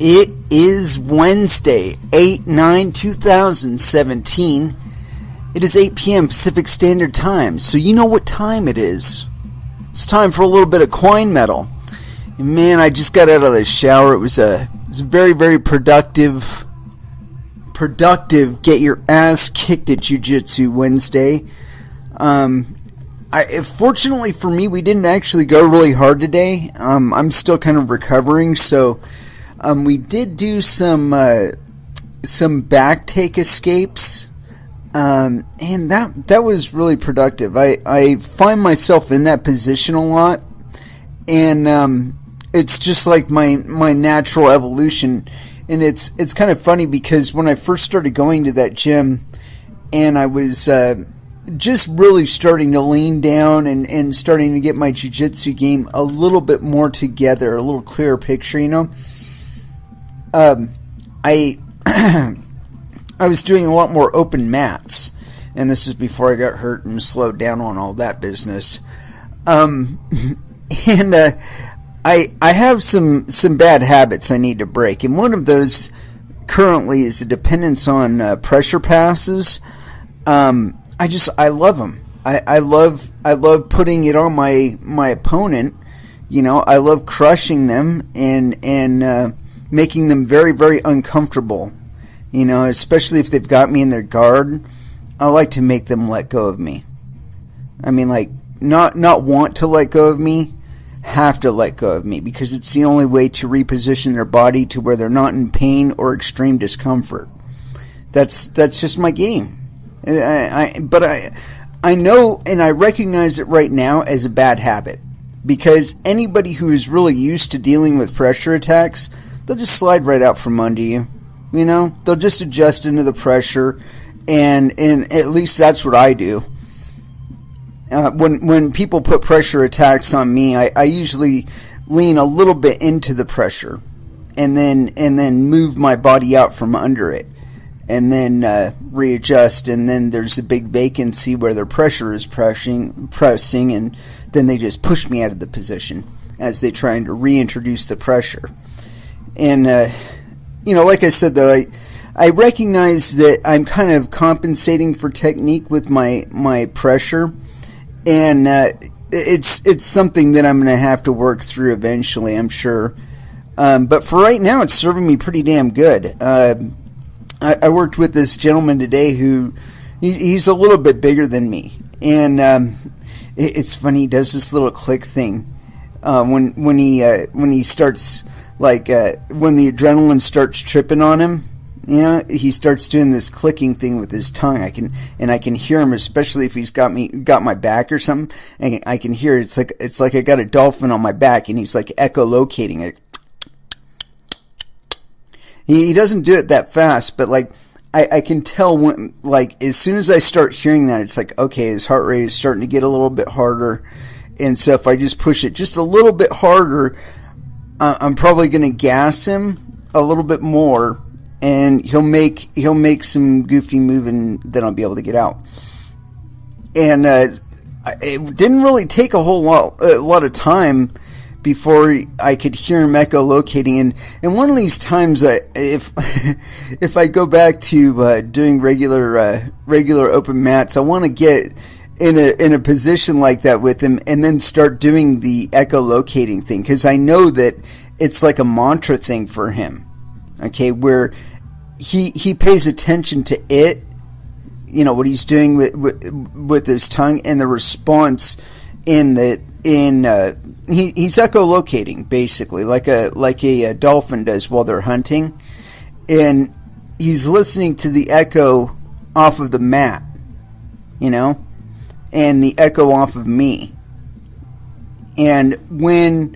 It is Wednesday, 8/9/2017. It is 8 p.m. Pacific Standard Time, so you know what time it is. It's time for a little bit of coin metal. And man, I just got out of the shower. It was a very, very productive get your ass kicked at Jiu-Jitsu Wednesday. Fortunately for me, we didn't actually go really hard today. I'm still kind of recovering, so we did do some back take escapes, and that was really productive. I find myself in that position a lot, and it's just like my natural evolution. And it's kind of funny because when I first started going to that gym, and I was just really starting to lean down and starting to get my jiu-jitsu game a little bit more together, a little clearer picture, you know. I was doing a lot more open mats, and this is before I got hurt and slowed down on all that business. I have some bad habits I need to break, and one of those currently is a dependence on pressure passes. I love them. I love putting it on my opponent. You know, I love crushing them and making them very, very uncomfortable. You know, especially if they've got me in their guard. I like to make them let go of me. I mean, like, not want to let go of me, have to let go of me, because it's the only way to reposition their body to where they're not in pain or extreme discomfort. That's just my game. But I know and I recognize it right now as a bad habit, because anybody who is really used to dealing with pressure attacks, they'll just slide right out from under you. You know, they'll just adjust into the pressure, and at least that's what I do. When people put pressure attacks on me, I usually lean a little bit into the pressure, and then move my body out from under it, and then readjust, and then there's a big vacancy where their pressure is pressing, and then they just push me out of the position as they trying to reintroduce the pressure. And you know, like I said, though, I recognize that I'm kind of compensating for technique with my pressure. And it's something that I'm going to have to work through eventually, I'm sure. But for right now, it's serving me pretty damn good. I worked with this gentleman today who he's a little bit bigger than me, and it's funny. He does this little click thing when he starts, like when the adrenaline starts tripping on him. You know, he starts doing this clicking thing with his tongue. I can hear him, especially if he's got my back or something. And I can hear it. It's like I got a dolphin on my back, and he's like echolocating it. He doesn't do it that fast, but like I can tell when, like, as soon as I start hearing that, it's like, okay, his heart rate is starting to get a little bit harder. And so if I just push it just a little bit harder, I'm probably going to gas him a little bit more. And he'll make some goofy move, and then I'll be able to get out. And it didn't really take a lot of time before I could hear him echolocating. And one of these times, if I go back to doing regular open mats, I want to get in a position like that with him, and then start doing the echolocating thing, because I know that it's like a mantra thing for him. Okay, where he pays attention to it, you know, what he's doing with his tongue, and the response he's echolocating, basically, like a dolphin does while they're hunting, and he's listening to the echo off of the mat, you know, and the echo off of me. And when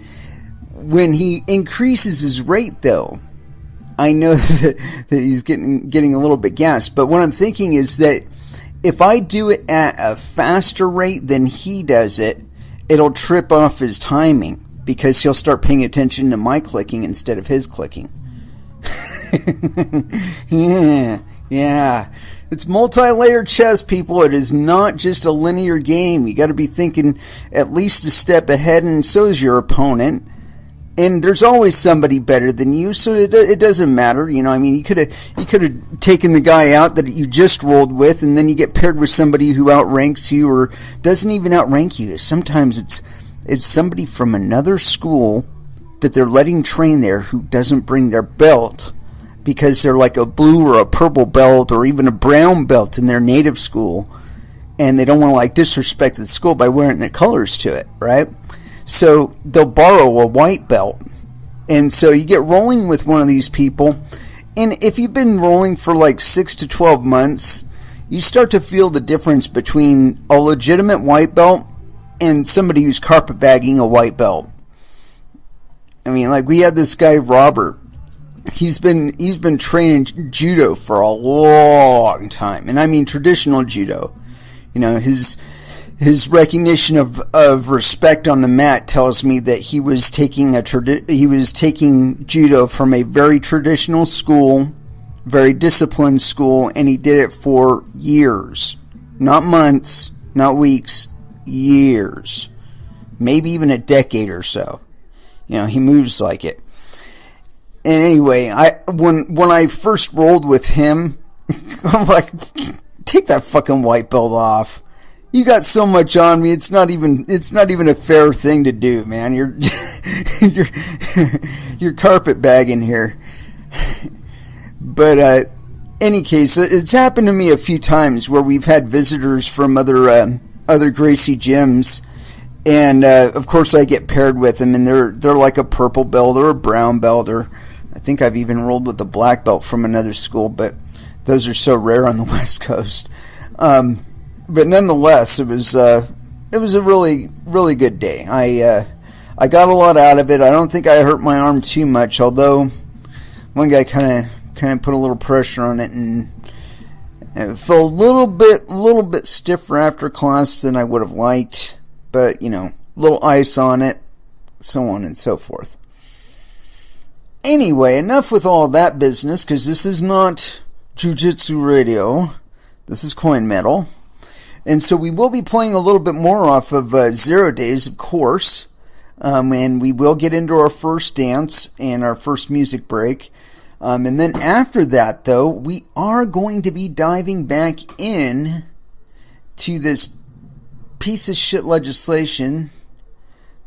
he increases his rate, though, I know that he's getting a little bit gassed. But what I'm thinking is that if I do it at a faster rate than he does it, it'll trip off his timing, because he'll start paying attention to my clicking instead of his clicking. Yeah. It's multi-layered chess, people. It is not just a linear game. You got to be thinking at least a step ahead, and so is your opponent. And there's always somebody better than you, so it doesn't matter. I mean, you could have taken the guy out that you just rolled with, and then you get paired with somebody who outranks you or doesn't even outrank you. Sometimes it's somebody from another school that they're letting train there who doesn't bring their belt because they're like a blue or a purple belt or even a brown belt in their native school, and they don't want to disrespect the school by wearing their colors to it, right? So they'll borrow a white belt. And so you get rolling with one of these people, and if you've been rolling for 6 to 12 months, you start to feel the difference between a legitimate white belt and somebody who's carpetbagging a white belt. I mean, we had this guy Robert. He's been training judo for a long time, and I mean traditional judo. His recognition of respect on the mat tells me that he was taking judo from a very traditional school, very disciplined school, and he did it for years, not months, not weeks, years, maybe even a decade or so. He moves like it. And anyway, when I first rolled with him, I'm like, take that fucking white belt off. You got so much on me. It's not even a fair thing to do, man. You're carpetbagging here. But any case, it's happened to me a few times where we've had visitors from other Gracie gyms, and of course I get paired with them, and they're like a purple belt or a brown belt, or I think I've even rolled with a black belt from another school, but those are so rare on the West Coast. But nonetheless, it was a really, really good day. I got a lot out of it. I don't think I hurt my arm too much, although one guy kind of put a little pressure on it, and it felt a little bit stiffer after class than I would have liked. But little ice on it, so on and so forth. Anyway, enough with all that business, because this is not Jiu-Jitsu Radio. This is Coin Metal. And so we will be playing a little bit more off of 0 Days, of course. And we will get into our first dance and our first music break. And then after that, though, we are going to be diving back in to this piece of shit legislation.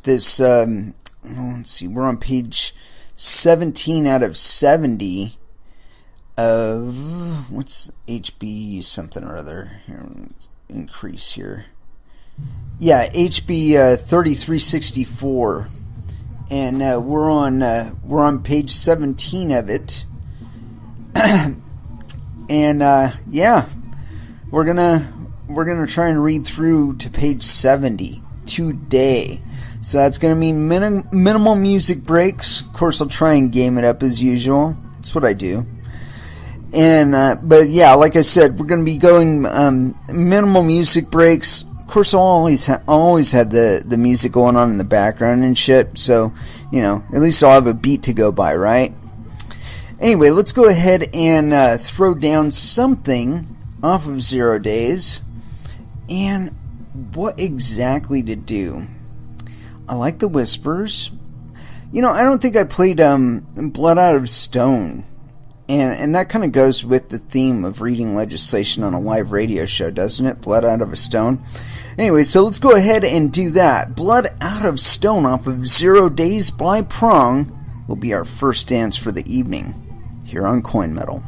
This, let's see, we're on page 17 out of 70 of, what's HB something or other? Here, let's increase here. Yeah, HB 3364, and we're on page 17 of it. And yeah, we're gonna try and read through to page 70 today. So that's gonna mean minimal music breaks. Of course, I'll try and game it up as usual. That's what I do. And but yeah, like I said, we're gonna be going minimal music breaks. Of course, I'll always have the music going on in the background and shit. So at least I'll have a beat to go by, right? Anyway, let's go ahead and throw down something off of 0 Days. And what exactly to do? I like the whispers. I don't think I played Blood Out of Stone. And that kind of goes with the theme of reading legislation on a live radio show, doesn't it? Blood Out of a Stone. Anyway, so let's go ahead and do that. Blood Out of Stone off of 0 Days by Prong will be our first dance for the evening here on Coin Metal.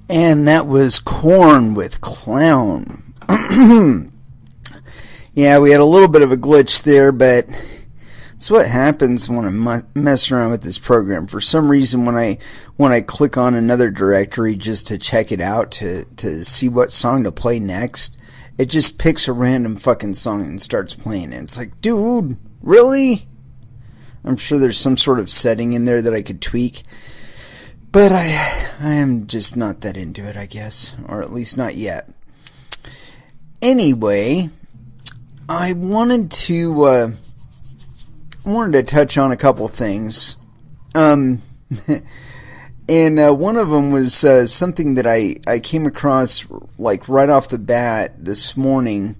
And that was Korn with Clown. Yeah, we had a little bit of a glitch there, but it's what happens when I mess around with this program. For some reason, when I click on another directory just to check it out, to see what song to play next, it just picks a random fucking song and starts playing it. It's like, dude, really? I'm sure there's some sort of setting in there that I could tweak. But I am just not that into it, I guess. Or at least not yet. Anyway, I wanted to touch on a couple things. And one of them was something that I came across like right off the bat this morning,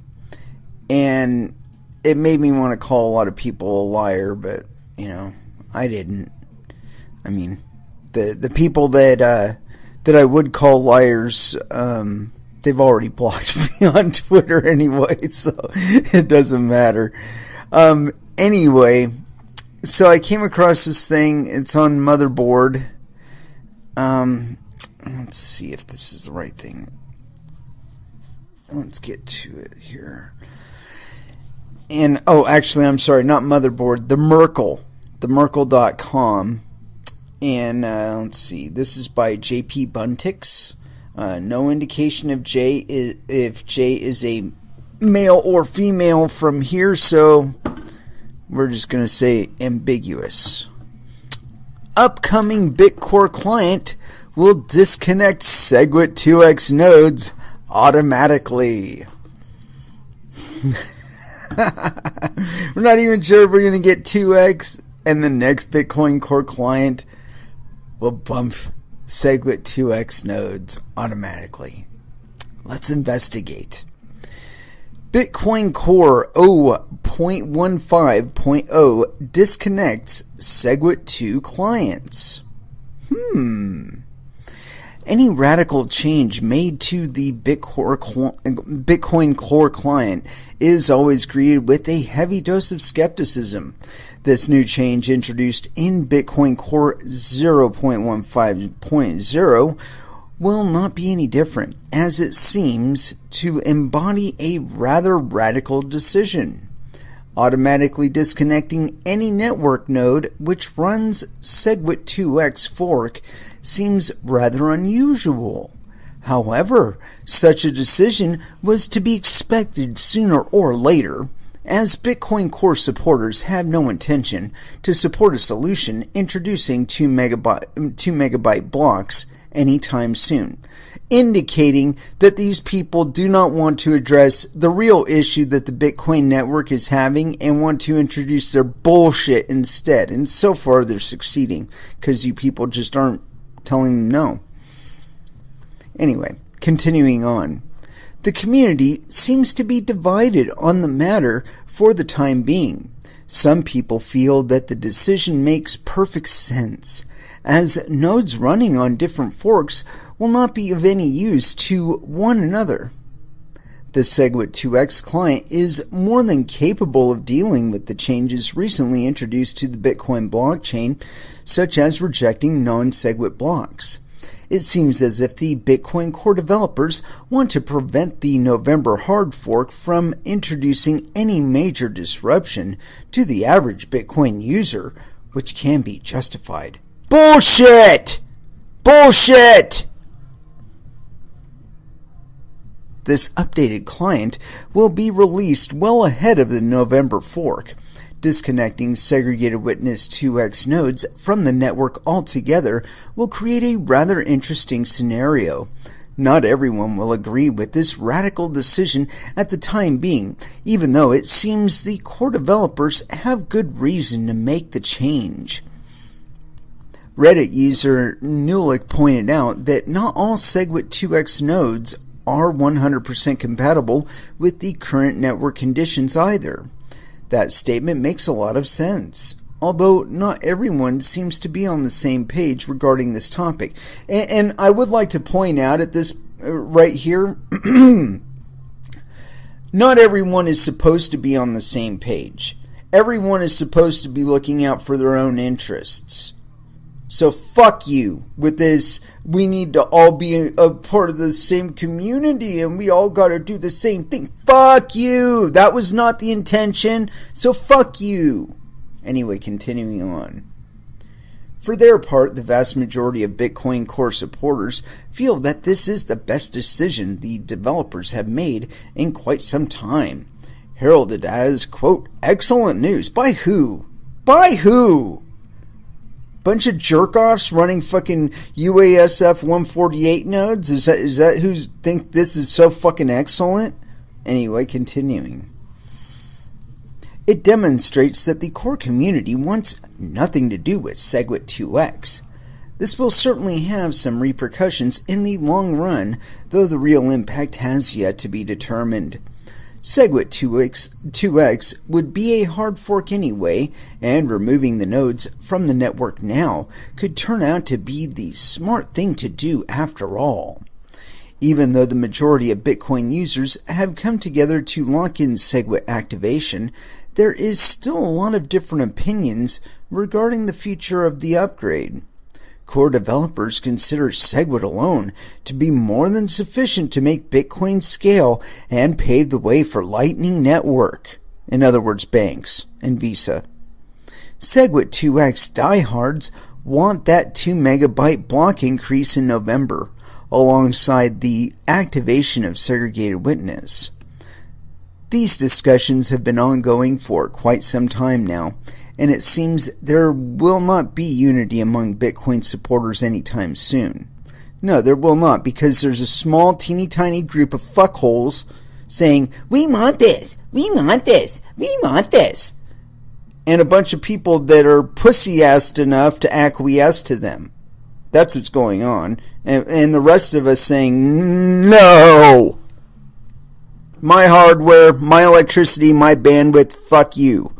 and it made me want to call a lot of people a liar, but, I didn't. I mean, the people that I would call liars, they've already blocked me on Twitter anyway, so it doesn't matter. Anyway, so I came across this thing. It's on Motherboard. Let's see if this is the right thing. Let's get to it here. And, actually, I'm sorry, not Motherboard, the Merkle. TheMerkle.com. And let's see, this is by J.P. Buntix. No indication if J is a male or female from here, so we're just going to say ambiguous. Upcoming Bitcore client will disconnect SegWit 2x nodes automatically. We're not even sure if we're going to get 2x, and the next Bitcoin Core client will bump SegWit 2x nodes automatically. Let's investigate. Bitcoin Core 0.15.0 disconnects SegWit 2 clients. Any radical change made to the Bitcoin Core client is always greeted with a heavy dose of skepticism. This new change, introduced in Bitcoin Core 0.15.0, will not be any different, as it seems to embody a rather radical decision. Automatically disconnecting any network node which runs SegWit 2x fork seems rather unusual. However, such a decision was to be expected sooner or later, as Bitcoin Core supporters have no intention to support a solution introducing 2 megabyte blocks anytime soon, indicating that these people do not want to address the real issue that the Bitcoin network is having and want to introduce their bullshit instead. And so far they're succeeding, because you people just aren't telling them no. Anyway, continuing on. The community seems to be divided on the matter for the time being. Some people feel that the decision makes perfect sense, as nodes running on different forks will not be of any use to one another. The SegWit 2x client is more than capable of dealing with the changes recently introduced to the Bitcoin blockchain, such as rejecting non-SegWit blocks. It seems as if the Bitcoin Core developers want to prevent the November hard fork from introducing any major disruption to the average Bitcoin user, which can be justified. Bullshit! Bullshit! This updated client will be released well ahead of the November fork. Disconnecting segregated witness 2x nodes from the network altogether will create a rather interesting scenario. Not everyone will agree with this radical decision at the time being, even though it seems the core developers have good reason to make the change. Reddit user Nulik pointed out that not all SegWit 2x nodes are 100% compatible with the current network conditions either. That statement makes a lot of sense, although not everyone seems to be on the same page regarding this topic. And I would like to point out at this right here, not everyone is supposed to be on the same page. Everyone is supposed to be looking out for their own interests. So fuck you with this, we need to all be a part of the same community and we all gotta do the same thing. Fuck you! That was not the intention, so fuck you! Anyway, continuing on. For their part, the vast majority of Bitcoin Core supporters feel that this is the best decision the developers have made in quite some time. Heralded as, quote, excellent news. By who? By who? Bunch of jerk-offs running fucking UASF 148 nodes? Is that who think this is so fucking excellent? Anyway, continuing. It demonstrates that the core community wants nothing to do with SegWit 2x. This will certainly have some repercussions in the long run, though the real impact has yet to be determined. SegWit 2x would be a hard fork anyway, and removing the nodes from the network now could turn out to be the smart thing to do after all. Even though the majority of Bitcoin users have come together to lock in SegWit activation, there is still a lot of different opinions regarding the future of the upgrade. Core developers consider SegWit alone to be more than sufficient to make Bitcoin scale and pave the way for Lightning Network, in other words banks, and Visa. SegWit 2x diehards want that 2 megabyte block increase in November, alongside the activation of segregated witness. These discussions have been ongoing for quite some time now, and it seems there will not be unity among Bitcoin supporters anytime soon. No, there will not, because there's a small, teeny tiny group of fuckholes saying, "We want this, we want this, we want this," and a bunch of people that are pussy-assed enough to acquiesce to them. That's what's going on. And the rest of us saying, "No! My hardware, my electricity, my bandwidth, fuck you."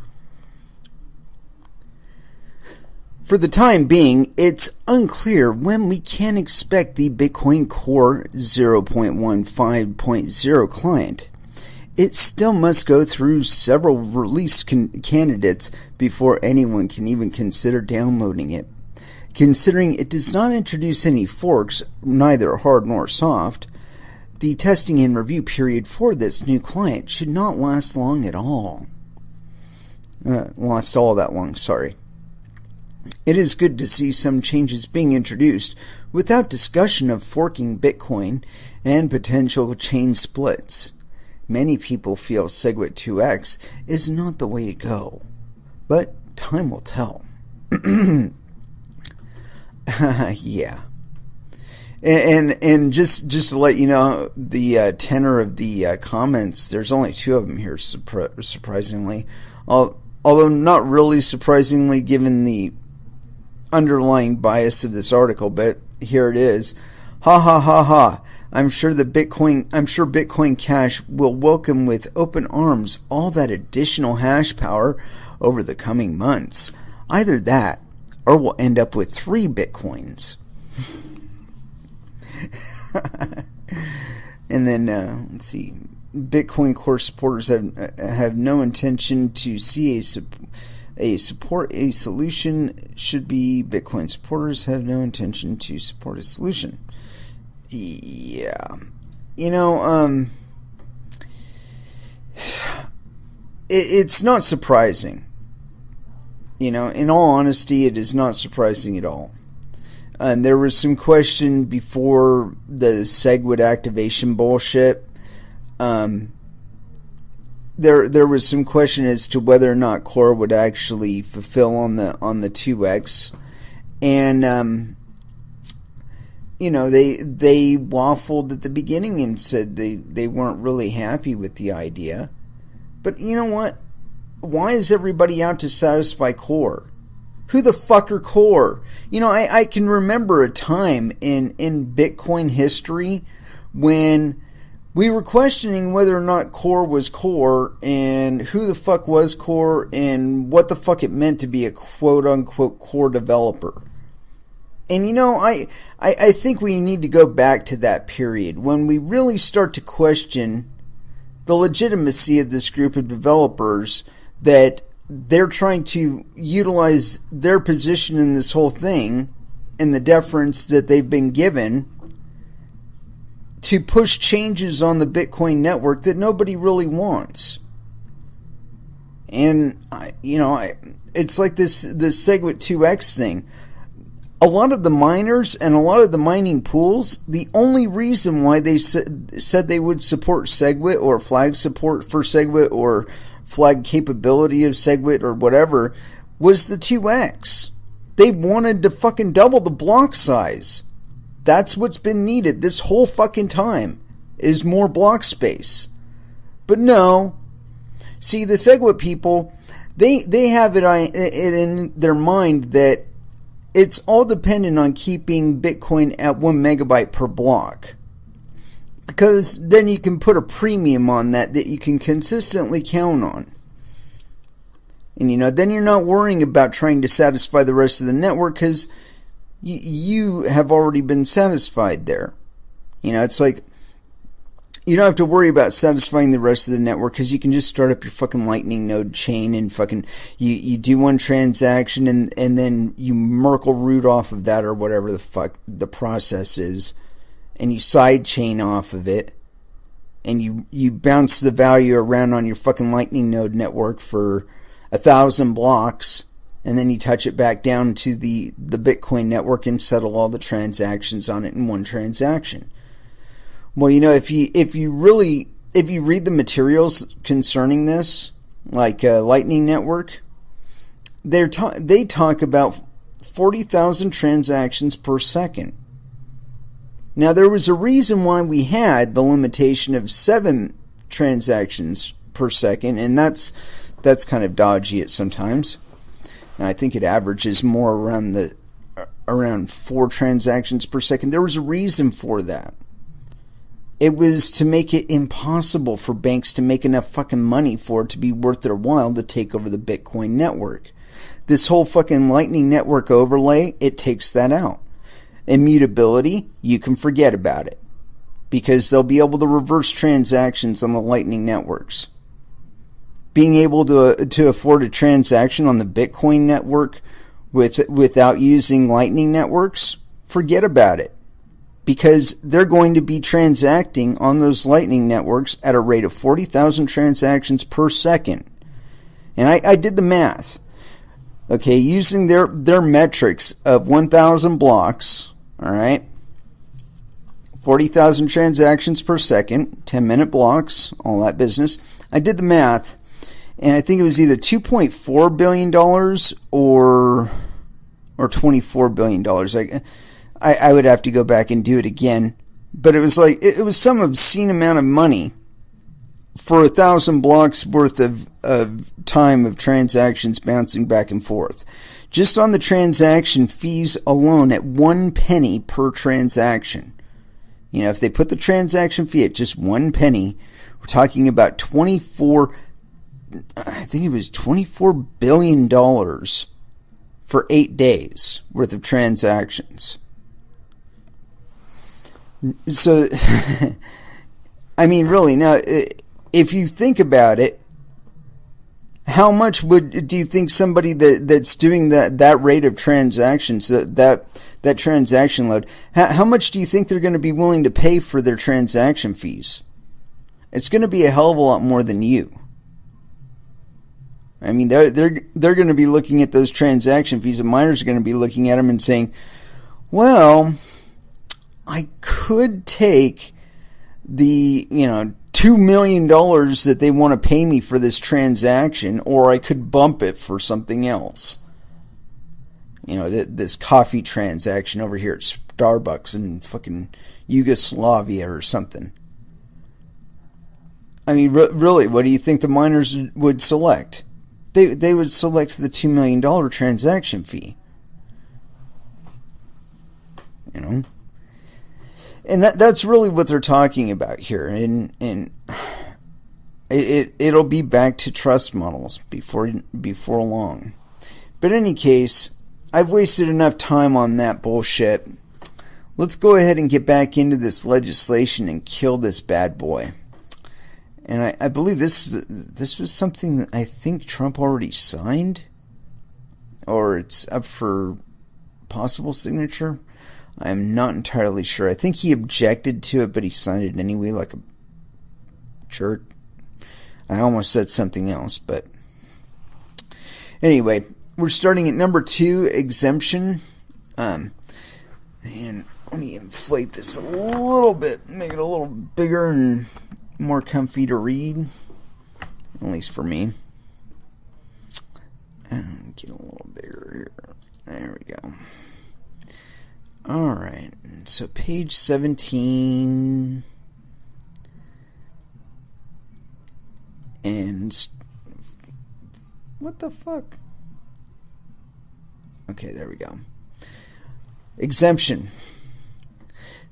For the time being, it's unclear when we can expect the Bitcoin Core 0.15.0 client. It still must go through several release candidates before anyone can even consider downloading it. Considering it does not introduce any forks, neither hard nor soft, the testing and review period for this new client should not last long at all. Last all that long, sorry. It is good to see some changes being introduced without discussion of forking Bitcoin and potential chain splits. Many people feel SegWit 2x is not the way to go, but time will tell. Yeah. And just to let you know, the tenor of the comments, there's only 2 of them here, surprisingly. Although not really surprisingly given the underlying bias of this article, but here it is. Ha ha ha ha. I'm sure Bitcoin Cash will welcome with open arms all that additional hash power over the coming months. Either that, or we'll end up with 3 Bitcoins. And then, let's see. Bitcoin Core supporters have no intention to see a solution. Should be Bitcoin supporters have no intention to support a solution. Yeah. You know, it's not surprising. You know, in all honesty, it is not surprising at all. And there was some question before the SegWit activation bullshit. There was some question as to whether or not Core would actually fulfill on the 2x, and you know, they waffled at the beginning and said they weren't really happy with the idea. But you know what? Why is everybody out to satisfy Core? Who the fuck are Core? You know, I can remember a time in Bitcoin history when we were questioning whether or not Core was Core, and who the fuck was Core, and what the fuck it meant to be a quote-unquote Core developer. And you know, I think we need to go back to that period when we really start to question the legitimacy of this group of developers, that they're trying to utilize their position in this whole thing and the deference that they've been given to push changes on the Bitcoin network that nobody really wants. And it's like this SegWit 2x thing. A lot of the miners and a lot of the mining pools, the only reason why they said they would support SegWit, or flag support for SegWit, or flag capability of SegWit, or whatever, was the 2x. They wanted to fucking double the block size. That's what's been needed this whole fucking time, is more block space. But no. See, the SegWit people, they have it in their mind that it's all dependent on keeping Bitcoin at 1 megabyte per block. Because then you can put a premium on that you can consistently count on. And then you're not worrying about trying to satisfy the rest of the network because you have already been satisfied there. It's like you don't have to worry about satisfying the rest of the network because you can just start up your fucking Lightning node chain and fucking you do one transaction and then you Merkle root off of that or whatever the fuck the process is. And you side chain off of it, and you bounce the value around on your fucking Lightning node network for 1,000 blocks, and then you touch it back down to the Bitcoin network and settle all the transactions on it in one transaction. Well, if you read the materials concerning this, like Lightning Network, they talk about 40,000 transactions per second. Now, there was a reason why we had the limitation of 7 transactions per second, and that's kind of dodgy at sometimes. And I think it averages more around 4 transactions per second. There was a reason for that. It was to make it impossible for banks to make enough fucking money for it to be worth their while to take over the Bitcoin network. This whole fucking Lightning Network overlay, it takes that out. Immutability, you can forget about it because they'll be able to reverse transactions on the Lightning networks. Being able to afford a transaction on the Bitcoin network without using Lightning networks, forget about it because they're going to be transacting on those Lightning networks at a rate of 40,000 transactions per second. And I did the math. Okay, using their metrics of 1,000 blocks, all right, 40,000 transactions per second, 10-minute blocks, all that business. I did the math, and I think it was either $2.4 billion or $24 billion. I would have to go back and do it again, but it was like it was some obscene amount of money for 1,000 blocks worth of time of transactions bouncing back and forth. Just on the transaction fees alone at 1 penny per transaction. If they put the transaction fee at just 1 penny, we're talking about $24 billion for 8 days worth of transactions. So, I mean, really, now, if you think about it, how much do you think somebody that's doing that rate of transactions, that transaction load, how much do you think they're going to be willing to pay for their transaction fees? It's going to be a hell of a lot more than you. I mean, they're going to be looking at those transaction fees, and miners are going to be looking at them and saying, well, I could take the, $2 million that they want to pay me for this transaction, or I could bump it for something else. This coffee transaction over here at Starbucks in fucking Yugoslavia or something. I mean, really, what do you think the miners would select? They would select the $2 million transaction fee. And that's really what they're talking about here, and it'll be back to trust models before long. But in any case, I've wasted enough time on that bullshit. Let's go ahead and get back into this legislation and kill this bad boy. And I believe this was something that I think Trump already signed, or it's up for possible signature. I'm not entirely sure. I think he objected to it, but he signed it anyway like a jerk. I almost said something else, but anyway, we're starting at number 2, exemption. And let me inflate this a little bit, make it a little bigger and more comfy to read, at least for me. And get a little bigger here. There we go. Alright, so page 17, and what the fuck? Okay, there we go. Exemption.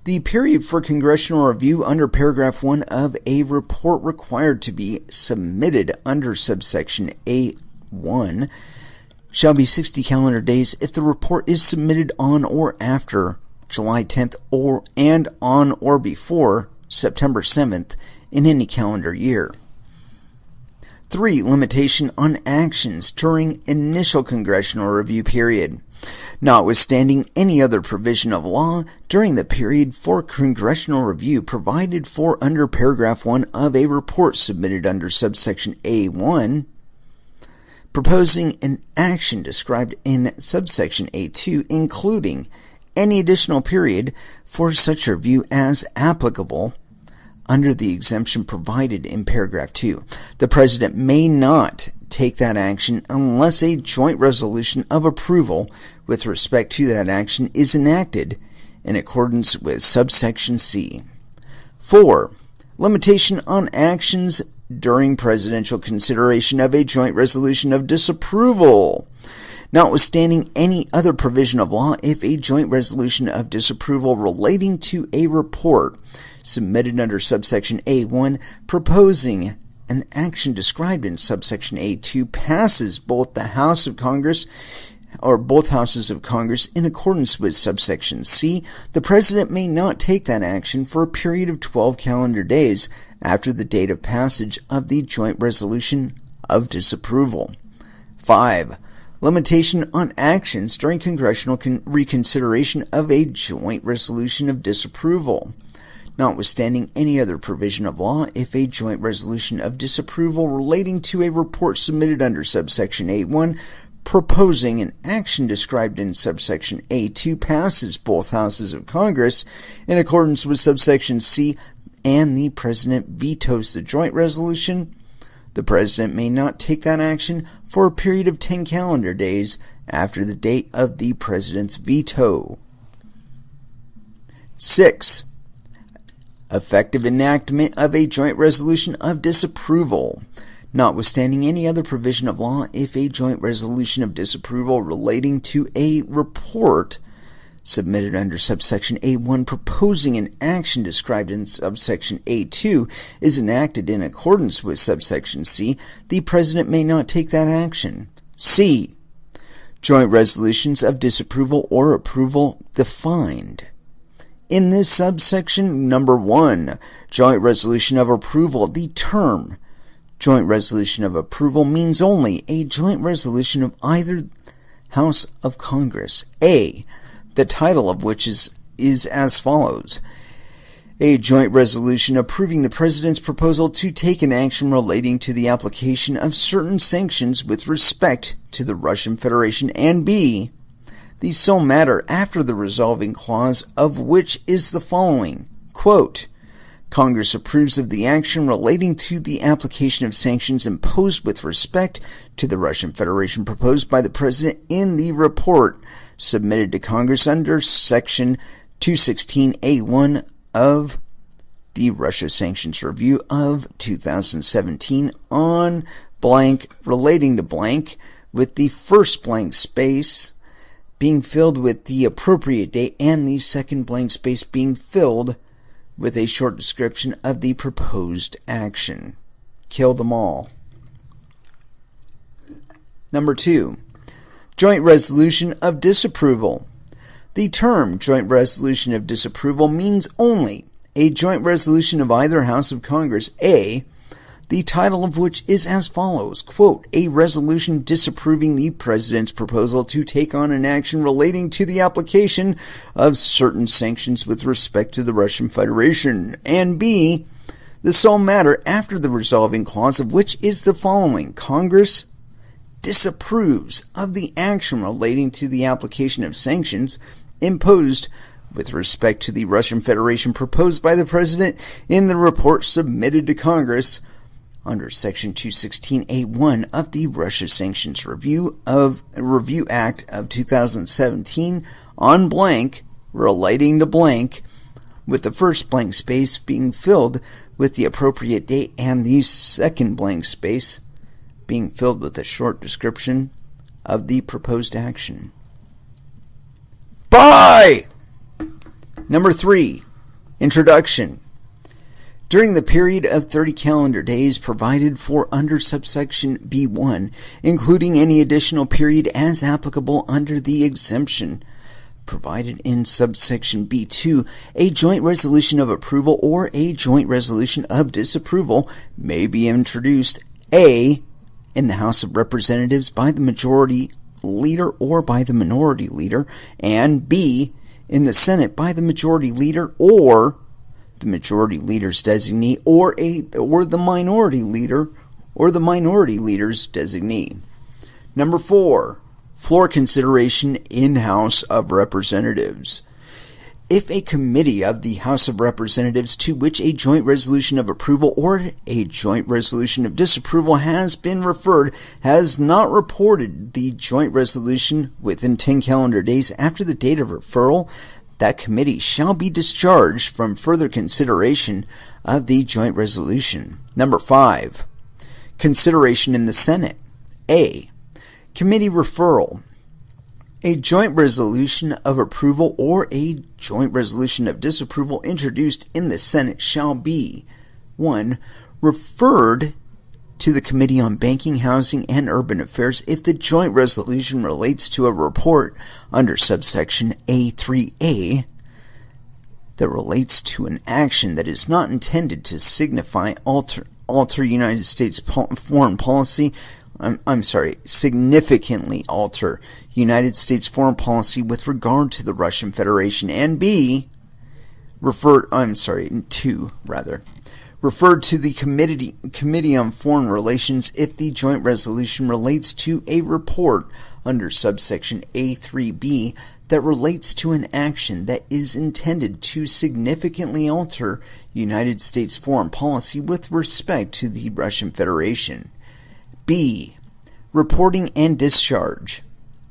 The period for congressional review under paragraph 1 of a report required to be submitted under subsection A1 shall be 60 calendar days if the report is submitted on or after July 10th and on or before September 7th in any calendar year. 3. Limitation on actions during initial congressional review period. Notwithstanding any other provision of law during the period for congressional review provided for under paragraph 1 of a report submitted under subsection A1, proposing an action described in subsection A2, including any additional period for such review as applicable under the exemption provided in paragraph 2. The President may not take that action unless a joint resolution of approval with respect to that action is enacted in accordance with subsection C. 4. Limitation on actions during presidential consideration of a joint resolution of disapproval. Notwithstanding any other provision of law, if a joint resolution of disapproval relating to a report submitted under subsection A1 proposing an action described in subsection A2 passes both the House of Congress or both houses of Congress in accordance with subsection C, the President may not take that action for a period of 12 calendar days after the date of passage of the joint resolution of disapproval. 5. Limitation on actions during congressional reconsideration of a joint resolution of disapproval. Notwithstanding any other provision of law, if a joint resolution of disapproval relating to a report submitted under subsection A1 proposing an action described in subsection A2 passes both houses of Congress in accordance with subsection C and the President vetoes the joint resolution, the President may not take that action for a period of 10 calendar days after the date of the President's veto. 6. Effective enactment of a joint resolution of disapproval. Notwithstanding any other provision of law, if a joint resolution of disapproval relating to a report submitted under subsection A1 proposing an action described in subsection A2 is enacted in accordance with subsection C, the President may not take that action. C. Joint resolutions of disapproval or approval defined. In this subsection, number 1, joint resolution of approval, the term joint resolution of approval means only a joint resolution of either House of Congress. A. The title of which is as follows: a joint resolution approving the President's proposal to take an action relating to the application of certain sanctions with respect to the Russian Federation, and B. The sole matter after the resolving clause of which is the following, quote, Congress approves of the action relating to the application of sanctions imposed with respect to the Russian Federation proposed by the President in the report submitted to Congress under Section 216A1 of the Russia Sanctions Review of 2017 on blank relating to blank, with the first blank space being filled with the appropriate date and the second blank space being filled with a short description of the proposed action. Kill them all. Number 2. Joint resolution of disapproval. The term joint resolution of disapproval means only a joint resolution of either House of Congress, A, the title of which is as follows, quote, a resolution disapproving the President's proposal to take on an action relating to the application of certain sanctions with respect to the Russian Federation, and B, the sole matter after the resolving clause of which is the following, Congress disapproves of the action relating to the application of sanctions imposed with respect to the Russian Federation proposed by the President in the report submitted to Congress under Section 216A1 of the Russia Sanctions Review Act of 2017 on blank relating to blank, with the first blank space being filled with the appropriate date and the second blank space being filled with a short description of the proposed action. Bye! Number 3. Introduction. During the period of 30 calendar days provided for under subsection B1, including any additional period as applicable under the exemption provided in subsection B2, a joint resolution of approval or a joint resolution of disapproval may be introduced, A, in the House of Representatives by the majority leader or by the minority leader, and B, in the Senate by the majority leader or the majority leader's designee or the minority leader or the minority leader's designee. Number 4. Floor consideration in House of Representatives. If a committee of the House of Representatives to which a joint resolution of approval or a joint resolution of disapproval has been referred has not reported the joint resolution within 10 calendar days after the date of referral, that committee shall be discharged from further consideration of the joint resolution. Number 5. Consideration in the Senate. A. Committee referral. A joint resolution of approval or a joint resolution of disapproval introduced in the Senate shall be 1. Referred to the Committee on Banking, Housing, and Urban Affairs if the joint resolution relates to a report under subsection A3A that relates to an action that is not intended to signify alter United States foreign policy. Significantly alter United States foreign policy with regard to the Russian Federation, and B, referred to the Committee on Foreign Relations if the joint resolution relates to a report under subsection A3B that relates to an action that is intended to significantly alter United States foreign policy with respect to the Russian Federation. B. Reporting and discharge.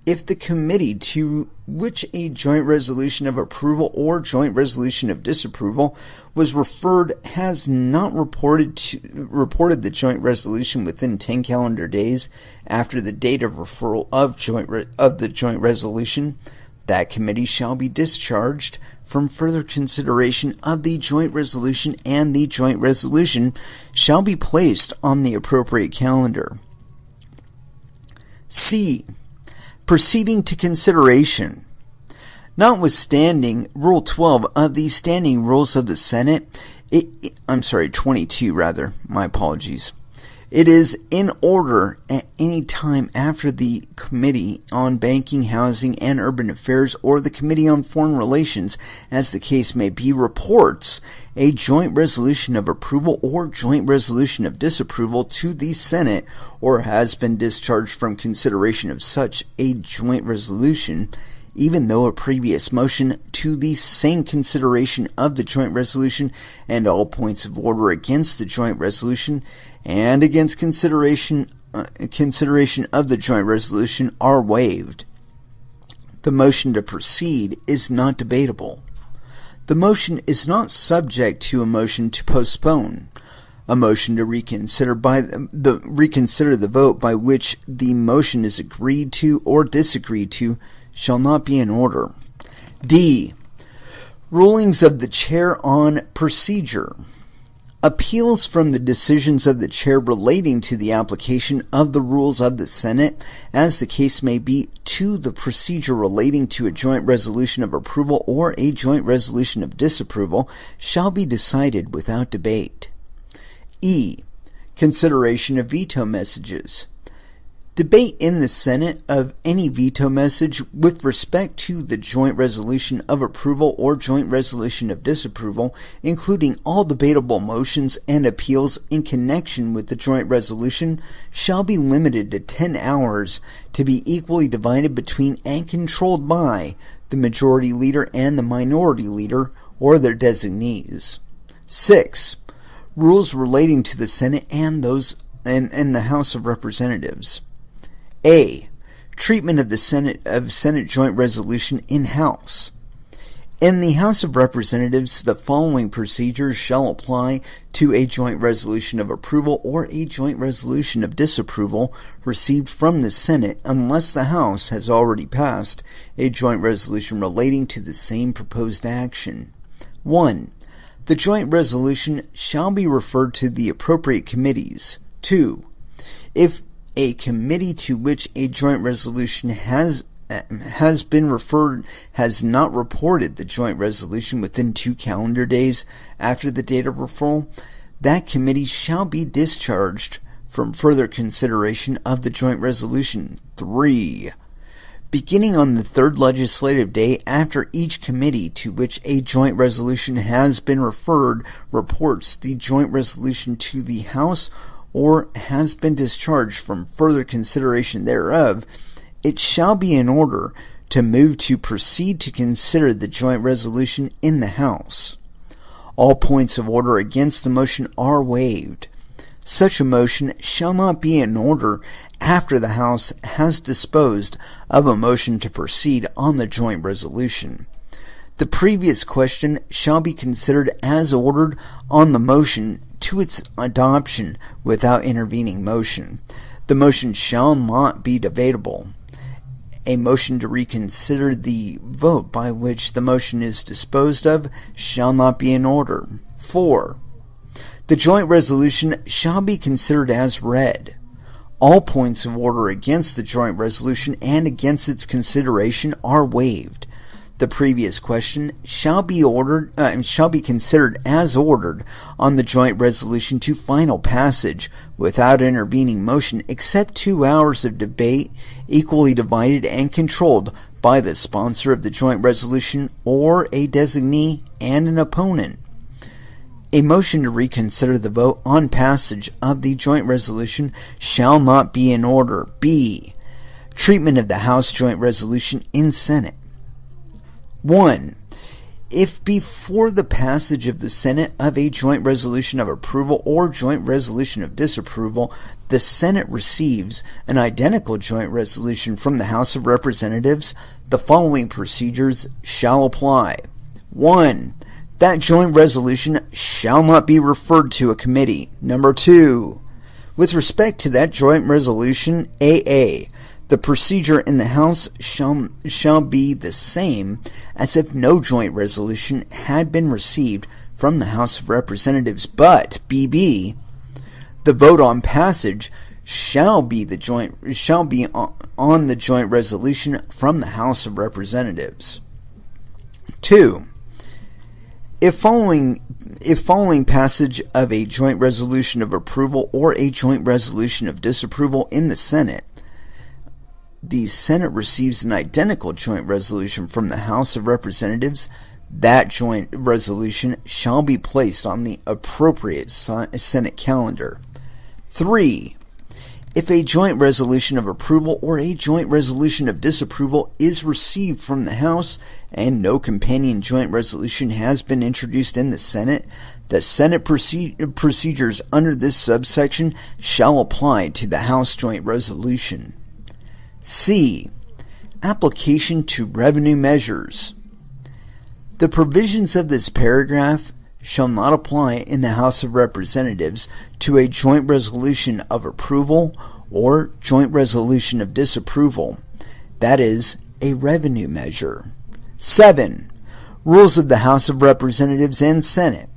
If the committee to which a joint resolution of approval or joint resolution of disapproval was referred has not reported the joint resolution within 10 calendar days after the date of referral of the joint resolution, that committee shall be discharged from further consideration of the joint resolution, and the joint resolution shall be placed on the appropriate calendar. C. Proceeding to consideration. Notwithstanding Rule 12 of the Standing Rules of the Senate, 22 rather, my apologies. It is in order at any time after the Committee on Banking, Housing, and Urban Affairs or the Committee on Foreign Relations, as the case may be, reports a joint resolution of approval or joint resolution of disapproval to the Senate or has been discharged from consideration of such a joint resolution, even though a previous motion to the same consideration of the joint resolution and all points of order against the joint resolution and against consideration of the joint resolution are waived. The motion to proceed is not debatable. The motion is not subject to a motion to postpone. A motion to reconsider the vote by which the motion is agreed to or disagreed to shall not be in order. D. Rulings of the chair on procedure. Appeals from the decisions of the chair relating to the application of the rules of the Senate, as the case may be, to the procedure relating to a joint resolution of approval or a joint resolution of disapproval shall be decided without debate. E. Consideration of veto messages. Debate in the Senate of any veto message with respect to the joint resolution of approval or joint resolution of disapproval, including all debatable motions and appeals in connection with the joint resolution, shall be limited to 10 hours to be equally divided between and controlled by the majority leader and the minority leader or their designees. 6. Rules relating to the Senate and those in the House of Representatives. A. Treatment of the Senate joint resolution in House. In the House of Representatives, the following procedures shall apply to a joint resolution of approval or a joint resolution of disapproval received from the Senate unless the House has already passed a joint resolution relating to the same proposed action. 1. The joint resolution shall be referred to the appropriate committees. 2. If a committee to which a joint resolution has been referred has not reported the joint resolution within 2 calendar days after the date of referral, that committee shall be discharged from further consideration of the joint resolution. 3. Beginning on the 3rd legislative day after each committee to which a joint resolution has been referred reports the joint resolution to the House or has been discharged from further consideration thereof, it shall be in order to move to proceed to consider the joint resolution in the House. All points of order against the motion are waived. Such a motion shall not be in order after the House has disposed of a motion to proceed on the joint resolution. The previous question shall be considered as ordered on the motion to its adoption without intervening motion. The motion shall not be debatable. A motion to reconsider the vote by which the motion is disposed of shall not be in order. 4. The joint resolution shall be considered as read. All points of order against the joint resolution and against its consideration are waived. The previous question shall be considered as ordered on the joint resolution to final passage without intervening motion except 2 hours of debate equally divided and controlled by the sponsor of the joint resolution or a designee and an opponent. A motion to reconsider the vote on passage of the joint resolution shall not be in order. B. Treatment of the House joint resolution in Senate. 1. If before the passage of the Senate of a joint resolution of approval or joint resolution of disapproval, the Senate receives an identical joint resolution from the House of Representatives, the following procedures shall apply. 1. That joint resolution shall not be referred to a committee. Number 2. With respect to that joint resolution, AA, the procedure in the House shall be the same as if no joint resolution had been received from the House of Representatives, but BB, the vote on passage shall be on the joint resolution from the House of Representatives. 2. If following passage of a joint resolution of approval or a joint resolution of disapproval in the Senate, the Senate receives an identical joint resolution from the House of Representatives, that joint resolution shall be placed on the appropriate Senate calendar. 3. If a joint resolution of approval or a joint resolution of disapproval is received from the House and no companion joint resolution has been introduced in the Senate, the Senate procedures under this subsection shall apply to the House joint resolution. C. Application to revenue measures. The provisions of this paragraph shall not apply in the House of Representatives to a joint resolution of approval or joint resolution of disapproval, that is, a revenue measure. 7. Rules of the House of Representatives and Senate.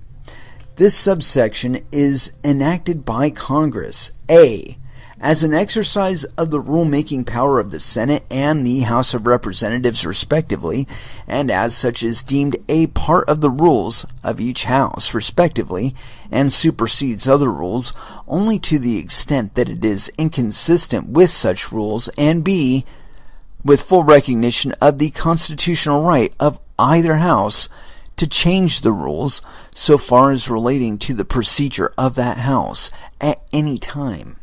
This subsection is enacted by Congress. A. As an exercise of the rule-making power of the Senate and the House of Representatives respectively, and as such is deemed a part of the rules of each House respectively, and supersedes other rules only to the extent that it is inconsistent with such rules, and B. With full recognition of the constitutional right of either House to change the rules so far as relating to the procedure of that House at any time,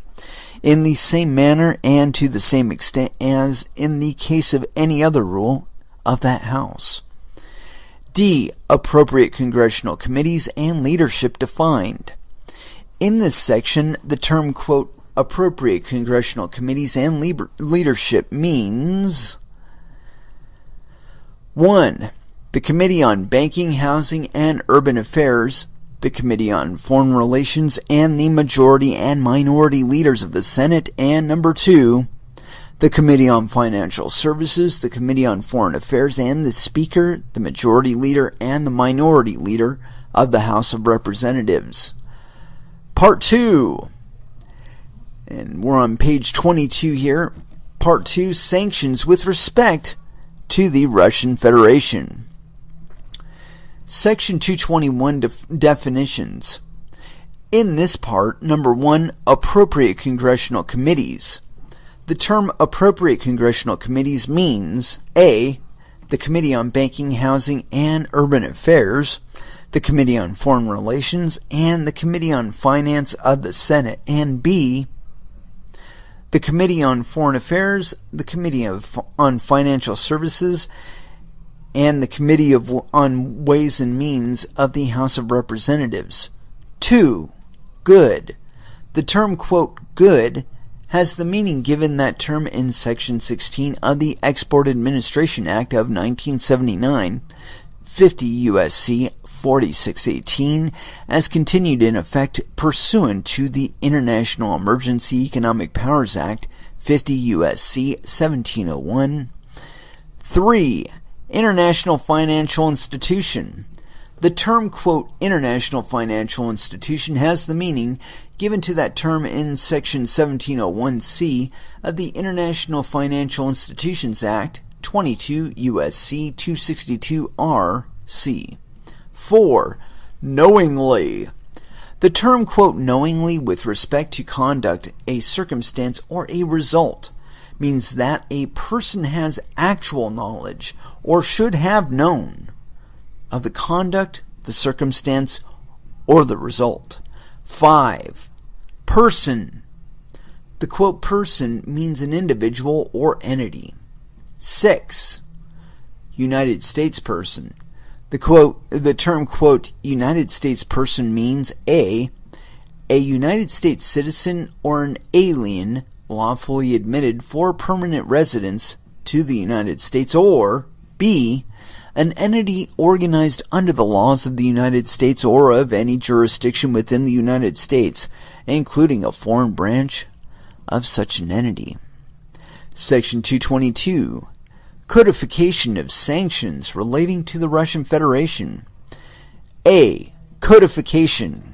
in the same manner and to the same extent as in the case of any other rule of that House. D. Appropriate congressional committees and leadership defined. In this section, the term, quote, appropriate congressional committees and leadership means 1. the Committee on Banking, Housing, and Urban Affairs, the Committee on Foreign Relations, and the majority and minority leaders of the Senate, and number 2, the Committee on Financial Services, the Committee on Foreign Affairs, and the Speaker, the Majority Leader, and the Minority Leader of the House of Representatives. Part 2. And we're on page 22 here. Part 2, sanctions with respect to the Russian Federation. Section 221, definitions. In this part, number 1, appropriate congressional committees. The term appropriate congressional committees means A, the Committee on Banking, Housing, and Urban Affairs, the Committee on Foreign Relations, and the Committee on Finance of the Senate, and B, the Committee on Foreign Affairs, the Committee on Financial Services, and the Committee on Ways and Means of the House of Representatives. 2. Good. The term, quote, good, has the meaning given that term in Section 16 of the Export Administration Act of 1979, 50 U.S.C. 4618, as continued in effect pursuant to the International Emergency Economic Powers Act, 50 U.S.C. 1701. 3. International Financial Institution. The term, quote, international financial institution has the meaning given to that term in Section 1701C of the International Financial Institutions Act, 22 U.S.C. 262R-C. 4. Knowingly. The term, quote, knowingly with respect to conduct, a circumstance, or a result means that a person has actual knowledge or should have known of the conduct, the circumstance, or the result. 5. Person. The quote person means an individual or entity. 6. United States person. The term quote United States person means a United States citizen or an alien lawfully admitted for permanent residence to the United States, or B, an entity organized under the laws of the United States or of any jurisdiction within the United States, including a foreign branch of such an entity. Section 222. Codification of sanctions relating to the Russian Federation. A. Codification.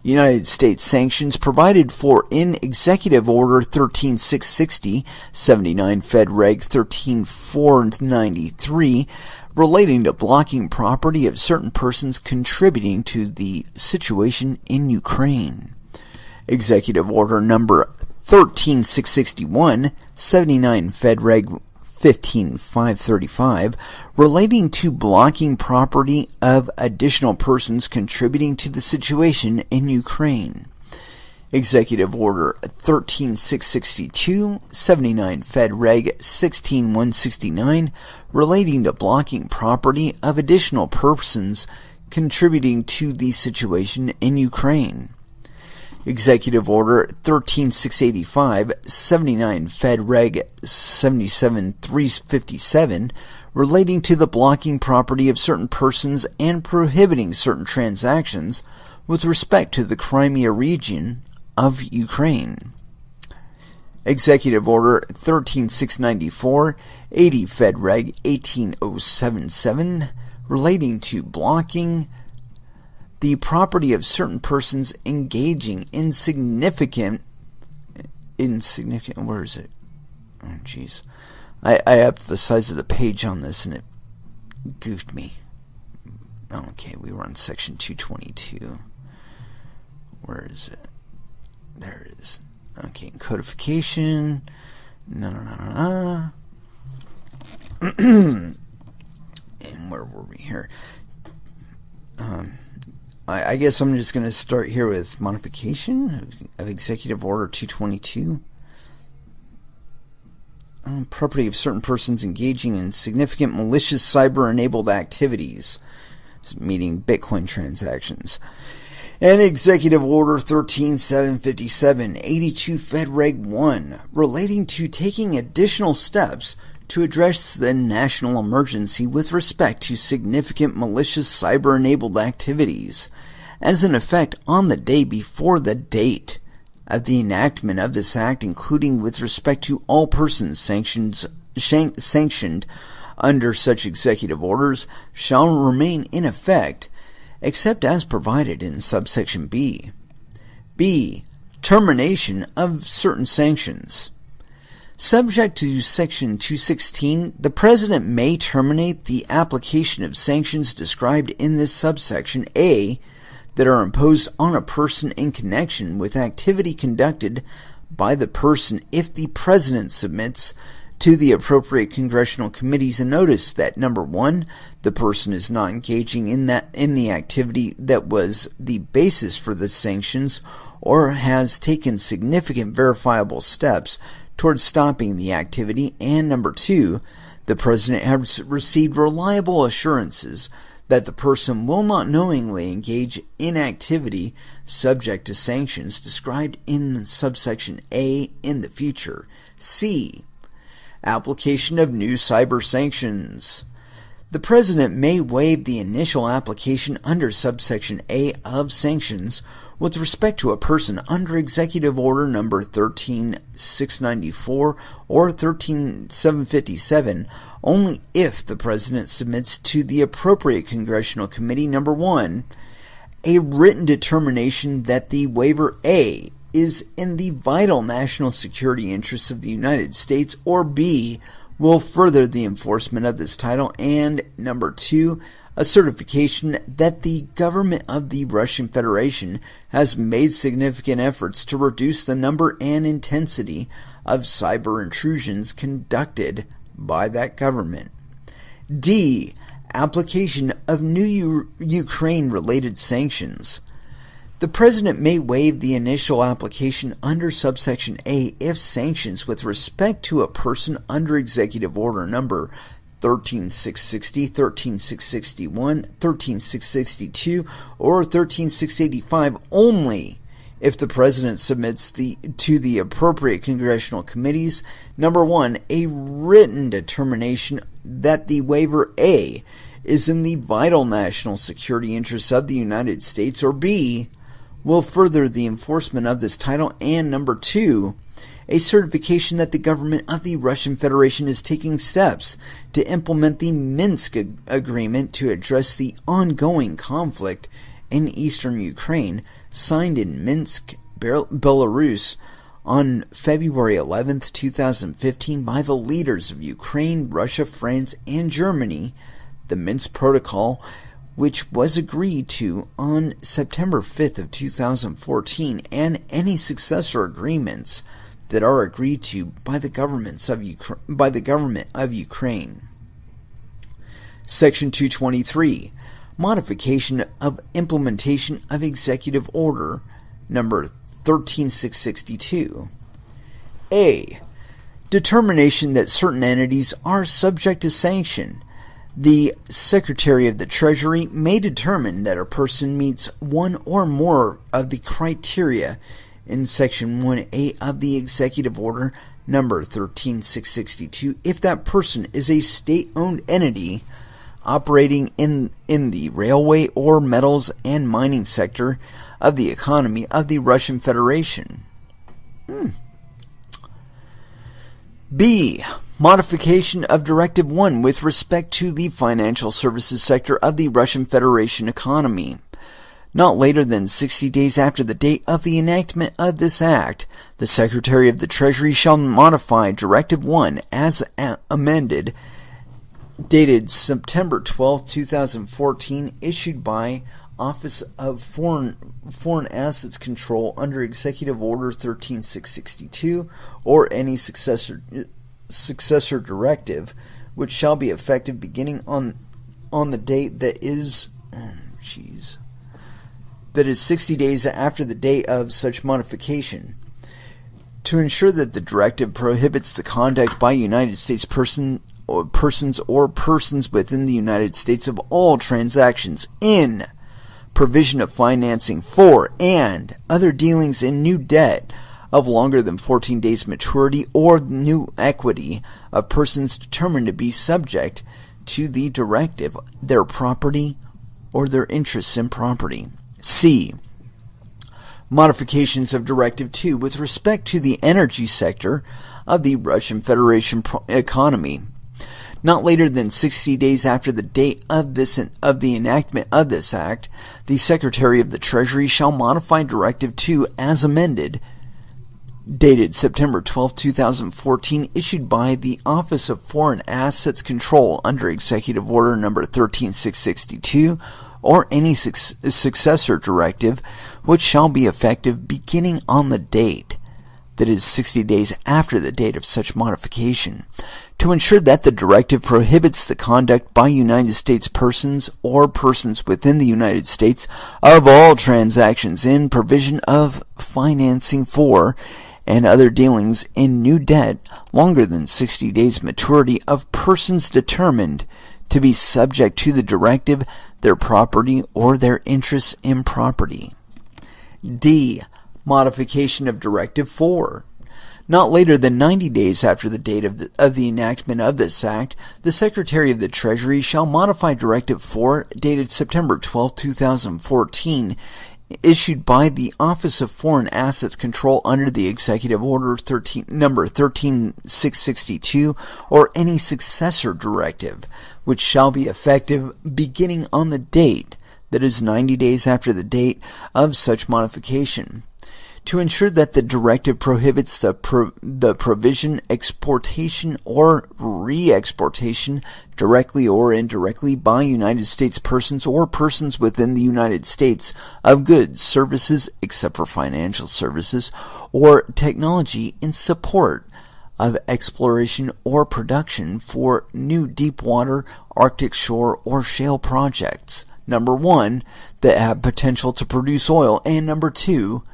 United States sanctions provided for in Executive Order 13660, 79 Fed Reg 13493, relating to blocking property of certain persons contributing to the situation in Ukraine. Executive Order number 13661, 79 Fed Reg 15535, relating to blocking property of additional persons contributing to the situation in Ukraine. Executive Order 13662, 79 Fed Reg 16169, relating to blocking property of additional persons contributing to the situation in Ukraine. Executive Order 13685, 79 Fed Reg 77357, relating to the blocking property of certain persons and prohibiting certain transactions with respect to the Crimea region of Ukraine. Executive Order 13694, 80 Fed Reg 18077, relating to blocking the property of certain persons engaging in significant, where is it? Oh, jeez. I upped the size of the page on this and it goofed me. Okay, we were on section 222. Where is it? There it is. Okay, codification. And where were we here? I guess I'm just going to start here with modification of Executive Order 222. Property of certain persons engaging in significant malicious cyber-enabled activities, meaning Bitcoin transactions. And Executive Order 13757, 82 Fed Reg 1, relating to taking additional steps to address the national emergency with respect to significant malicious cyber-enabled activities, as an effect on the day before the date of the enactment of this act, including with respect to all persons sanctioned under such executive orders, shall remain in effect, except as provided in subsection B. B. Termination of certain sanctions. Subject to Section 216, the President may terminate the application of sanctions described in this subsection A that are imposed on a person in connection with activity conducted by the person if the President submits to the appropriate congressional committees a notice that, number one, the person is not engaging in the activity that was the basis for the sanctions or has taken significant verifiable steps towards stopping the activity, and number two, the President has received reliable assurances that the person will not knowingly engage in activity subject to sanctions described in subsection A in the future. C. Application of new cyber sanctions. The President may waive the initial application under subsection A of sanctions with respect to a person under Executive Order number 13694 or 13757 only if the President submits to the appropriate congressional committee, number one, a written determination that the waiver A is in the vital national security interests of the United States, or B, will further the enforcement of this title, and number two, a certification that the government of the Russian Federation has made significant efforts to reduce the number and intensity of cyber intrusions conducted by that government. D. Application of new Ukraine-related sanctions. The President may waive the initial application under subsection A if sanctions with respect to a person under Executive Order number 13660, 13661, 13662, or 13685 only if the President submits to the appropriate congressional committees, number one, a written determination that the waiver A is in the vital national security interests of the United States, or B, will further the enforcement of this title, and number two, a certification that the government of the Russian Federation is taking steps to implement the Minsk Agreement to address the ongoing conflict in eastern Ukraine, signed in Minsk, Belarus, on February 11, 2015 by the leaders of Ukraine, Russia, France, and Germany. The Minsk Protocol, which was agreed to on September 5th of 2014, and any successor agreements that are agreed to by the government of Ukraine. Section 223, Modification of Implementation of Executive Order number 13662. A. Determination that certain entities are subject to sanction. The Secretary of the Treasury may determine that a person meets one or more of the criteria in Section 1A of the Executive Order number 13662 if that person is a state-owned entity operating in the railway or metals and mining sector of the economy of the Russian Federation. B. Modification of Directive 1 with respect to the financial services sector of the Russian Federation economy. Not later than 60 days after the date of the enactment of this act, the Secretary of the Treasury shall modify Directive 1 as amended, dated September 12, 2014, issued by Office of Foreign Assets Control under Executive Order 13662, or any successor directive, which shall be effective beginning on the date that is 60 days after the date of such modification, to ensure that the directive prohibits the conduct by United States persons or persons within the United States of all transactions in provision of financing for and other dealings in new debt of longer than 14 days maturity or new equity of persons determined to be subject to the directive, their property or their interests in property. C. Modifications of Directive 2 with respect to the energy sector of the Russian Federation economy. Not later than 60 days after the date of the enactment of this act, the Secretary of the Treasury shall modify Directive 2 as amended, dated September 12, 2014, issued by the Office of Foreign Assets Control under Executive Order Number 13662, or any successor directive, which shall be effective beginning on the date, that is 60 days after the date of such modification, to ensure that the directive prohibits the conduct by United States persons or persons within the United States of all transactions in provision of financing for and other dealings in new debt longer than 60 days maturity of persons determined to be subject to the directive, their property, or their interests in property. D. Modification of Directive 4. Not later than 90 days after the date of the enactment of this act, the Secretary of the Treasury shall modify Directive 4, dated September 12, 2014, issued by the Office of Foreign Assets Control under the Executive Order Number 13662, or any successor directive, which shall be effective beginning on the date, that is 90 days after the date of such modification, to ensure that the directive prohibits the provision, exportation, or re-exportation, directly or indirectly by United States persons or persons within the United States, of goods, services, except for financial services, or technology in support of exploration or production for new deep-water, Arctic shore, or shale projects. Number 1, that have potential to produce oil, and number 2,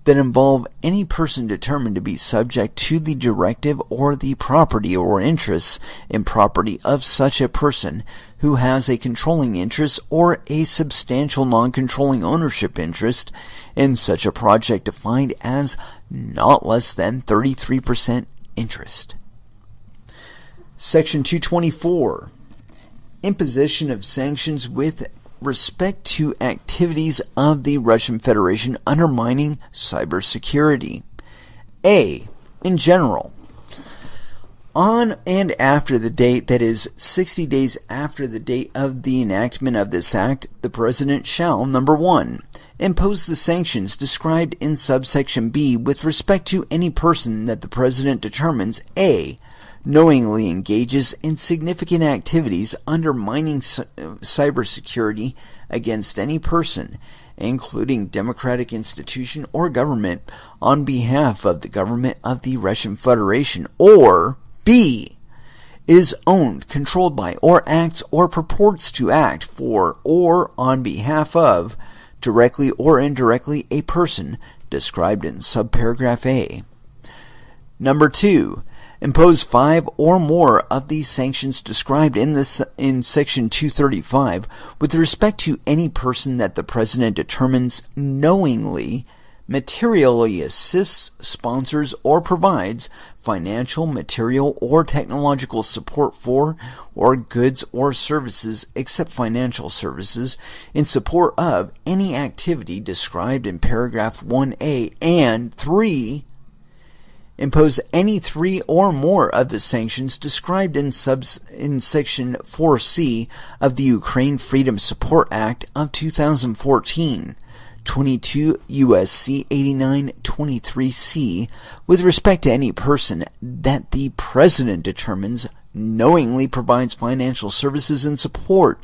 that involve any person determined to be subject to the directive or the property or interests in property of such a person who has a controlling interest or a substantial non-controlling ownership interest in such a project defined as not less than 33% interest. Section 224. Imposition of sanctions with respect to activities of the Russian Federation undermining cybersecurity. A. In general, on and after the date, that is 60 days after the date of the enactment of this act, the President shall, number 1, impose the sanctions described in subsection B with respect to any person that the President determines A. knowingly engages in significant activities undermining cybersecurity against any person, including democratic institution or government, on behalf of the government of the Russian Federation, or B. is owned, controlled by, or acts or purports to act for or on behalf of, directly or indirectly, a person described in subparagraph A. Number 2. Impose 5 or more of these sanctions described in Section 235 with respect to any person that the President determines knowingly, materially assists, sponsors, or provides financial, material, or technological support for, or goods or services, except financial services, in support of any activity described in paragraph 1A, and 3. Impose any 3 or more of the sanctions described in Section 4C of the Ukraine Freedom Support Act of 2014, 22 U.S.C. 8923C, with respect to any person that the President determines knowingly provides financial services in support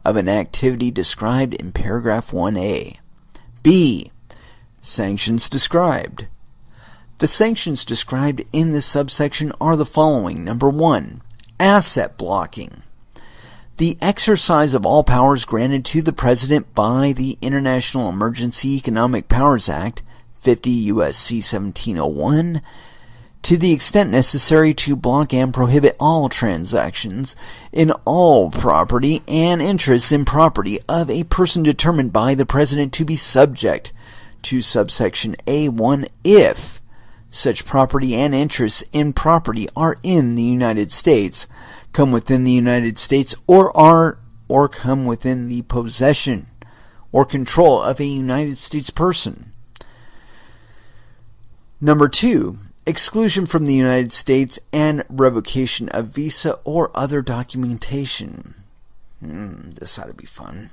of an activity described in paragraph 1A. B. Sanctions described. The sanctions described in this subsection are the following. Number 1. Asset blocking. The exercise of all powers granted to the President by the International Emergency Economic Powers Act, 50 U.S.C. 1701, to the extent necessary to block and prohibit all transactions in all property and interests in property of a person determined by the President to be subject to subsection A1 if such property and interests in property are in the United States, come within the United States, or come within the possession or control of a United States person. Number 2, exclusion from the United States and revocation of visa or other documentation. This ought to be fun.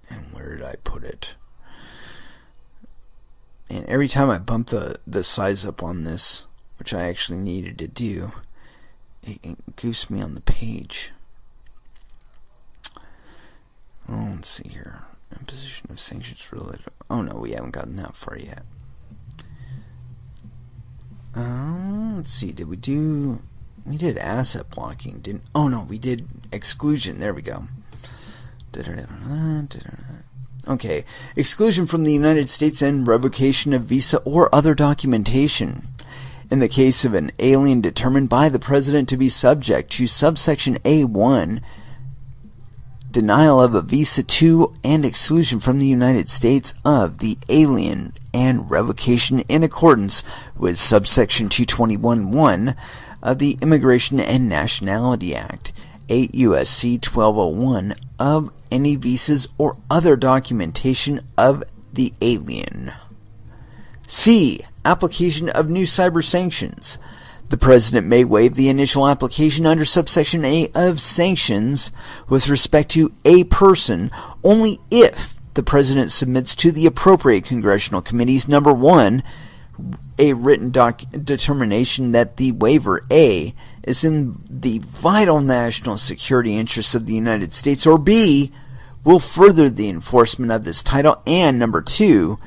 And where did I put it? And every time I bump the size up on this, which I actually needed to do, it goofs me on the page. Oh, let's see here. Imposition of sanctions related. Oh no, we haven't gotten that far yet. Let's see. We did asset blocking, didn't? Oh no, we did exclusion. There we go. Okay, exclusion from the United States and revocation of visa or other documentation. In the case of an alien determined by the President to be subject to subsection A1, denial of a visa to and exclusion from the United States of the alien and revocation in accordance with subsection 221(1) of the Immigration and Nationality Act, 8 U.S.C. 1201, of any visas or other documentation of the alien. C. Application of new cyber sanctions. The President may waive the initial application under subsection A of sanctions with respect to a person only if the President submits to the appropriate congressional committees, number 1, a written determination that the waiver A is in the vital national security interests of the United States, or B, will further the enforcement of this title, and number 2,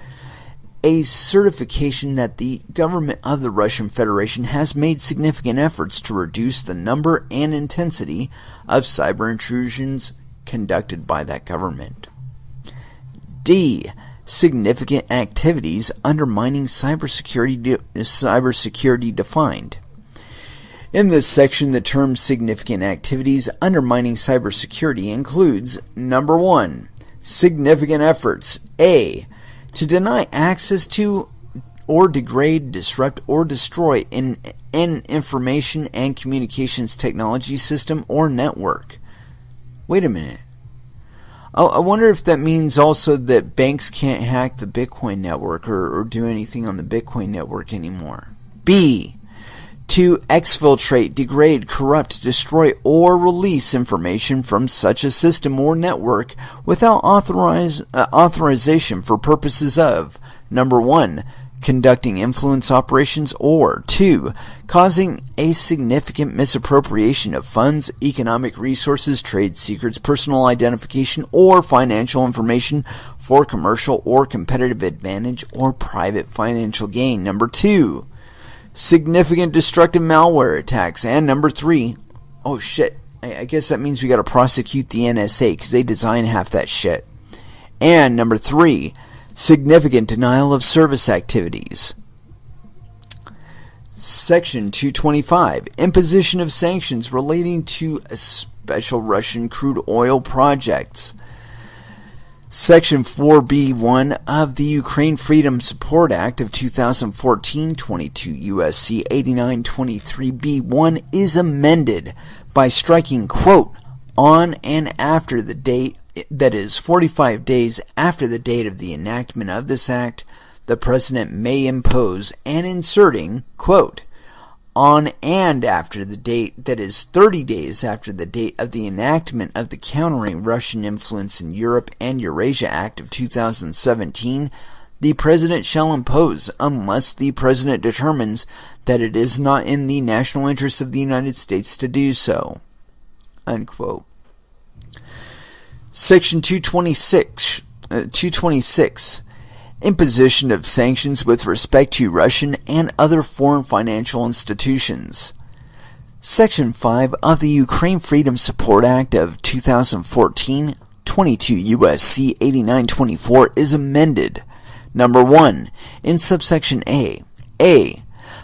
a certification that the government of the Russian Federation has made significant efforts to reduce the number and intensity of cyber intrusions conducted by that government. D. Significant activities undermining cybersecurity defined. In this section, the term significant activities undermining cybersecurity includes, number 1, significant efforts, A, to deny access to or degrade, disrupt, or destroy an information and communications technology system or network. Wait a minute. I wonder if that means also that banks can't hack the Bitcoin network or do anything on the Bitcoin network anymore. B. To exfiltrate, degrade, corrupt, destroy, or release information from such a system or network without authorization for purposes of, number 1, conducting influence operations, or 2, causing a significant misappropriation of funds, economic resources, trade secrets, personal identification, or financial information for commercial or competitive advantage or private financial gain. Number 2, significant destructive malware attacks. And number 3, oh shit, I guess that means we gotta prosecute the NSA because they design half that shit. And number 3, significant denial of service activities. Section 225, imposition of sanctions relating to special Russian crude oil projects. Section 4B1 of the Ukraine Freedom Support Act of 2014, 22 U.S.C. 8923B1 is amended by striking, quote, on and after the date, that is 45 days after the date of the enactment of this act, the President may impose, and inserting, quote, on and after the date, that is 30 days after the date of the enactment of the Countering Russian Influence in Europe and Eurasia Act of 2017, the President shall impose unless the President determines that it is not in the national interest of the United States to do so. Unquote. Section 226, imposition of sanctions with respect to Russian and other foreign financial institutions. Section 5 of the Ukraine Freedom Support Act of 2014, 22 U.S.C. 8924 is amended. Number 1, in subsection A,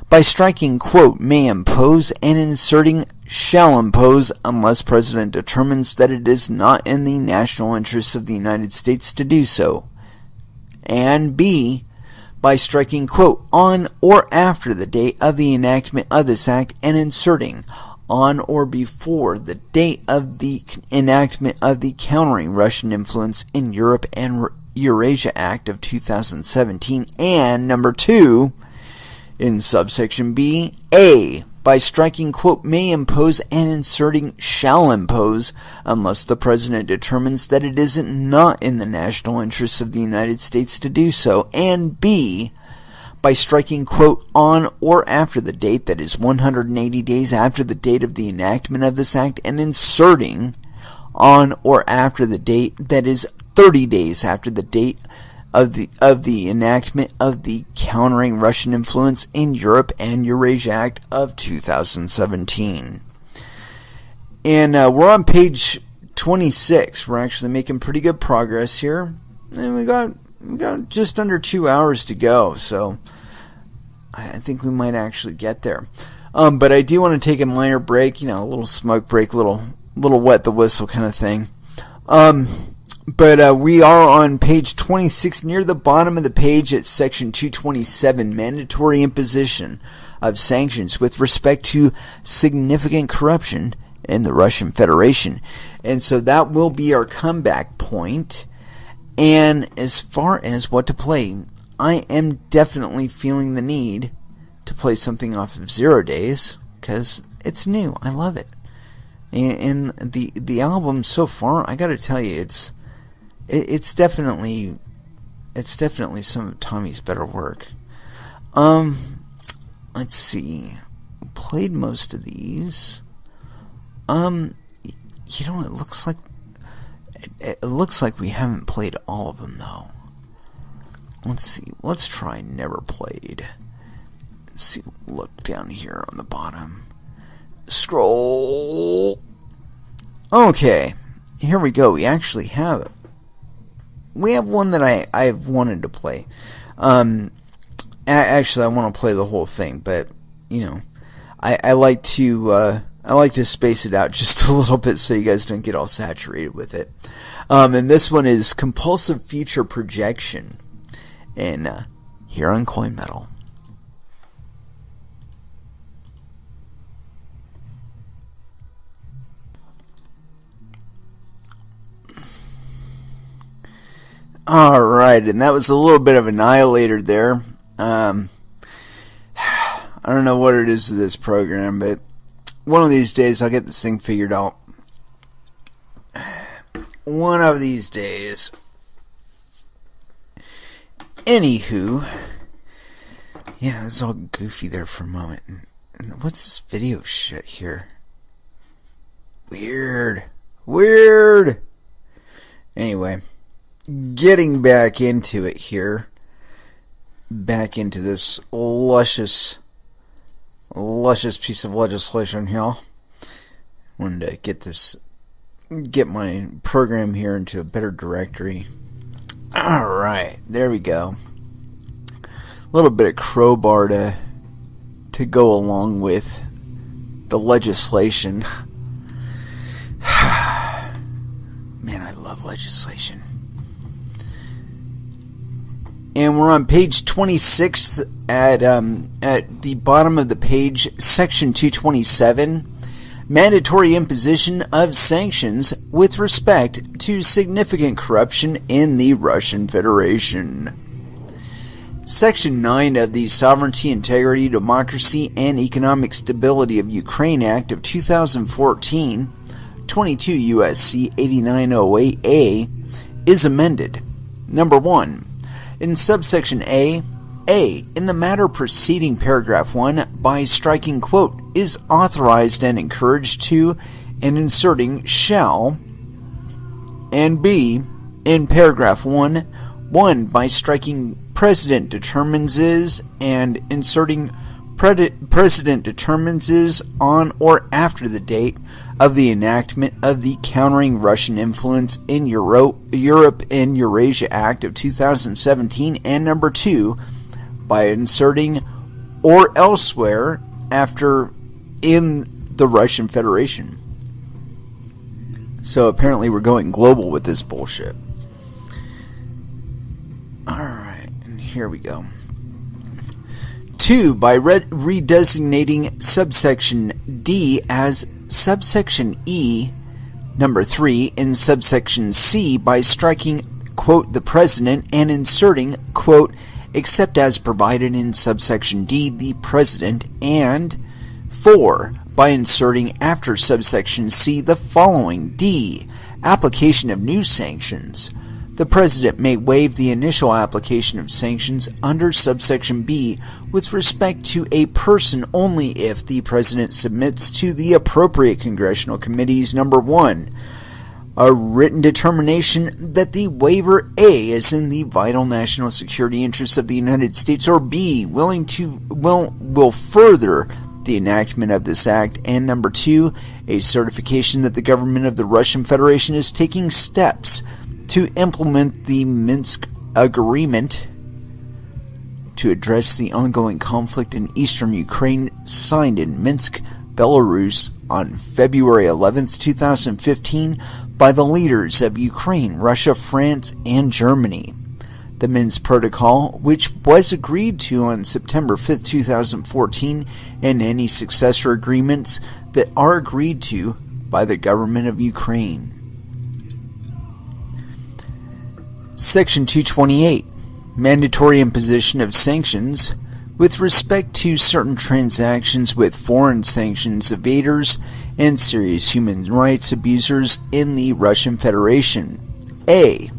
by striking, quote, may impose, and inserting shall impose unless President determines that it is not in the national interests of the United States to do so, and B, by striking, quote, on or after the date of the enactment of this act and inserting on or before the date of the enactment of the Countering Russian Influence in Europe and Eurasia Act of 2017, and number 2, in subsection B, A, by striking, quote, may impose and inserting shall impose unless the President determines that it is not in the national interests of the United States to do so, and B, by striking, quote, on or after the date that is 180 days after the date of the enactment of this act and inserting on or after the date that is 30 days after the date of the enactment of the Countering Russian Influence in Europe and Eurasia Act of 2017. And we're on page 26. We're actually making pretty good progress here. And we got just under 2 hours to go, so I think we might actually get there. But I do want to take a minor break, a little smoke break, little wet the whistle kind of thing. But we are on page 26, near the bottom of the page at section 227, mandatory imposition of sanctions with respect to significant corruption in the Russian Federation. And so that will be our comeback point. And as far as what to play, I am definitely feeling the need to play something off of 0 Days, because it's new. I love it. And the album so far, I gotta tell you, it's definitely some of Tommy's better work. Let's see. Played most of these. It looks like we haven't played all of them though. Let's see. Let's try Never Played. Let's see. Look down here on the bottom. Scroll. Okay. Here we go. We actually have it. We have one that I've wanted to play. Actually, I want to play the whole thing, but I like to space it out just a little bit so you guys don't get all saturated with it. And this one is Compulsive Future Projection, and here on Coin Metal. Alright, and that was a little bit of Annihilator there. I don't know what it is to this program, but one of these days I'll get this thing figured out. One of these days. Anywho, yeah, it was all goofy there for a moment. And what's this video shit here? Weird. Anyway, getting back into it here. Back into this luscious piece of legislation here. Wanted to get my program here into a better directory. Alright, there we go. A little bit of crowbar to go along with the legislation. Man, I love legislation. And we're on page 26 at the bottom of the page, section 227, mandatory imposition of sanctions with respect to significant corruption in the Russian Federation. Section 9 of the Sovereignty, Integrity, Democracy, and Economic Stability of Ukraine Act of 2014, 22 U.S.C. 8908A, is amended. Number 1. In subsection A, in the matter preceding paragraph 1, by striking, quote, is authorized and encouraged to, and inserting shall, and B, in paragraph 1, by striking President determines is, and inserting President determines is on or after the date of the enactment of the Countering Russian Influence in Europe and Eurasia Act of 2017, and number 2, by inserting or elsewhere after in the Russian Federation. So apparently we're going global with this bullshit. Alright. here we go. 2. By redesignating subsection D as subsection E. Number 3. In subsection C by striking, quote, the President and inserting, quote, except as provided in subsection D, the President, and 4. By inserting after subsection C the following. D. Application of new sanctions. The President may waive the initial application of sanctions under subsection B with respect to a person only if the President submits to the appropriate congressional committees, number 1, a written determination that the waiver A is in the vital national security interests of the United States, or B, will further the enactment of this act, and number 2, a certification that the government of the Russian Federation is taking steps to implement the Minsk Agreement to address the ongoing conflict in eastern Ukraine, signed in Minsk, Belarus on February 11, 2015 by the leaders of Ukraine, Russia, France, and Germany. The Minsk Protocol, which was agreed to on September 5, 2014, and any successor agreements that are agreed to by the government of Ukraine. Section 228. Mandatory imposition of sanctions with respect to certain transactions with foreign sanctions evaders and serious human rights abusers in the Russian Federation. A.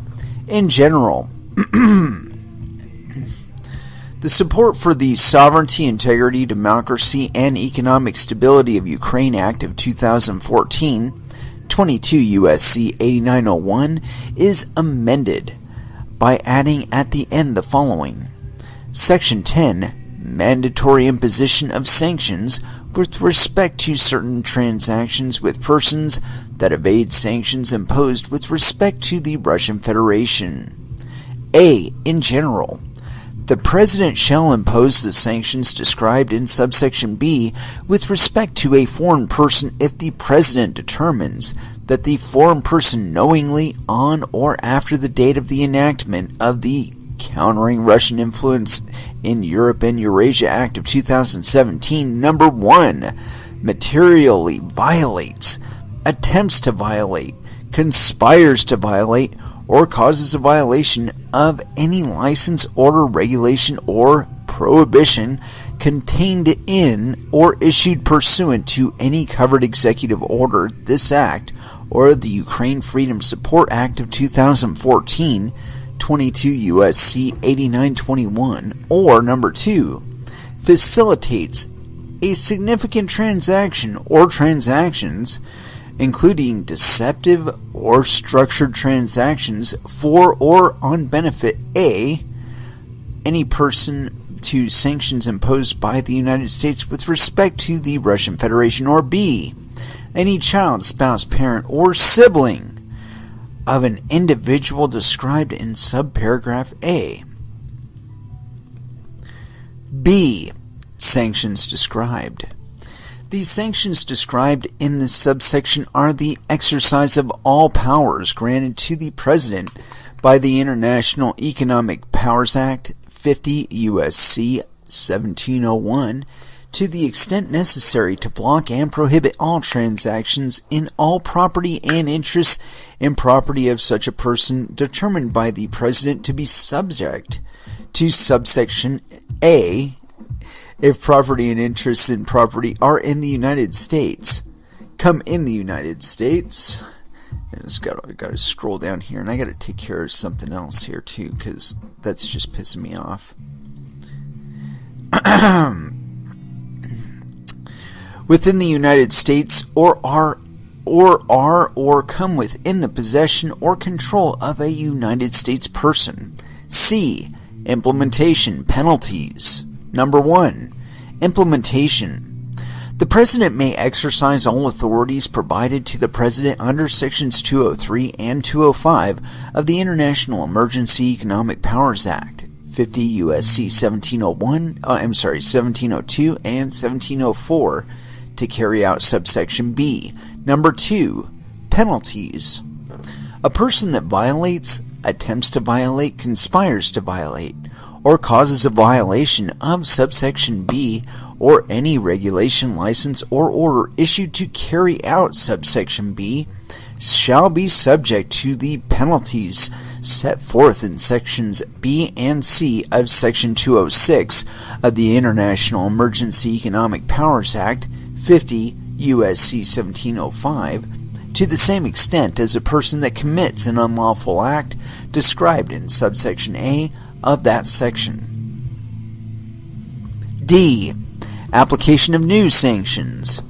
In general, the support for the sovereignty, integrity, democracy, and economic stability of Ukraine Act of 2014, 22 U.S.C. 8901, is amended by adding at the end the following. Section 10. Mandatory imposition of sanctions with respect to certain transactions with persons that evade sanctions imposed with respect to the Russian Federation. A. In general, the President shall impose the sanctions described in subsection B with respect to a foreign person if the President determines that the foreign person knowingly, on or after the date of the enactment of the Countering Russian Influence in Europe and Eurasia Act of 2017, number 1, materially violates, attempts to violate, conspires to violate, or causes a violation of any license, order, regulation, or prohibition contained in or issued pursuant to any covered executive order, this Act, or the Ukraine Freedom Support Act of 2014, 22 U.S.C. 8921, or number 2, facilitates a significant transaction or transactions, including deceptive or structured transactions for or on benefit A, any person to sanctions imposed by the United States with respect to the Russian Federation, or B, any child, spouse, parent, or sibling of an individual described in subparagraph A. B. Sanctions described. These sanctions described in this subsection are the exercise of all powers granted to the President by the International Economic Powers Act, 50 U.S.C. 1701, to the extent necessary to block and prohibit all transactions in all property and interests in property of such a person determined by the President to be subject to subsection A, if property and interests in property are in the United States, come in the United States. And I got to scroll down here, and I got to take care of something else here too, because that's just pissing me off. Within the United States, or come within the possession or control of a United States person. C. Implementation penalties. Number 1. Implementation. The President may exercise all authorities provided to the President under Sections 203 and 205 of the International Emergency Economic Powers Act, 50 U.S.C. 1702 and 1704, to carry out subsection B. Number 2. Penalties. A person that violates, attempts to violate, conspires to violate, or causes a violation of subsection B or any regulation, license, or order issued to carry out subsection B shall be subject to the penalties set forth in sections B and C of Section 206 of the International Emergency Economic Powers Act 50 U.S.C. 1705 to the same extent as a person that commits an unlawful act described in subsection A of that section. D. Application of new sanctions.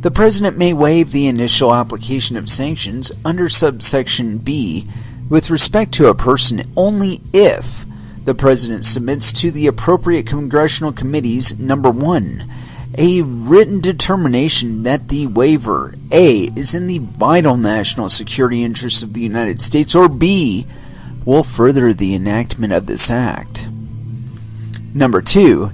The President may waive the initial application of sanctions under subsection B with respect to a person only if the President submits to the appropriate congressional committees, number 1, a written determination that the waiver, A, is in the vital national security interests of the United States, or B, will further the enactment of this act. Number 2,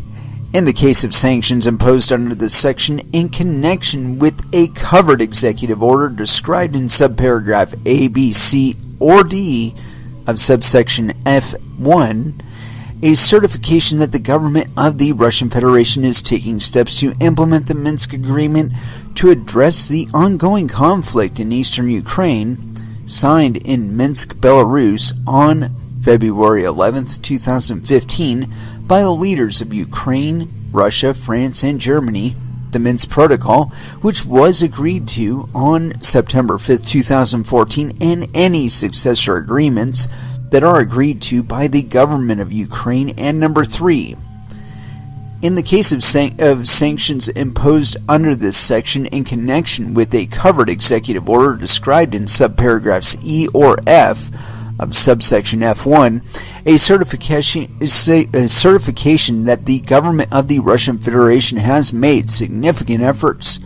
in the case of sanctions imposed under this section in connection with a covered executive order described in subparagraph A, B, C, or D of subsection F1, a certification that the government of the Russian Federation is taking steps to implement the Minsk Agreement to address the ongoing conflict in eastern Ukraine, signed in Minsk, Belarus on February 11, 2015, by the leaders of Ukraine, Russia, France, and Germany, the Minsk Protocol, which was agreed to on September 5, 2014, and any successor agreements that are agreed to by the government of Ukraine. And number 3, in the case of sanctions imposed under this section in connection with a covered executive order described in subparagraphs E or F of subsection F1, a certification that the government of the Russian Federation has made significant efforts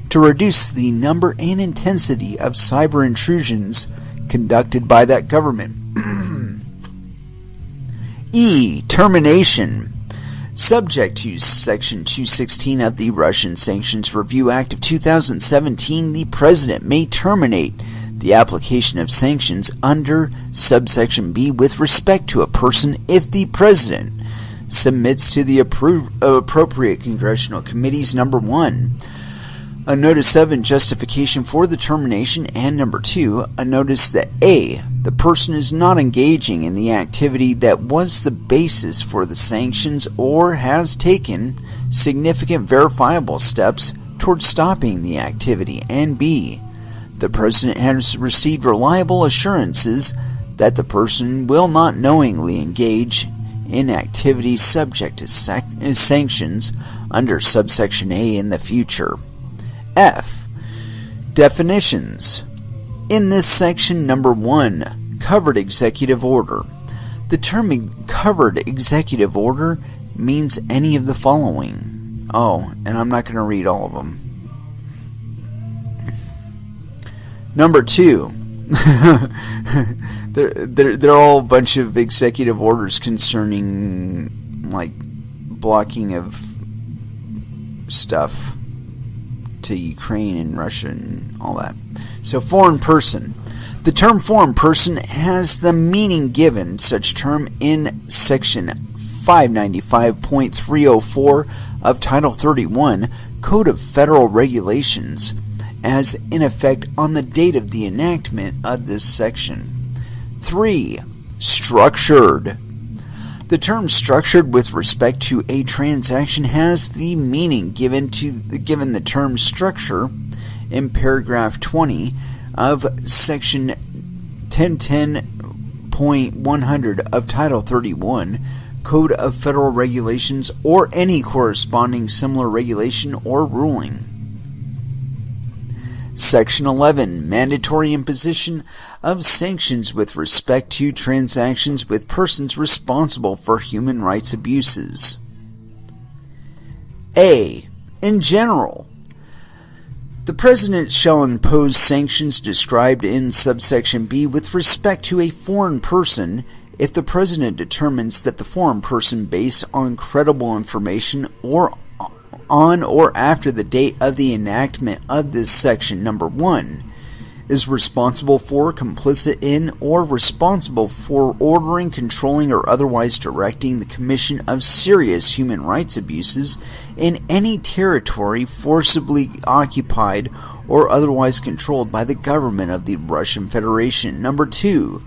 to reduce the number and intensity of cyber intrusions conducted by that government. E. Termination. Subject to Section 216 of the Russian Sanctions Review Act of 2017, the President may terminate the application of sanctions under subsection B with respect to a person if the President submits to the appropriate congressional committees, number 1, a notice of and justification for the termination, and number 2, a notice that A, the person is not engaging in the activity that was the basis for the sanctions or has taken significant verifiable steps towards stopping the activity, and B, the President has received reliable assurances that the person will not knowingly engage in activities subject to sanctions under subsection A in the future. F. Definitions. In this section, number 1, covered executive order. The term covered executive order means any of the following. Oh, and I'm not going to read all of them. Number 2, they're all a bunch of executive orders concerning, like, blocking of stuff to Ukraine and Russia and all that. So, foreign person. The term foreign person has the meaning given such term in Section 595.304 of Title 31, Code of Federal Regulations, as in effect on the date of the enactment of this section. 3. Structured. The term structured with respect to a transaction has the meaning given the term structure in paragraph 20 of section 1010.100 of Title 31, Code of Federal Regulations, or any corresponding similar regulation or ruling. Section 11. Mandatory imposition of sanctions with respect to transactions with persons responsible for human rights abuses. A. In general, the President shall impose sanctions described in subsection B with respect to a foreign person if the President determines that the foreign person, based on credible information or on or after the date of the enactment of this section, number 1, is responsible for, complicit in, or responsible for ordering, controlling, or otherwise directing the commission of serious human rights abuses in any territory forcibly occupied or otherwise controlled by the government of the Russian Federation. Number 2,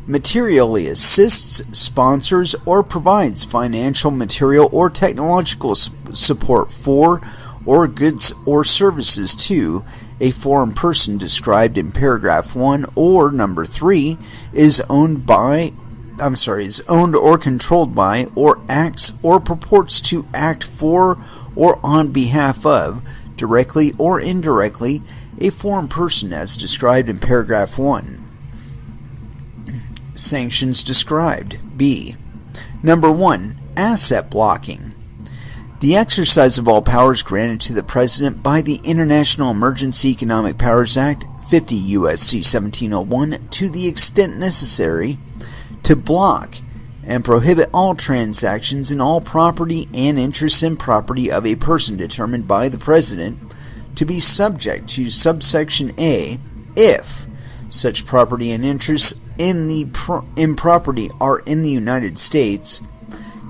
materially assists, sponsors, or provides financial, material, or technological support for, or goods or services to a foreign person described in paragraph 1, or number 3, is owned or controlled by, or acts or purports to act for or on behalf of, directly or indirectly, a foreign person as described in paragraph 1. Sanctions described. B. Number 1. Asset blocking. The exercise of all powers granted to the President by the International Emergency Economic Powers Act, 50 U.S.C. 1701, to the extent necessary to block and prohibit all transactions in all property and interests in property of a person determined by the President to be subject to subsection A if such property and interests in property are in the United States,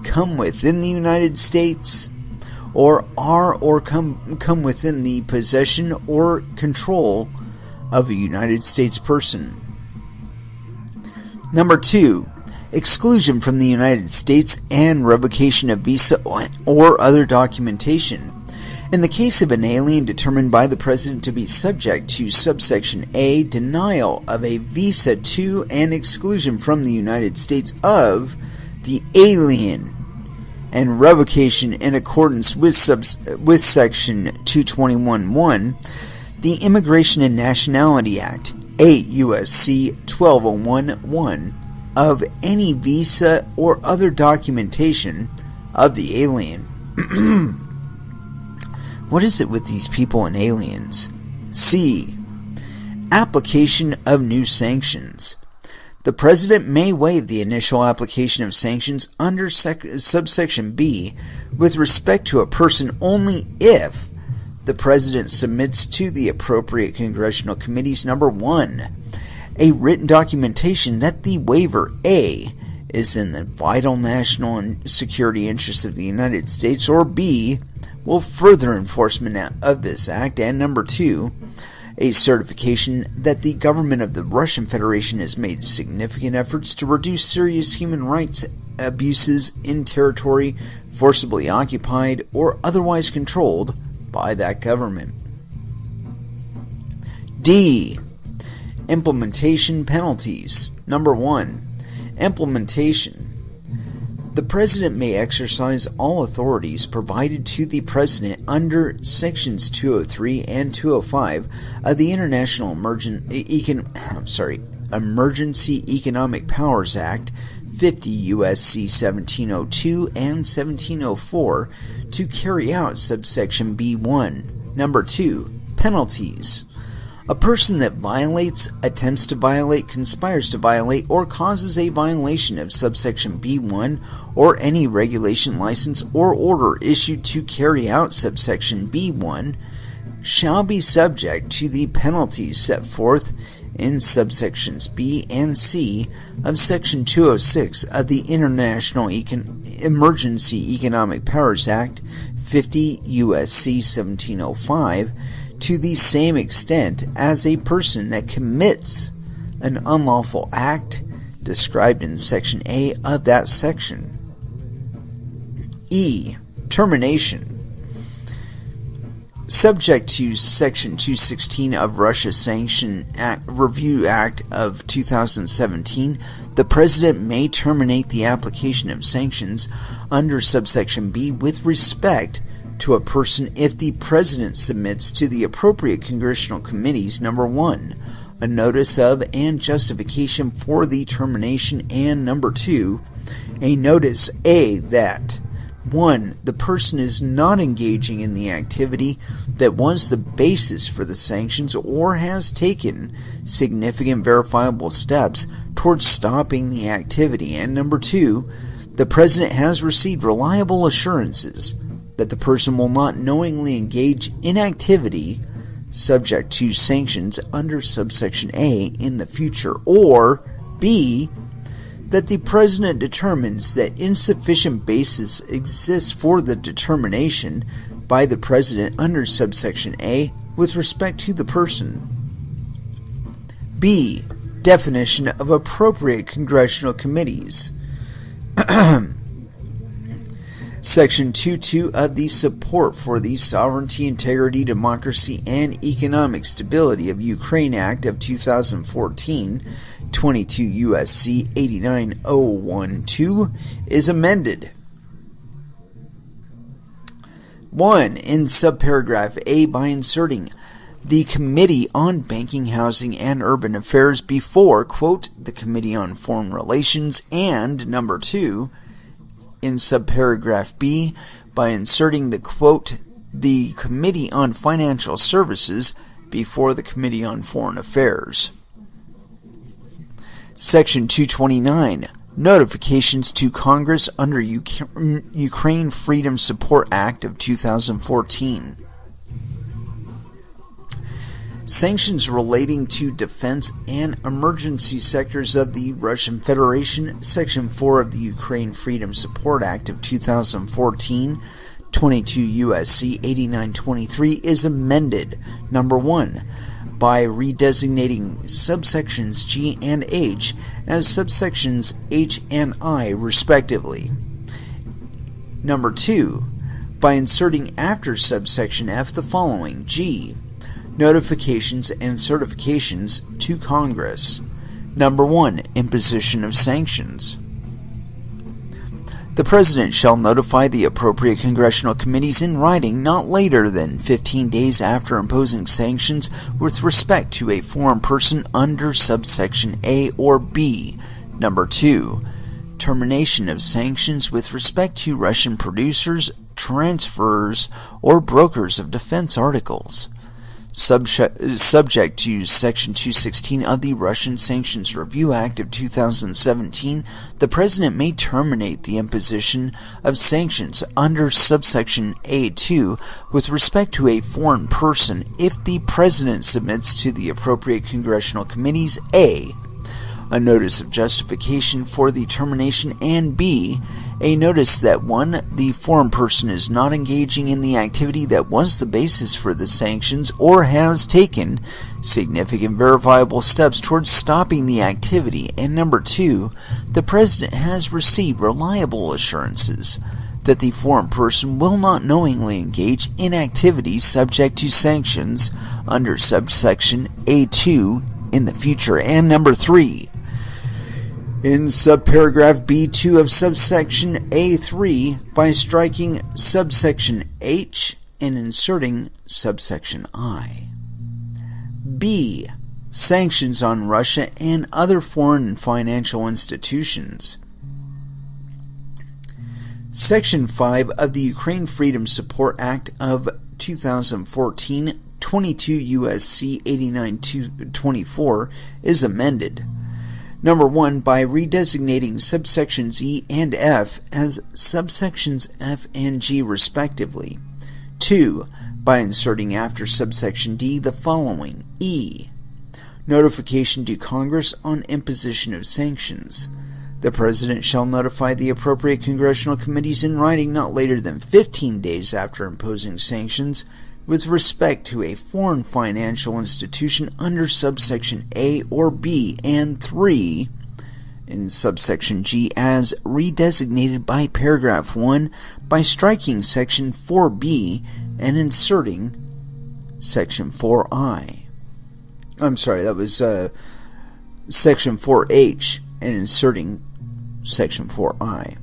come within the United States, or are or come within the possession or control of a United States person. Number 2, exclusion from the United States and revocation of visa or other documentation. In the case of an alien determined by the President to be subject to subsection A, denial of a visa to and exclusion from the United States of the alien, and revocation in accordance with section 221.1, the Immigration and Nationality Act, 8 U.S.C. 1201.1, of any visa or other documentation of the alien. What is it with these people and aliens? C. Application of new sanctions. The President may waive the initial application of sanctions under subsection B with respect to a person only if the President submits to the appropriate congressional committees, number 1, a written documentation that the waiver A is in the vital national and security interests of the United States, or B, will further enforcement of this act, and number 2, a certification that the government of the Russian Federation has made significant efforts to reduce serious human rights abuses in territory forcibly occupied or otherwise controlled by that government. D. Implementation penalties. Number 1. Implementation. The President may exercise all authorities provided to the President under Sections 203 and 205 of the International Emergency Economic Powers Act, 50 U.S.C. 1702 and 1704, to carry out subsection B1. Number 2. Penalties. A person that violates, attempts to violate, conspires to violate, or causes a violation of subsection B1 or any regulation, license, or order issued to carry out subsection B1 shall be subject to the penalties set forth in subsections B and C of Section 206 of the International Emergency Economic Powers Act, 50 U.S.C. 1705, to the same extent as a person that commits an unlawful act described in Section A of that section. E. Termination. Subject to Section 216 of Russia's Sanction Review Act of 2017, the President may terminate the application of sanctions under subsection B with respect to a person if the President submits to the appropriate congressional committees, number 1, a notice of and justification for the termination, and number 2, a notice A that 1. The person is not engaging in the activity that was the basis for the sanctions or has taken significant verifiable steps towards stopping the activity, and number 2, the President has received reliable assurances that the person will not knowingly engage in activity subject to sanctions under subsection A in the future, or B, that the President determines that insufficient basis exists for the determination by the President under subsection A with respect to the person. B. Definition of appropriate congressional committees. Section 2.2 of the Support for the Sovereignty, Integrity, Democracy, and Economic Stability of Ukraine Act of 2014, 22 U.S.C. 89012, is amended. 1. In subparagraph A, by inserting the Committee on Banking, Housing, and Urban Affairs before, quote, the Committee on Foreign Relations, and number 2, in subparagraph B, by inserting the, quote, the Committee on Financial Services before the Committee on Foreign Affairs. Section 229. Notifications to Congress under Ukraine Freedom Support Act of 2014. Sanctions relating to defense and emergency sectors of the Russian Federation. Section 4 of the Ukraine Freedom Support Act of 2014, 22 U.S.C. 8923, is amended. Number 1. By redesignating subsections G and H as subsections H and I, respectively. Number 2. By inserting after subsection F the following: G. Notifications and certifications to Congress. Number 1. Imposition of sanctions. The President shall notify the appropriate congressional committees in writing not later than 15 days after imposing sanctions with respect to a foreign person under subsection A or B. Number 2. Termination of sanctions with respect to Russian producers, transferors, or brokers of defense articles. Subject to Section 216 of the Russian Sanctions Review Act of 2017, the President may terminate the imposition of sanctions under subsection A2 with respect to a foreign person if the President submits to the appropriate congressional committees A. a notice of justification for the termination, and B. a notice that 1. the foreign person is not engaging in the activity that was the basis for the sanctions or has taken significant verifiable steps towards stopping the activity, and number 2. the President has received reliable assurances that the foreign person will not knowingly engage in activities subject to sanctions under subsection A2 in the future, and number 3. In subparagraph B2 of subsection A3 by striking subsection H and inserting subsection I. B. Sanctions on Russia and other foreign financial institutions. Section 5 of the Ukraine Freedom Support Act of 2014, 22 U.S.C. 8924, is amended. Number 1, by redesignating subsections E and F as subsections F and G respectively. 2, by inserting after subsection D the following: E. Notification to Congress on imposition of sanctions. The President shall notify the appropriate congressional committees in writing not later than 15 days after imposing sanctions with respect to a foreign financial institution under subsection A or B, and 3, in subsection G as redesignated by paragraph 1 by striking section 4B and inserting section 4I. I'm sorry, that was section 4H and inserting section 4I.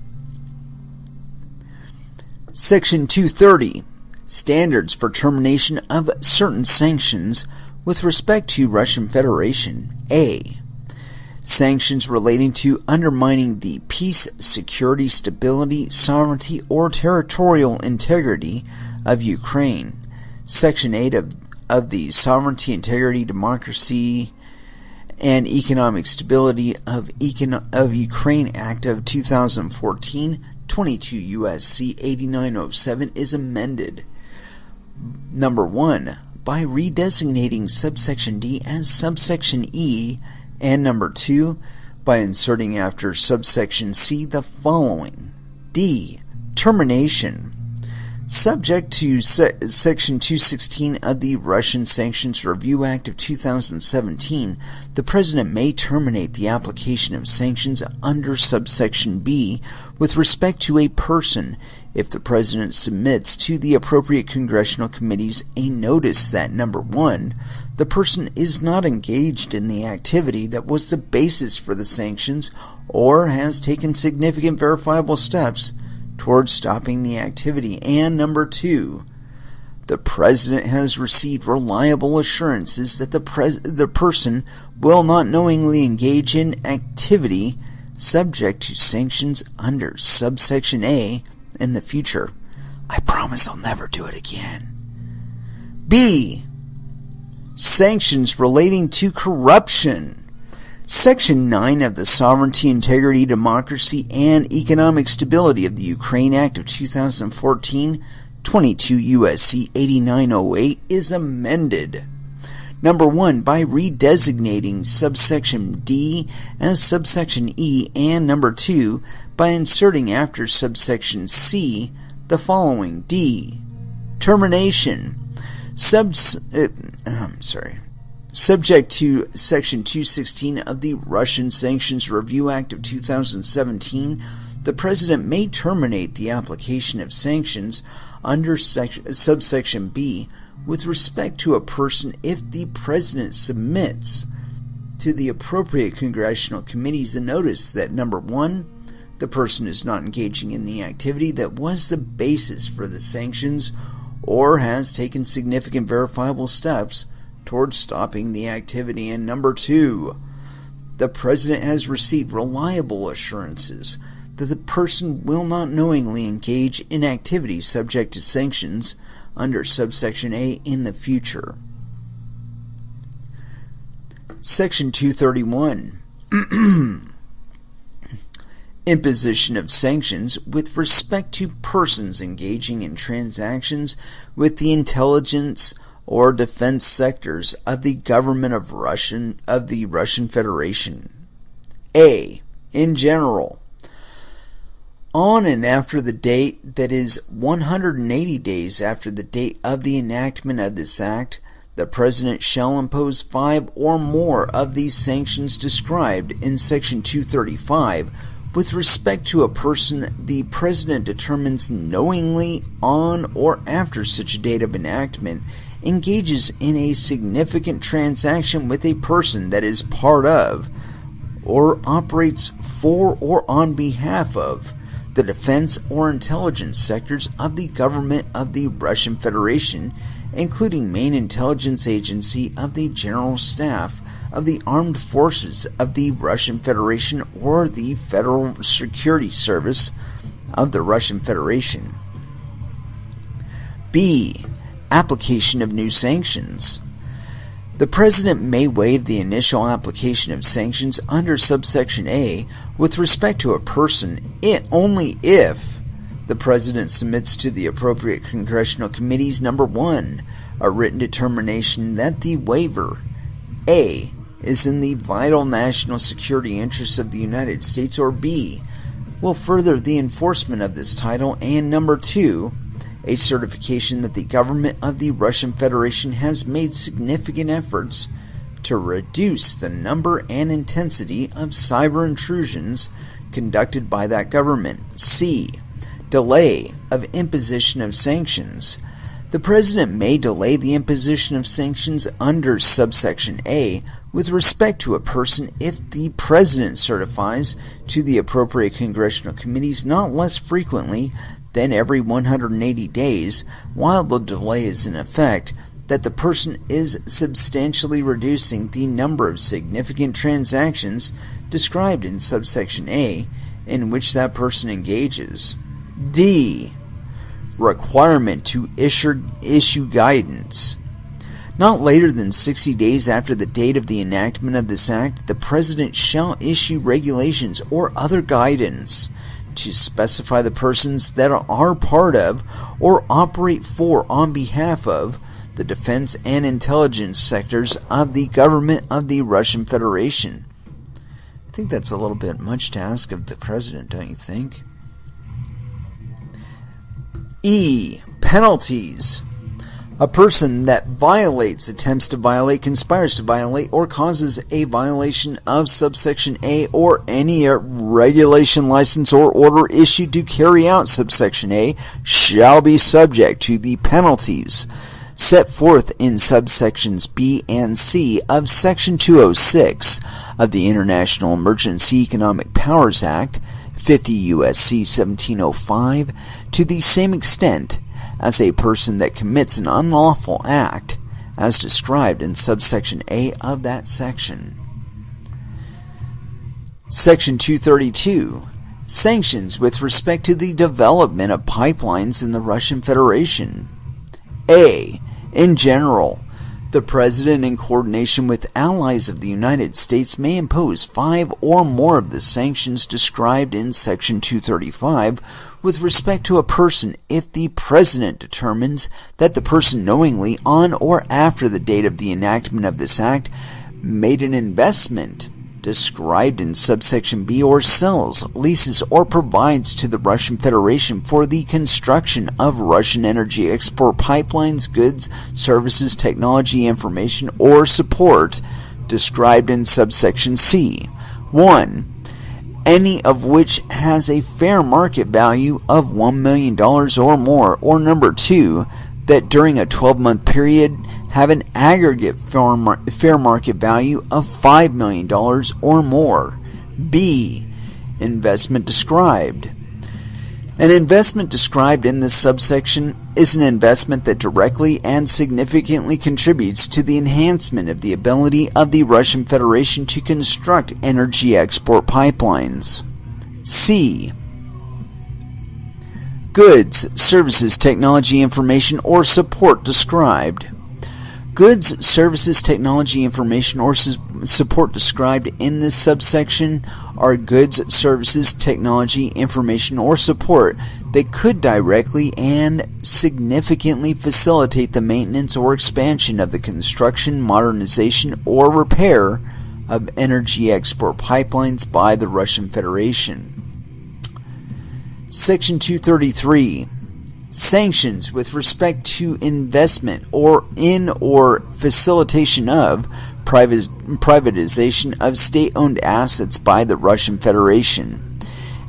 Section 230. Standards for termination of certain sanctions with respect to Russian Federation. A. Sanctions relating to undermining the peace, security, stability, sovereignty, or territorial integrity of Ukraine. Section 8 of the Sovereignty, Integrity, Democracy, and Economic Stability of Ukraine Act of 2014, 22 U.S.C. 8907 is amended. Number 1, by redesignating subsection D as subsection E, and number 2, by inserting after subsection C the following. D. Termination. Subject to Section 216 of the Russian Sanctions Review Act of 2017, the President may terminate the application of sanctions under subsection B with respect to a person if the President submits to the appropriate congressional committees a notice that, number 1, the person is not engaged in the activity that was the basis for the sanctions or has taken significant verifiable steps towards stopping the activity, and number 2, the President has received reliable assurances that the person will not knowingly engage in activity subject to sanctions under subsection A in the future. I promise I'll never do it again. B. Sanctions relating to corruption. Section 9 of the Sovereignty, Integrity, Democracy, and Economic Stability of the Ukraine Act of 2014, 22 U.S.C. 8908, is amended. Number 1, by redesignating subsection D as subsection E, and number 2, by inserting after subsection C the following. D. Termination. Subject to Section 216 of the Russian Sanctions Review Act of 2017, the President may terminate the application of sanctions under subsection B with respect to a person if the President submits to the appropriate congressional committees a notice that, number 1, the person is not engaging in the activity that was the basis for the sanctions or has taken significant verifiable steps towards stopping the activity, and number 2, the President has received reliable assurances that the person will not knowingly engage in activity subject to sanctions under subsection A in the future. Section 231. Imposition of sanctions with respect to persons engaging in transactions with the intelligence or defense sectors of the government of the Russian Federation. A. In general, on and after the date that is 180 days after the date of the enactment of this act, the President shall impose 5 or more of these sanctions described in Section 235 with respect to a person the President determines knowingly on or after such a date of enactment engages in a significant transaction with a person that is part of or operates for or on behalf of the defense or intelligence sectors of the government of the Russian Federation, including main intelligence agency of the General Staff of the Armed Forces of the Russian Federation or the Federal Security Service of the Russian Federation. B. Application of new sanctions. The President may waive the initial application of sanctions under subsection A with respect to a person only if the President submits to the appropriate congressional committees, number 1, a written determination that the waiver, A, is in the vital national security interests of the United States, or B, will further the enforcement of this title, and number 2, a certification that the government of the Russian Federation has made significant efforts to reduce the number and intensity of cyber intrusions conducted by that government. C. Delay of imposition of sanctions. The President may delay the imposition of sanctions under subsection A with respect to a person if the President certifies to the appropriate congressional committees not less frequently than every 180 days, while the delay is in effect, that the person is substantially reducing the number of significant transactions described in subsection A in which that person engages. D. Requirement to issue guidance. Not later than 60 days after the date of the enactment of this act, the President shall issue regulations or other guidance to specify the persons that are part of or operate for on behalf of the defense and intelligence sectors of the government of the Russian Federation. I think that's a little bit much to ask of the president, don't you think? E. Penalties. A person that violates, attempts to violate, conspires to violate, or causes a violation of subsection A or any regulation, license, or order issued to carry out subsection A shall be subject to the penalties set forth in subsections B and C of Section 206 of the International Emergency Economic Powers Act, 50 U.S.C. 1705, to the same extent as a person that commits an unlawful act as described in subsection A of that section. Section 232. Sanctions with respect to the development of pipelines in the Russian Federation. A. In general, the President, in coordination with allies of the United States, may impose 5 or more of the sanctions described in Section 235 with respect to a person if the President determines that the person knowingly, on or after the date of the enactment of this act, made an investment described in subsection B or sells, leases, or provides to the Russian Federation for the construction of Russian energy export pipelines, goods, services, technology, information, or support described in subsection C. 1. Any of which has a fair market value of $1 million or more, or number 2, that during a 12-month period have an aggregate fair market value of $5 million or more. B. Investment described. An investment described in this subsection is an investment that directly and significantly contributes to the enhancement of the ability of the Russian Federation to construct energy export pipelines. C. Goods, services, technology, information, or support described. Goods, services, technology, information, or support described in this subsection are goods, services, technology, information, or support that could directly and significantly facilitate the maintenance or expansion of the construction, modernization, or repair of energy export pipelines by the Russian Federation. Section 233. Sanctions with respect to investment or in or facilitation of privatization of state-owned assets by the Russian Federation.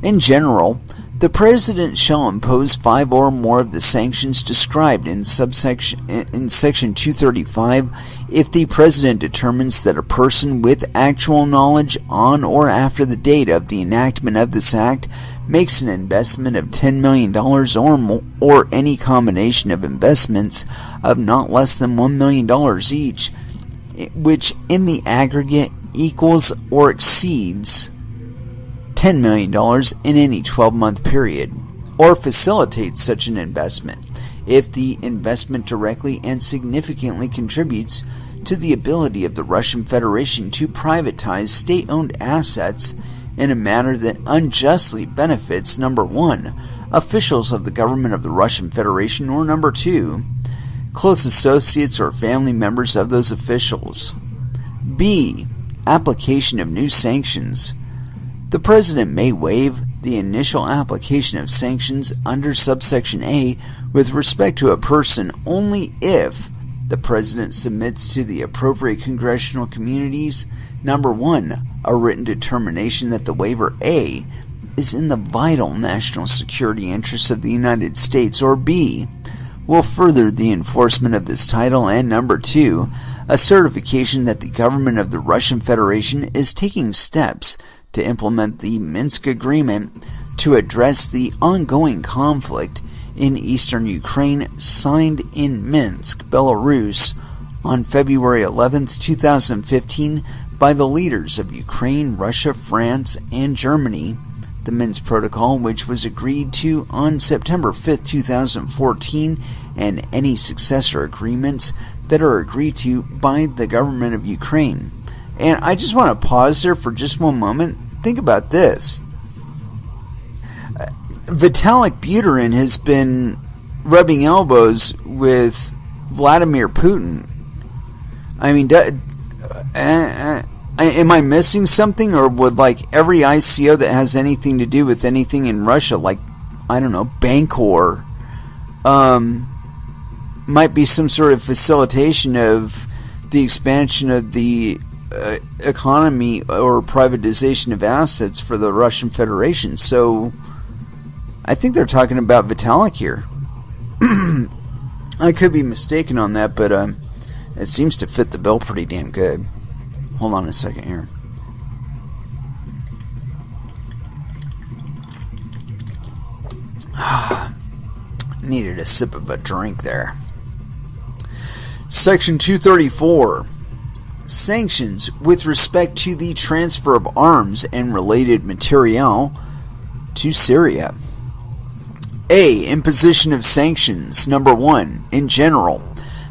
In general, the President shall impose 5 or more of the sanctions described in Section 235 if the President determines that a person with actual knowledge on or after the date of the enactment of this act makes an investment of $10 million or more, or any combination of investments of not less than $1 million each, which in the aggregate equals or exceeds $10 million in any 12-month period, or facilitates such an investment if the investment directly and significantly contributes to the ability of the Russian Federation to privatize state-owned assets in a manner that unjustly benefits, number 1, officials of the government of the Russian Federation, or number 2, close associates or family members of those officials. B. Application of new sanctions. The President may waive the initial application of sanctions under subsection A with respect to a person only if the President submits to the appropriate congressional communities, number 1, a written determination that the waiver A is in the vital national security interests of the United States, or B, will further the enforcement of this title, and number 2, a certification that the government of the Russian Federation is taking steps to implement the Minsk Agreement to address the ongoing conflict in eastern Ukraine, signed in Minsk, Belarus, on February 11, 2015, by the leaders of Ukraine, Russia, France, and Germany. The Minsk Protocol, which was agreed to on September 5, 2014, and any successor agreements that are agreed to by the government of Ukraine. And I just want to pause there for just one moment. Think about this. Vitalk Buterin has been rubbing elbows with Vladimir Putin. I mean, am I missing something, or would like every ICO that has anything to do with anything in Russia, like, I don't know, Bancor, might be some sort of facilitation of the expansion of the economy or privatization of assets for the Russian Federation? So I think they're talking about Vitalk here. I could be mistaken on that, but it seems to fit the bill pretty damn good. Hold on a second here. Needed a sip of a drink there. Section 234. Sanctions with respect to the transfer of arms and related materiel to Syria. A. Imposition of sanctions. Number 1. In general,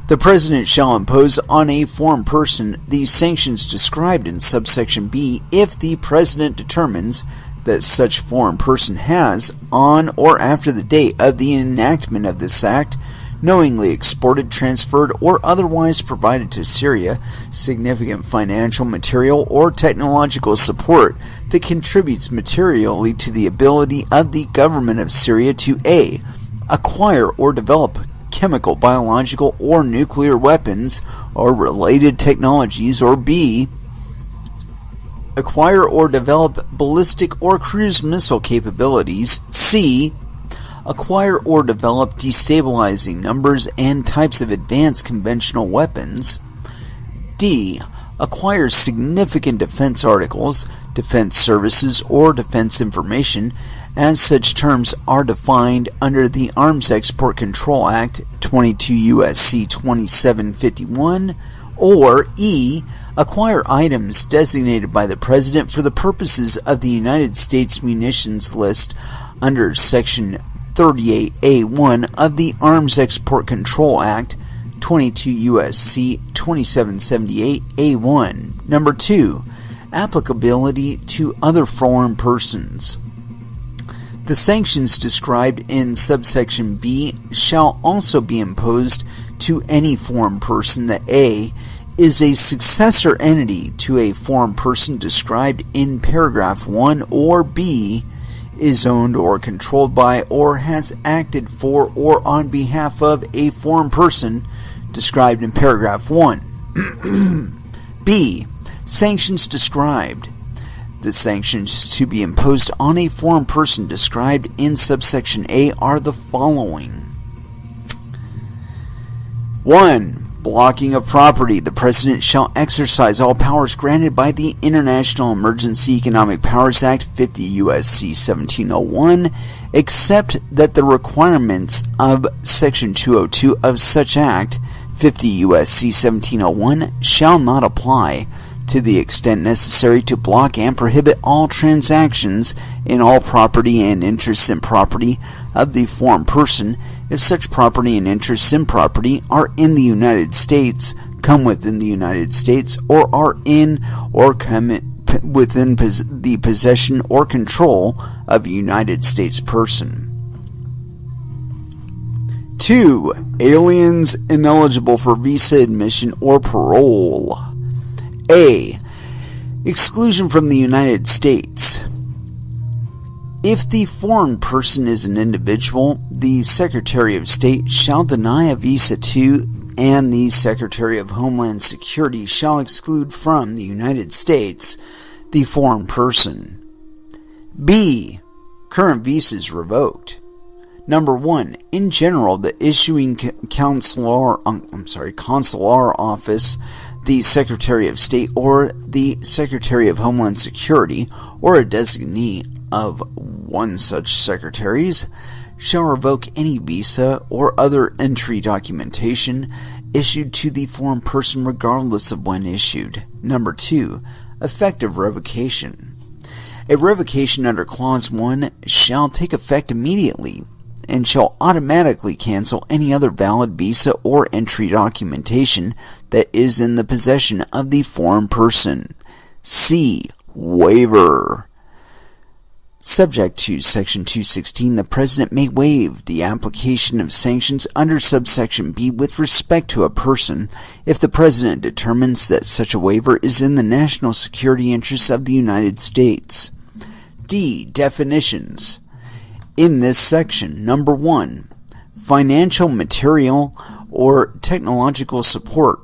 the President shall impose on a foreign person the sanctions described in subsection B if the President determines that such foreign person has, on or after the date of the enactment of this act, knowingly exported, transferred, or otherwise provided to Syria significant financial, material, or technological support that contributes materially to the ability of the government of Syria to A. Acquire or develop chemical, biological, or nuclear weapons or related technologies, or B. Acquire or develop ballistic or cruise missile capabilities, C. Acquire or develop destabilizing numbers and types of advanced conventional weapons, D. Acquire significant defense articles, defense services, or defense information, as such terms are defined under the Arms Export Control Act 22 U.S.C. 2751, or E. Acquire items designated by the President for the purposes of the United States munitions list under Section 38A1 of the Arms Export Control Act 22 U.S.C. 2778A1. Number 2. Applicability to other foreign persons. The sanctions described in subsection B shall also be imposed to any foreign person that A. is a successor entity to a foreign person described in paragraph 1, or B. is owned or controlled by or has acted for or on behalf of a foreign person described in paragraph 1. B. Sanctions described. The sanctions to be imposed on a foreign person described in subsection A are the following. 1. Blocking of property. The President shall exercise all powers granted by the International Emergency Economic Powers Act 50 U.S.C. 1701, except that the requirements of Section 202 of such Act 50 U.S.C. 1701 shall not apply to the extent necessary to block and prohibit all transactions in all property and interests in property of the foreign person if such property and interests in property are in the United States, come within the United States, or are in or come within the possession or control of a United States person. 2. Aliens ineligible for visa admission or parole. A. Exclusion from the United States. If the foreign person is an individual, the Secretary of State shall deny a visa to, and the Secretary of Homeland Security shall exclude from the United States the foreign person. B. Current visas revoked. Number 1. In general, the issuing consular office, the Secretary of State, or the Secretary of Homeland Security, or a designee of one such secretaries, shall revoke any visa or other entry documentation issued to the foreign person regardless of when issued. Number 2. Effective revocation. A revocation under Clause 1 shall take effect immediately and shall automatically cancel any other valid visa or entry documentation that is in the possession of the foreign person. C. Waiver. Subject to Section 216, the President may waive the application of sanctions under subsection B with respect to a person if the President determines that such a waiver is in the national security interests of the United States. D. Definitions. In this section, number 1, financial, material, or technological support.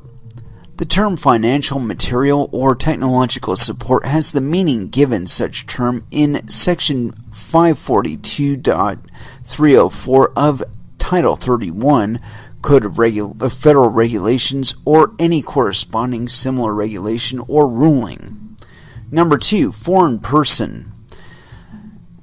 The term financial, material, or technological support has the meaning given such term in Section 542.304 of Title 31, Code of Federal Regulations, or any corresponding similar regulation or ruling. Number 2, foreign person.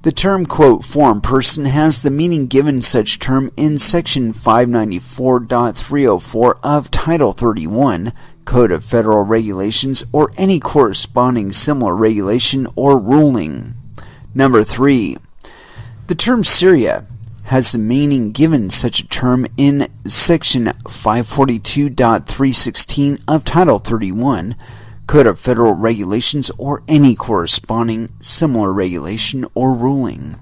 The term, quote, foreign person has the meaning given such term in Section 594.304 of Title 31, Code of Federal Regulations, or any corresponding similar regulation or ruling. Number 3. The term Syria has the meaning given such a term in Section 542.316 of Title 31, Code of Federal Regulations, or any corresponding similar regulation or ruling.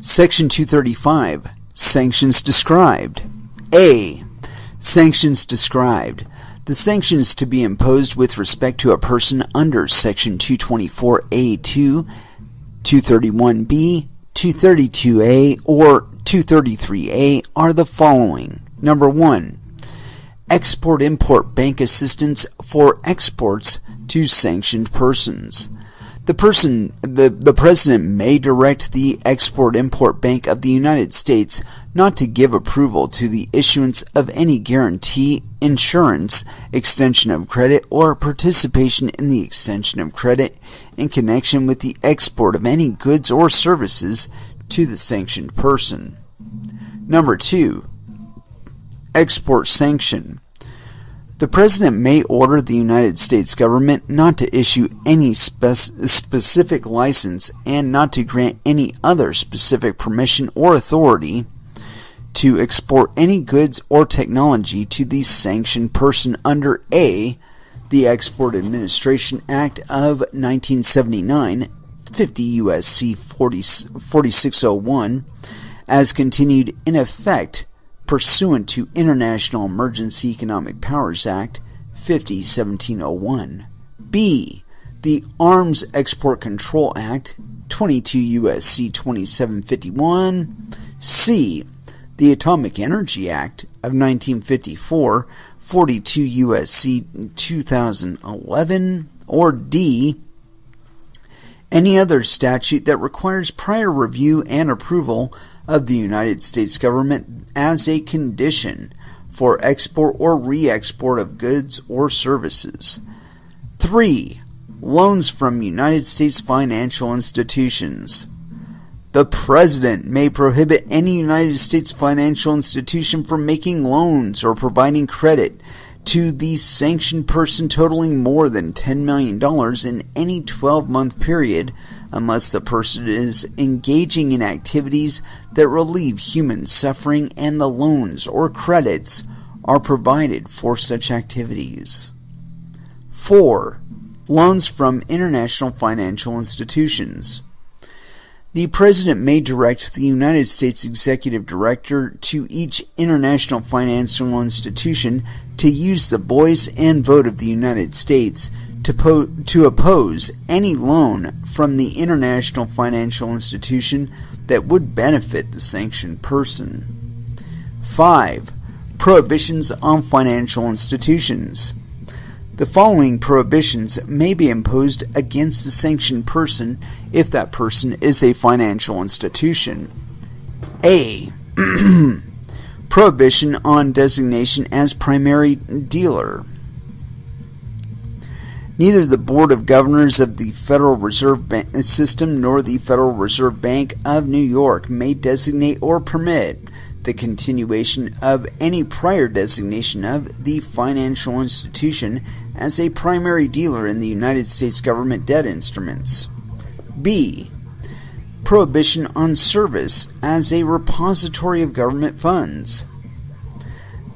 Section 235. Sanctions described. A. Sanctions described. The sanctions to be imposed with respect to a person under Section 224A2, 231B, 232A, or 233A are the following. Number 1. Export-Import Bank Assistance for exports to sanctioned persons. The President may direct the Export-Import Bank of the United States not to give approval to the issuance of any guarantee, insurance, extension of credit, or participation in the extension of credit in connection with the export of any goods or services to the sanctioned person. Number 2. Export sanction. The President may order the United States government not to issue any specific license and not to grant any other specific permission or authority to export any goods or technology to the sanctioned person under A. the Export Administration Act of 1979, 50 U.S.C. 4601, as continued in effect pursuant to International Emergency Economic Powers Act 50-1701. B. The Arms Export Control Act 22 U.S.C. 2751. C. The Atomic Energy Act of 1954, 42 U.S.C. 2011. Or D. Any other statute that requires prior review and approval of the United States government as a condition for export or re-export of goods or services. 3. Loans from United States financial institutions. The President may prohibit any United States financial institution from making loans or providing credit to the sanctioned person totaling more than $10 million in any 12-month period unless the person is engaging in activities that relieve human suffering and the loans or credits are provided for such activities. 4. Loans from international financial institutions. The President may direct the United States Executive Director to each international financial institution to use the voice and vote of the United States to oppose any loan from the international financial institution that would benefit the sanctioned person. 5. Prohibitions on financial institutions. The following prohibitions may be imposed against the sanctioned person if that person is a financial institution. A. Prohibition on designation as primary dealer. Neither the Board of Governors of the Federal Reserve System nor the Federal Reserve Bank of New York may designate or permit the continuation of any prior designation of the financial institution as a primary dealer in the United States government debt instruments. B. Prohibition on service as a repository of government funds.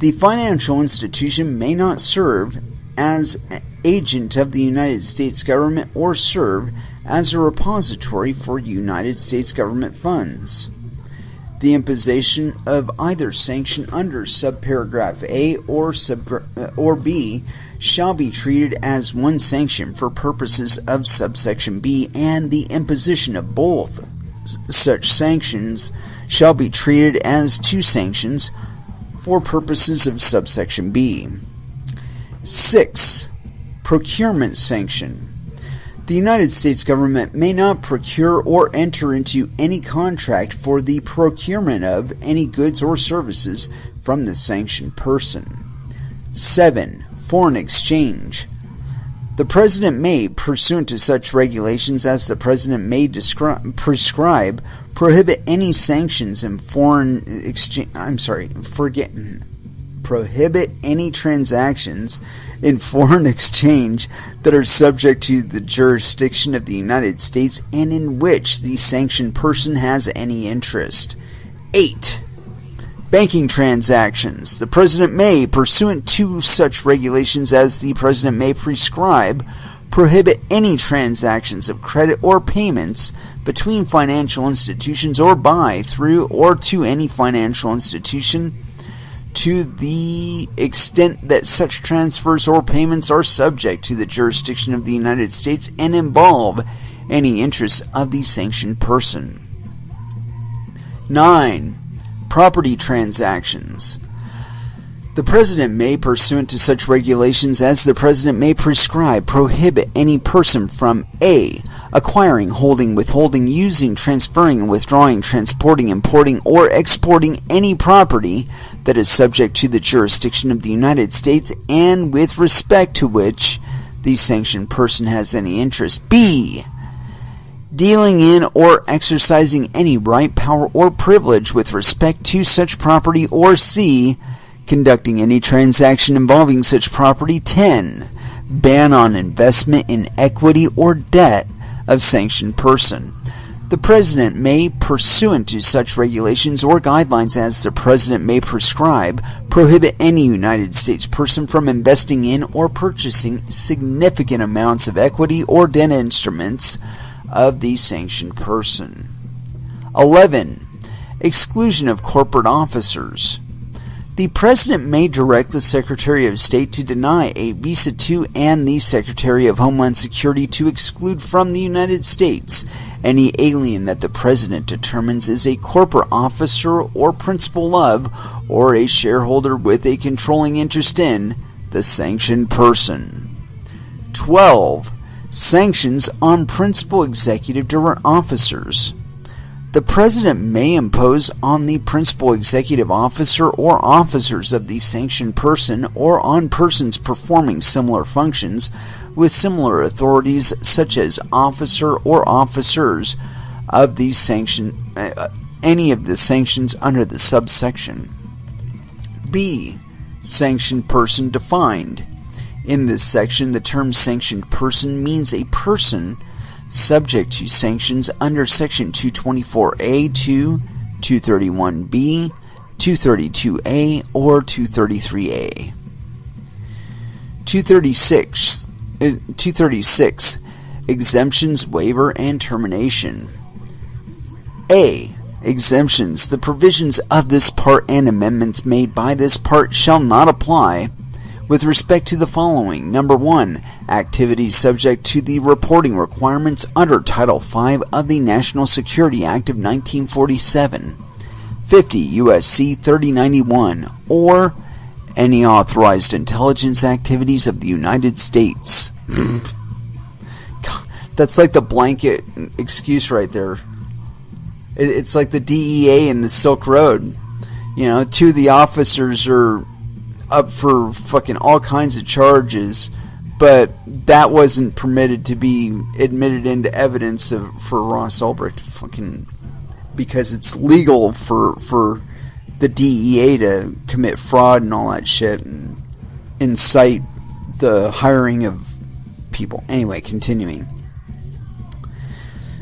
The financial institution may not serve as agent of the United States government or serve as a repository for United States government funds. The imposition of either sanction under subparagraph A or B shall be treated as one sanction for purposes of subsection B, and the imposition of both such sanctions shall be treated as two sanctions for purposes of subsection B. 6. Procurement sanction. The United States government may not procure or enter into any contract for the procurement of any goods or services from the sanctioned person. 7. Foreign exchange. The President may, pursuant to such regulations as the President may prescribe, prohibit any sanctions in foreign exchange. Prohibit any transactions in foreign exchange that are subject to the jurisdiction of the United States and in which the sanctioned person has any interest. 8. Banking transactions. The President may, pursuant to such regulations as the President may prescribe, prohibit any transactions of credit or payments between financial institutions or by, through, or to any financial institution to the extent that such transfers or payments are subject to the jurisdiction of the United States and involve any interest of the sanctioned person. 9. Property transactions. The President may, pursuant to such regulations as the President may prescribe, prohibit any person from A. Acquiring, holding, withholding, using, transferring, withdrawing, transporting, importing, or exporting any property that is subject to the jurisdiction of the United States and with respect to which the sanctioned person has any interest. B. Dealing in or exercising any right, power, or privilege with respect to such property, or C. Conducting any transaction involving such property. 10. Ban on investment in equity or debt of sanctioned person. The President may, pursuant to such regulations or guidelines as the President may prescribe, prohibit any United States person from investing in or purchasing significant amounts of equity or debt instruments of the sanctioned person. 11. Exclusion of corporate officers. The President may direct the Secretary of State to deny a visa to and the Secretary of Homeland Security to exclude from the United States any alien that the President determines is a corporate officer or principal of or a shareholder with a controlling interest in the sanctioned person. 12. Sanctions on principal executive officers. The President may impose on the principal executive officer or officers of the sanctioned person or on persons performing similar functions with similar authorities such as officer or officers of the any of the sanctions under the subsection. B. Sanctioned person defined. In this section, the term sanctioned person means a person subject to sanctions under Section 224A2, 231B, 232A, or 233A. 236. Exemptions, waiver, and termination. A. Exemptions. The provisions of this part and amendments made by this part shall not apply with respect to the following. Number 1. Activities subject to the reporting requirements under Title V of the National Security Act of 1947, 50 U.S.C. 3091, or any authorized intelligence activities of the United States. That's like the blanket excuse right there. It's like the DEA and the Silk Road. You know, two of the officers are up for fucking all kinds of charges, but that wasn't permitted to be admitted into evidence for Ross Ulbricht, fucking, because it's legal for the DEA to commit fraud and all that shit and incite the hiring of people. Anyway, continuing.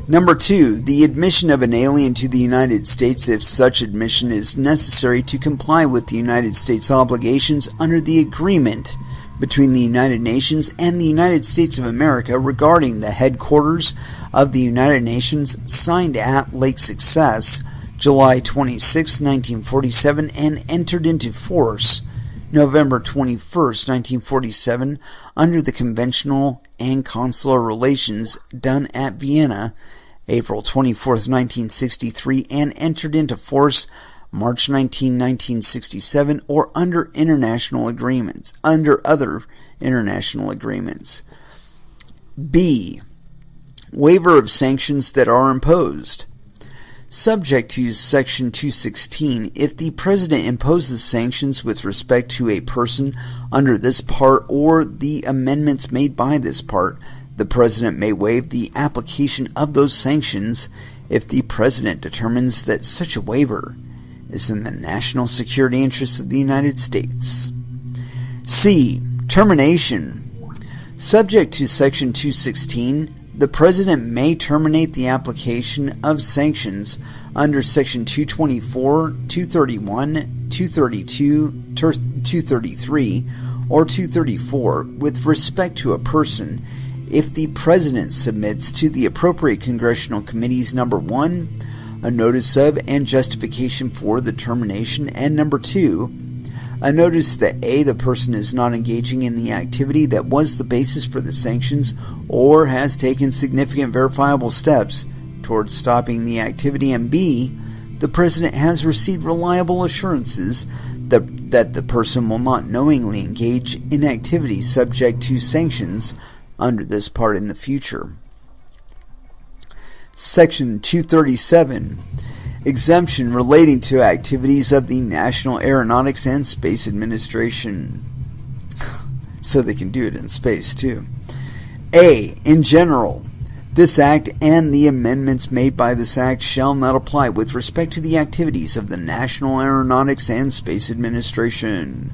Number 2, the admission of an alien to the United States if such admission is necessary to comply with the United States obligations under the agreement between the United Nations and the United States of America regarding the headquarters of the United Nations, signed at Lake Success, July 26, 1947, and entered into force November 21, 1947, under the conventional and consular relations done at Vienna, April 24, 1963, and entered into force March 19, 1967, or under other international agreements. B. Waiver of sanctions that are imposed. Subject to Section 216, if the President imposes sanctions with respect to a person under this part or the amendments made by this part, the President may waive the application of those sanctions if the President determines that such a waiver is in the national security interests of the United States. C. Termination. Subject to Section 216, the President may terminate the application of sanctions under Section 224, 231, 232, 233, or 234 with respect to a person if the President submits to the appropriate congressional committees, number 1, a notice of and justification for the termination, and number 2, a notice that A, the person is not engaging in the activity that was the basis for the sanctions or has taken significant verifiable steps towards stopping the activity, and B, the President has received reliable assurances that the person will not knowingly engage in activities subject to sanctions under this part in the future. Section 237. Exemption relating to activities of the National Aeronautics and Space Administration. So they can do it in space too. A. In general, this Act and the amendments made by this Act shall not apply with respect to the activities of the National Aeronautics and Space Administration.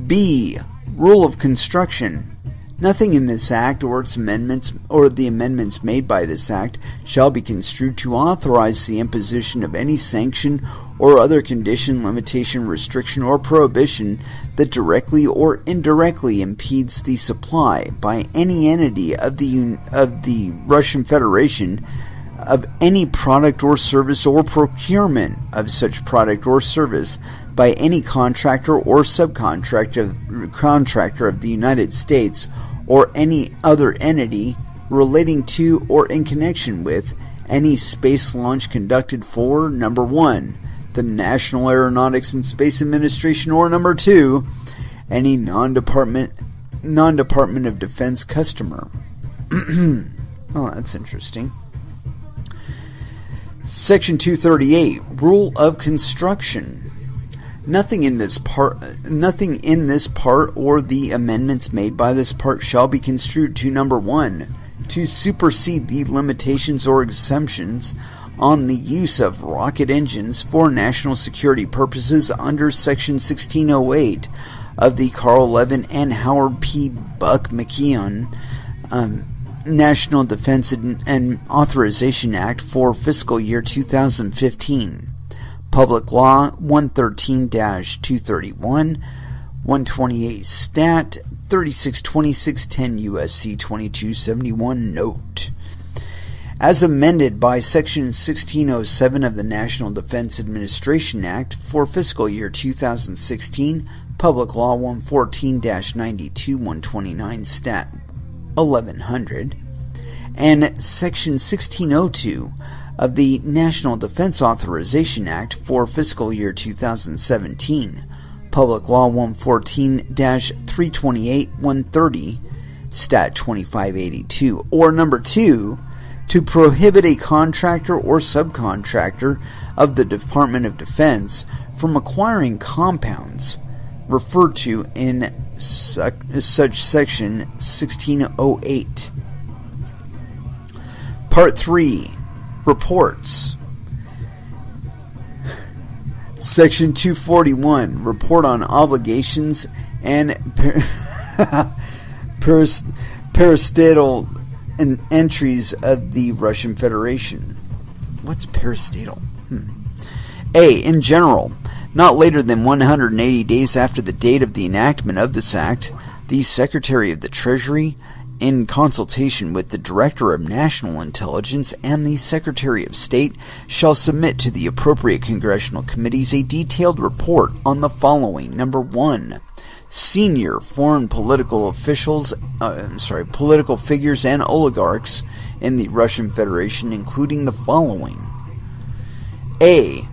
B. Rule of construction. Nothing in this Act or its amendments or the amendments made by this Act shall be construed to authorize the imposition of any sanction or other condition, limitation, restriction, or prohibition that directly or indirectly impedes the supply by any entity of the Russian Federation of any product or service or procurement of such product or service by any contractor or subcontractor of the United States or any other entity relating to or in connection with any space launch conducted for, number 1, the National Aeronautics and Space Administration, or number 2, any non-Department of Defense customer. Oh, that's interesting. Section 238, Rule of Construction. Nothing in this part or the amendments made by this part shall be construed to, number 1, to supersede the limitations or exemptions on the use of rocket engines for national security purposes under Section 1608 of the Carl Levin and Howard P. Buck McKeon National Defense and Authorization Act for fiscal year 2015. Public Law 113-231, 128 Stat, 362610 U.S.C. 2271 Note. As amended by Section 1607 of the National Defense Administration Act for fiscal year 2016, Public Law 114-92, 129 Stat, 1100, and Section 1602 of the National Defense Authorization Act for fiscal year 2017, Public Law 114-328, 130, Stat 2582, or number 2, to prohibit a contractor or subcontractor of the Department of Defense from acquiring compounds referred to in such Section 1608. Part 3. Reports. Section 241. Report on obligations and peristatal entries of the Russian Federation. What's peristatal? A. In general, not later than 180 days after the date of the enactment of this Act, the Secretary of the Treasury, in consultation with the Director of National Intelligence and the Secretary of State, shall submit to the appropriate congressional committees a detailed report on the following. Number 1. Senior foreign political political figures and oligarchs in the Russian Federation, including the following. A.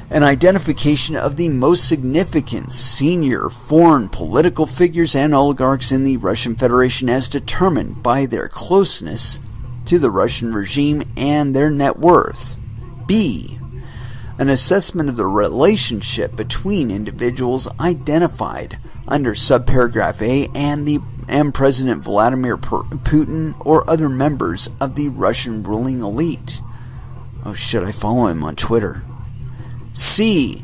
An identification of the most significant senior foreign political figures and oligarchs in the Russian Federation as determined by their closeness to the Russian regime and their net worth. B. An assessment of the relationship between individuals identified under subparagraph A and President Vladimir Putin or other members of the Russian ruling elite. Oh shit, I follow him on Twitter. C.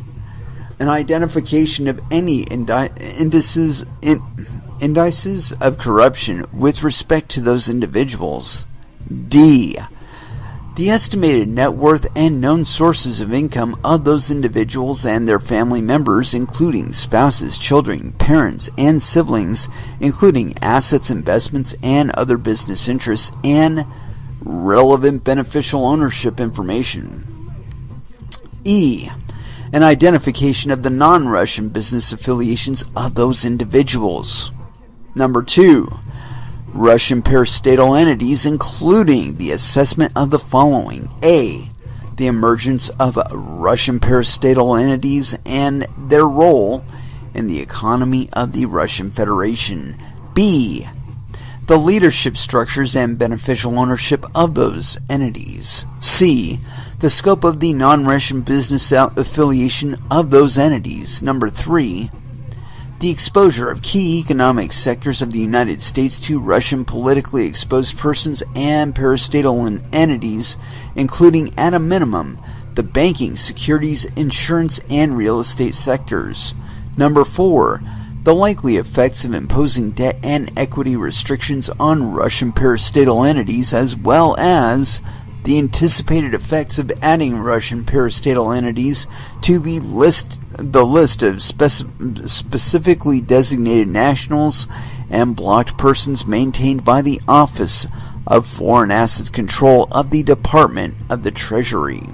An identification of any indices of corruption with respect to those individuals. D. The estimated net worth and known sources of income of those individuals and their family members, including spouses, children, parents, and siblings, including assets, investments, and other business interests, and relevant beneficial ownership information. E. An identification of the non-Russian business affiliations of those individuals. Number 2. Russian parastatal entities, including the assessment of the following. A. The emergence of Russian parastatal entities and their role in the economy of the Russian Federation. B. The leadership structures and beneficial ownership of those entities. C. The scope of the non-Russian business affiliation of those entities. Number 3. The exposure of key economic sectors of the United States to Russian politically exposed persons and parastatal entities, including, at a minimum, the banking, securities, insurance, and real estate sectors. Number 4. The likely effects of imposing debt and equity restrictions on Russian parastatal entities, as well as the anticipated effects of adding Russian parastatal entities to the list of specifically designated nationals and blocked persons maintained by the Office of Foreign Assets Control of the Department of the Treasury.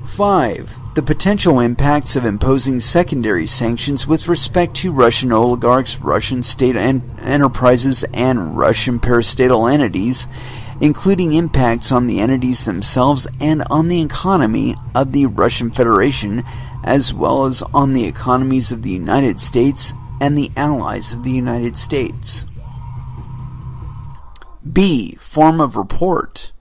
5. The potential impacts of imposing secondary sanctions with respect to Russian oligarchs, Russian state enterprises, and Russian parastatal entities, including impacts on the entities themselves and on the economy of the Russian Federation, as well as on the economies of the United States and the allies of the United States. B. Form of report.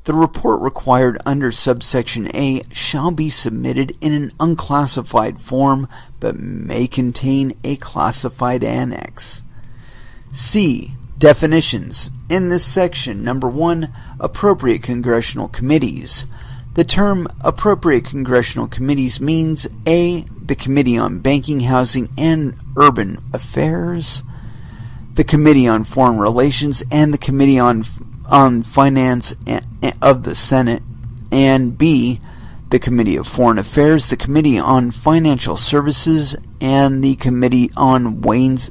The report required under subsection A shall be submitted in an unclassified form, but may contain a classified annex. C. Definitions. In this section, number 1, appropriate congressional committees. The term appropriate congressional committees means A. The Committee on Banking, Housing, and Urban Affairs, the Committee on Foreign Relations, and the Committee on Finance of the Senate, and B. The Committee of Foreign Affairs, the Committee on Financial Services, and the Committee on Ways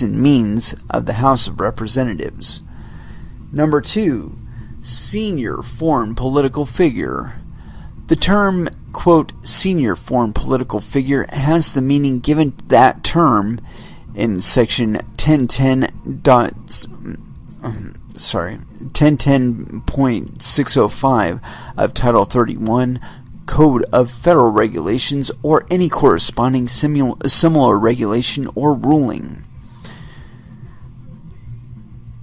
and Means of the House of Representatives. Number 2. Senior foreign political figure. The term, quote, senior foreign political figure has the meaning given that term in section 1010.605 of Title 31 Code of Federal Regulations, or any corresponding similar regulation or ruling.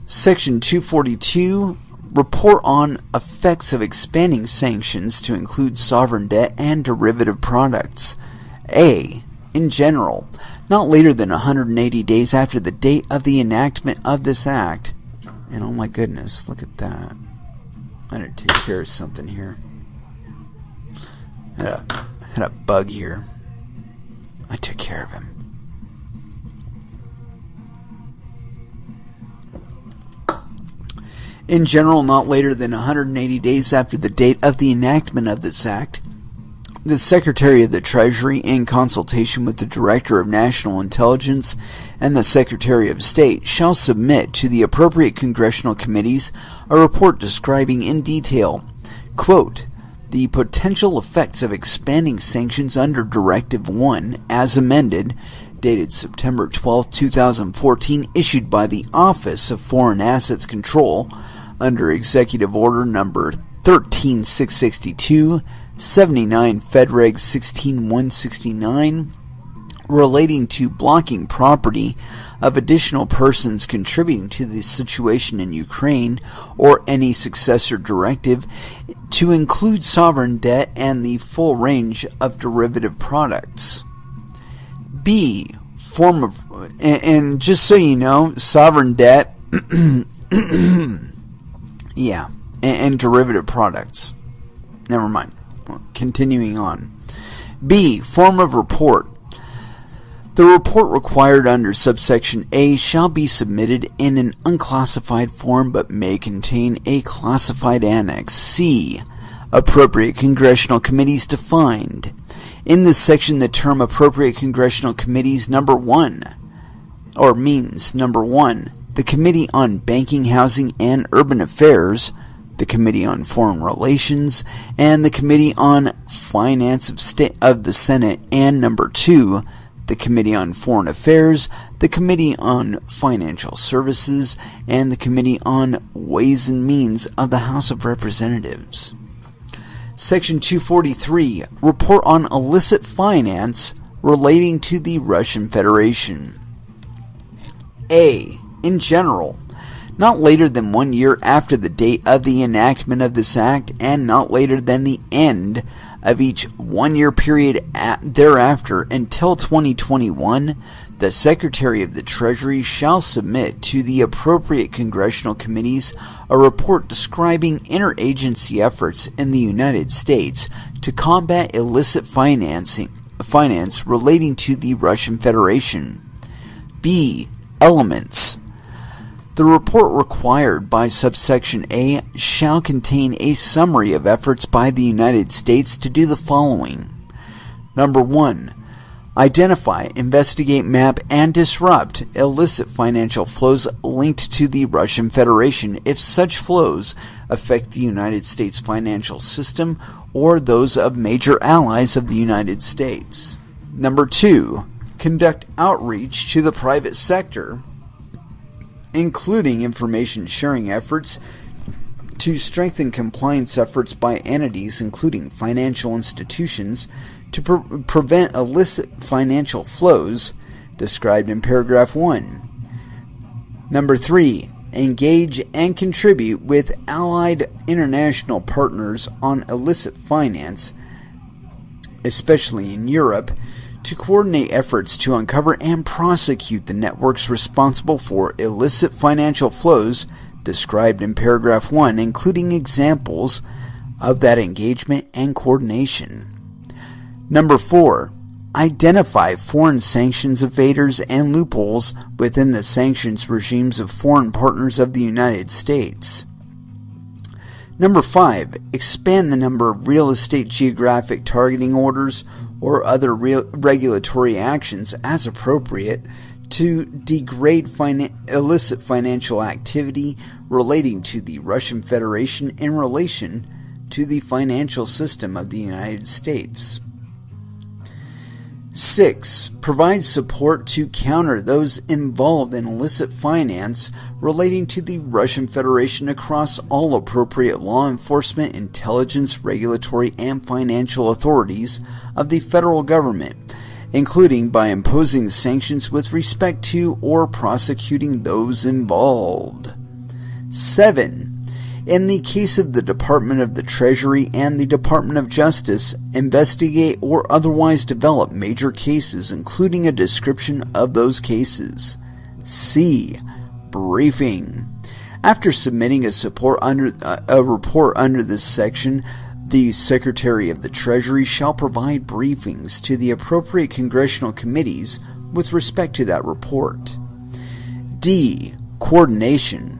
Section 242, report on effects of expanding sanctions to include sovereign debt and derivative products. A. In general, not later than 180 days after the date of the enactment of this act. And oh my goodness, look at that. I had to take care of something here. I had a bug here. I took care of him. In general, not later than 180 days after the date of the enactment of this act, The Secretary of the Treasury, in consultation with the Director of National Intelligence and the Secretary of State, shall submit to the appropriate congressional committees a report describing in detail, quote, the potential effects of expanding sanctions under Directive 1, as amended, dated September 12, 2014, issued by the Office of Foreign Assets Control under Executive Order Number 13662, 79 FedReg 16169, relating to blocking property of additional persons contributing to the situation in Ukraine or any successor directive, to include sovereign debt and the full range of derivative products. B. Form of, and just so you know, sovereign debt, yeah, and derivative products. Never mind. Continuing on. B. Form of report. The report required under subsection A shall be submitted in an unclassified form but may contain a classified annex. C. Appropriate congressional committees defined. In this section, the term appropriate congressional committees means number one, the Committee on Banking, Housing, and Urban Affairs, the Committee on Foreign Relations, and the Committee on Finance of the Senate, and number two, the Committee on Foreign Affairs, the Committee on Financial Services, and the Committee on Ways and Means of the House of Representatives. Section 243, Report on Illicit Finance relating to the Russian Federation. A. In general, not later than 1 year after the date of the enactment of this Act, and not later than the end of each 1 year period thereafter until 2021, the Secretary of the Treasury shall submit to the appropriate congressional committees a report describing interagency efforts in the United States to combat illicit finance relating to the Russian Federation. B. Elements. The report required by subsection A shall contain a summary of efforts by the United States to do the following. Number 1. Identify, investigate, map, and disrupt illicit financial flows linked to the Russian Federation if such flows affect the United States financial system or those of major allies of the United States. Number 2. Conduct outreach to the private sector, including information sharing efforts to strengthen compliance efforts by entities, including financial institutions, to prevent illicit financial flows described in paragraph 1. Number 3. Engage and contribute with allied international partners on illicit finance, especially in Europe, to coordinate efforts to uncover and prosecute the networks responsible for illicit financial flows described in paragraph 1, including examples of that engagement and coordination. Number 4. Identify foreign sanctions evaders and loopholes within the sanctions regimes of foreign partners of the United States. Number 5. Expand the number of real estate geographic targeting orders or other regulatory actions as appropriate to degrade illicit financial activity relating to the Russian Federation in relation to the financial system of the United States. 6. Provide support to counter those involved in illicit finance relating to the Russian Federation across all appropriate law enforcement, intelligence, regulatory, and financial authorities of the federal government, including by imposing sanctions with respect to or prosecuting those involved. 7. In the case of the Department of the Treasury and the Department of Justice, investigate or otherwise develop major cases, including a description of those cases. C. Briefing. After submitting a report under this section, the Secretary of the Treasury shall provide briefings to the appropriate congressional committees with respect to that report. D. Coordination.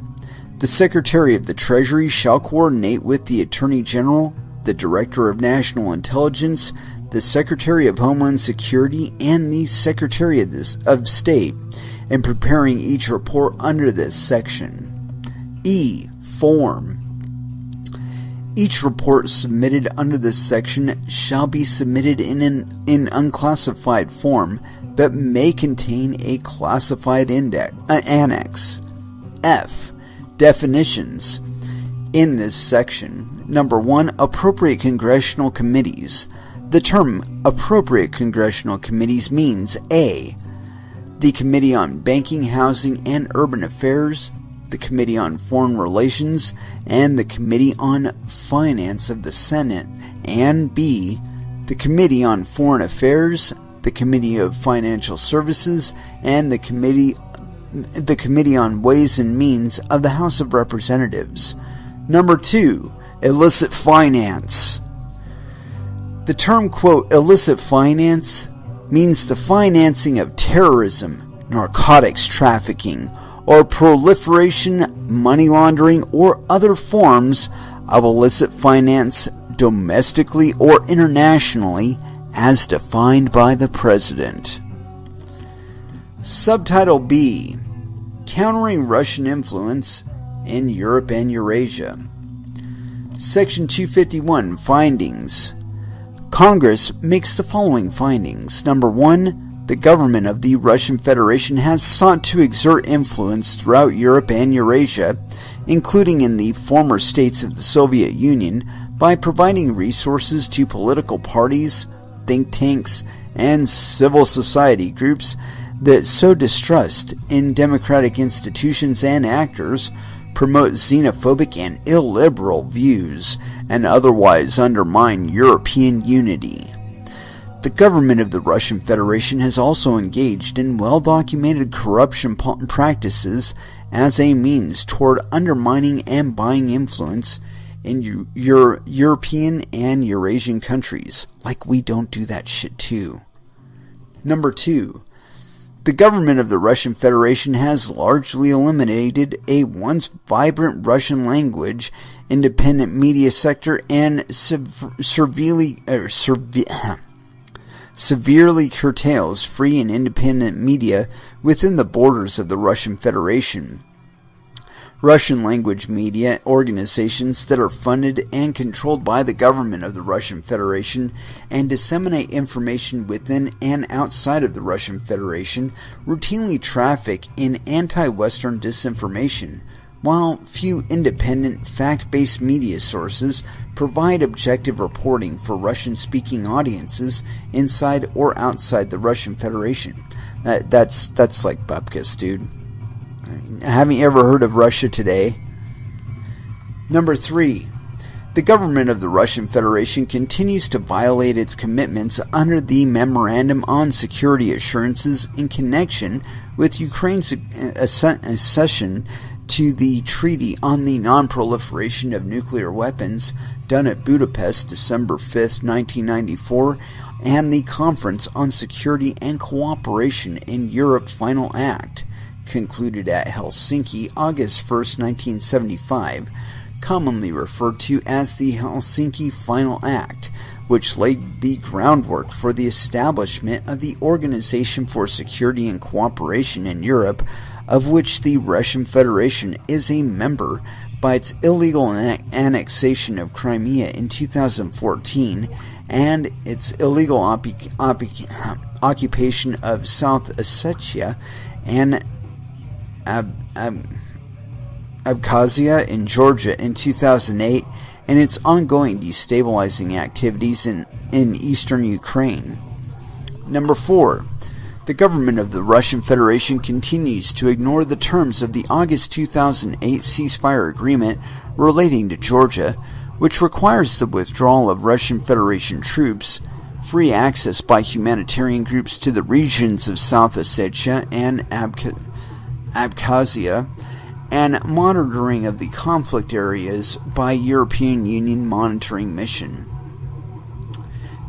The Secretary of the Treasury shall coordinate with the Attorney General, the Director of National Intelligence, the Secretary of Homeland Security, and the Secretary of State in preparing each report under this section. E. Form. Each report submitted under this section shall be submitted in unclassified form, but may contain a classified annex. F. Definitions. In this section, number 1, appropriate congressional committees. The term appropriate congressional committees means A. The Committee on Banking, Housing, and Urban Affairs, the Committee on Foreign Relations, and the Committee on Finance of the Senate, and B. the Committee on Foreign Affairs, the Committee of Financial Services, and the Committee on Ways and Means of the House of Representatives. Number 2, illicit finance. The term, quote, illicit finance means the financing of terrorism, narcotics trafficking, or proliferation, money laundering, or other forms of illicit finance domestically or internationally as defined by the President. Subtitle B. Countering Russian Influence in Europe and Eurasia. Section 251, Findings. Congress makes the following findings. Number 1, the government of the Russian Federation has sought to exert influence throughout Europe and Eurasia, including in the former states of the Soviet Union, by providing resources to political parties, think tanks, and civil society groups that sow distrust in democratic institutions and actors, promote xenophobic and illiberal views, and otherwise undermine European unity. The government of the Russian Federation has also engaged in well-documented corruption practices as a means toward undermining and buying influence in European and Eurasian countries. Like we don't do that shit too. Number 2. The government of the Russian Federation has largely eliminated a once vibrant Russian language, independent media sector, and severely curtails free and independent media within the borders of the Russian Federation. Russian language media organizations that are funded and controlled by the government of the Russian Federation and disseminate information within and outside of the Russian Federation routinely traffic in anti-Western disinformation, while few independent, fact-based media sources provide objective reporting for Russian-speaking audiences inside or outside the Russian Federation. That's like bupkis, dude. Haven't you ever heard of Russia Today? Number 3. The government of the Russian Federation continues to violate its commitments under the Memorandum on Security Assurances in connection with Ukraine's accession to the Treaty on the Non-Proliferation of Nuclear Weapons done at Budapest December 5, 1994, and the Conference on Security and Cooperation in Europe Final Act, concluded at Helsinki August 1, 1975, commonly referred to as the Helsinki Final Act, which laid the groundwork for the establishment of the Organization for Security and Cooperation in Europe, of which the Russian Federation is a member by its illegal annexation of Crimea in 2014 and its illegal occupation of South Ossetia and Abkhazia in Georgia in 2008, and its ongoing destabilizing activities in eastern Ukraine. Number 4. The government of the Russian Federation continues to ignore the terms of the August 2008 ceasefire agreement relating to Georgia, which requires the withdrawal of Russian Federation troops, free access by humanitarian groups to the regions of South Ossetia and Abkhazia, and monitoring of the conflict areas by European Union monitoring mission.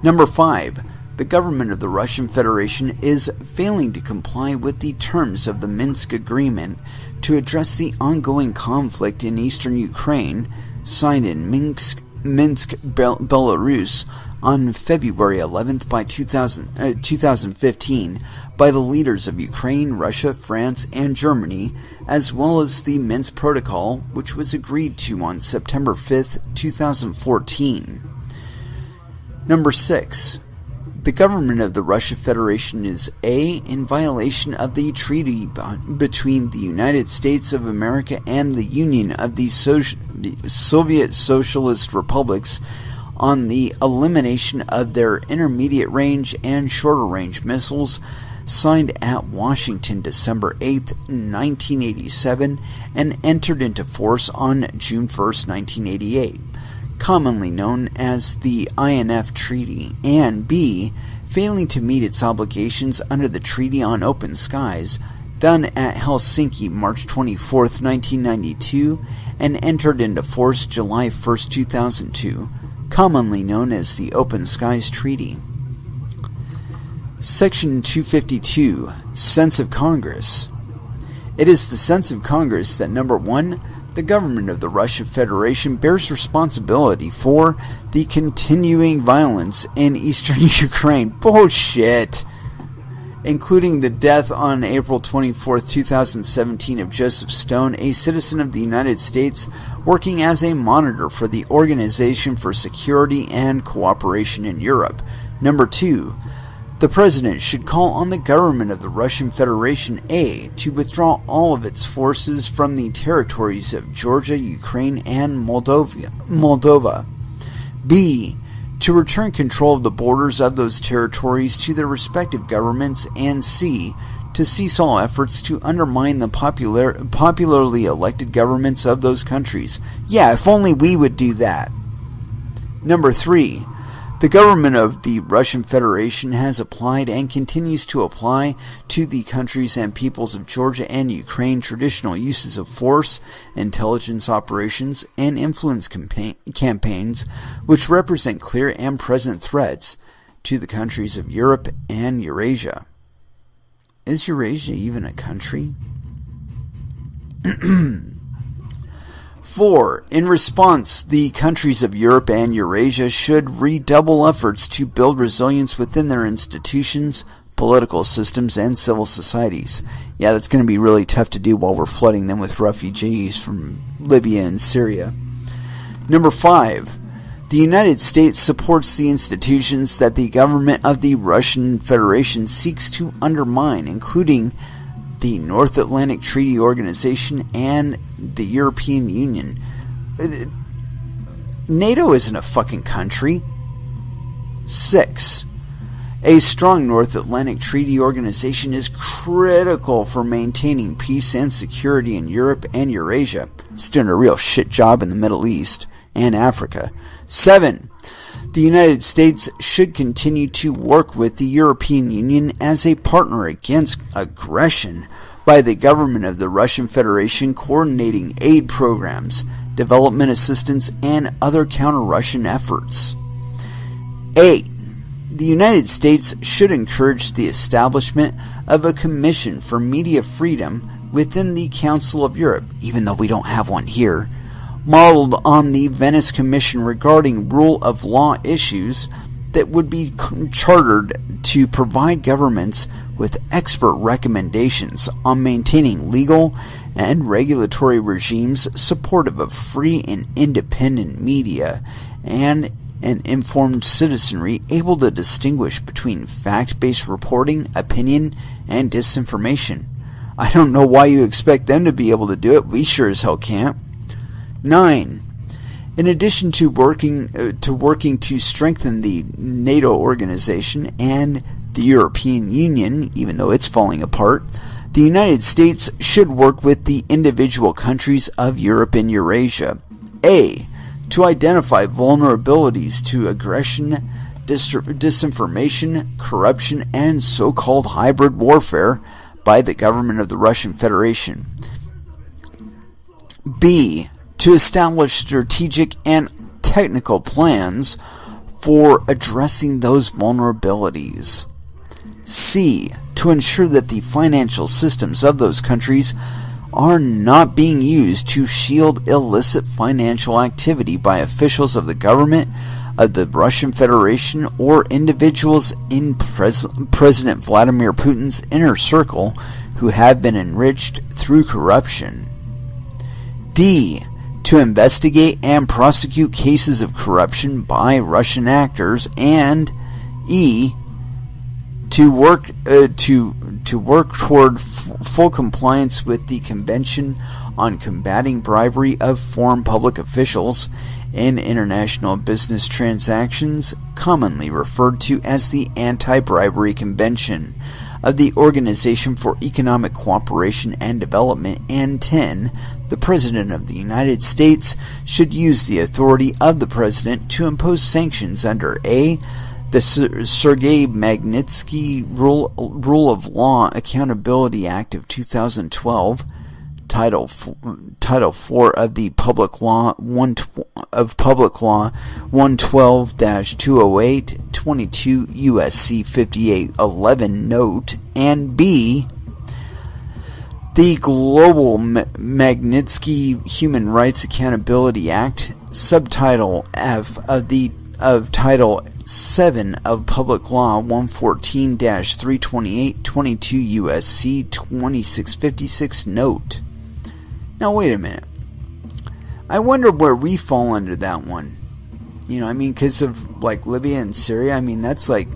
Number 5. The government of the Russian Federation is failing to comply with the terms of the Minsk Agreement to address the ongoing conflict in eastern Ukraine, signed in Minsk, Belarus, on February 11th by 2015 by the leaders of Ukraine, Russia, France, and Germany, as well as the Minsk Protocol, which was agreed to on September 5th, 2014. Number 6. The government of the Russian Federation is A. in violation of the treaty between the United States of America and the Union of the Soviet Socialist Republics on the elimination of their intermediate-range and shorter-range missiles, signed at Washington December 8, 1987, and entered into force on June 1, 1988. Commonly known as the INF Treaty, and B. failing to meet its obligations under the Treaty on Open Skies, done at Helsinki March 24, 1992, and entered into force July 1, 2002, commonly known as the Open Skies Treaty. Section 252, Sense of Congress. It is the sense of Congress that, number 1, the government of the Russian Federation bears responsibility for the continuing violence in eastern Ukraine. Bullshit! Including the death on April 24, 2017 of Joseph Stone, a citizen of the United States working as a monitor for the Organization for Security and Cooperation in Europe. Number 2. The President should call on the government of the Russian Federation, A, to withdraw all of its forces from the territories of Georgia, Ukraine, and Moldova. B, to return control of the borders of those territories to their respective governments, and C, to cease all efforts to undermine the popularly elected governments of those countries. Yeah, if only we would do that. Number 3. The government of the Russian Federation has applied and continues to apply to the countries and peoples of Georgia and Ukraine traditional uses of force, intelligence operations, and influence campaigns which represent clear and present threats to the countries of Europe and Eurasia. Is Eurasia even a country? 4. In response, the countries of Europe and Eurasia should redouble efforts to build resilience within their institutions, political systems, and civil societies. Yeah, that's going to be really tough to do while we're flooding them with refugees from Libya and Syria. Number 5. The United States supports the institutions that the government of the Russian Federation seeks to undermine, including the North Atlantic Treaty Organization and the European Union. NATO isn't a fucking country. 6. A strong North Atlantic Treaty Organization is critical for maintaining peace and security in Europe and Eurasia. It's doing a real shit job in the Middle East and Africa. 7. The United States should continue to work with the European Union as a partner against aggression by the government of the Russian Federation, coordinating aid programs, development assistance, and other counter-Russian efforts. 8. The United States should encourage the establishment of a commission for media freedom within the Council of Europe, even though we don't have one here, modeled on the Venice Commission regarding rule of law issues that would be chartered to provide governments with expert recommendations on maintaining legal and regulatory regimes supportive of free and independent media and an informed citizenry able to distinguish between fact-based reporting, opinion, and disinformation. I don't know why you expect them to be able to do it. We sure as hell can't. 9. In addition to working to strengthen the NATO organization and the European Union, even though it's falling apart, the United States should work with the individual countries of Europe and Eurasia. A. To identify vulnerabilities to aggression, disinformation, corruption, and so-called hybrid warfare by the government of the Russian Federation. B. To establish strategic and technical plans for addressing those vulnerabilities. C. To ensure that the financial systems of those countries are not being used to shield illicit financial activity by officials of the government of the Russian Federation or individuals in President Vladimir Putin's inner circle who have been enriched through corruption. D. To investigate and prosecute cases of corruption by Russian actors, and E. To work toward full compliance with the Convention on Combating Bribery of Foreign Public Officials in International Business Transactions, commonly referred to as the Anti-Bribery Convention of the Organization for Economic Cooperation and Development. And 10. The President of the United States should use the authority of the President to impose sanctions under A. The Sergei Magnitsky Rule of Law Accountability Act of 2012, Title 4 of the Public Law 112-208, 22 U.S.C. 5811 note, and B. The Global Magnitsky Human Rights Accountability Act, Subtitle F of Title 7 of Public Law 114-328, 22 U.S.C. 2656 note. Now wait a minute. I wonder where we fall under that one. Because of like Libya and Syria. That's like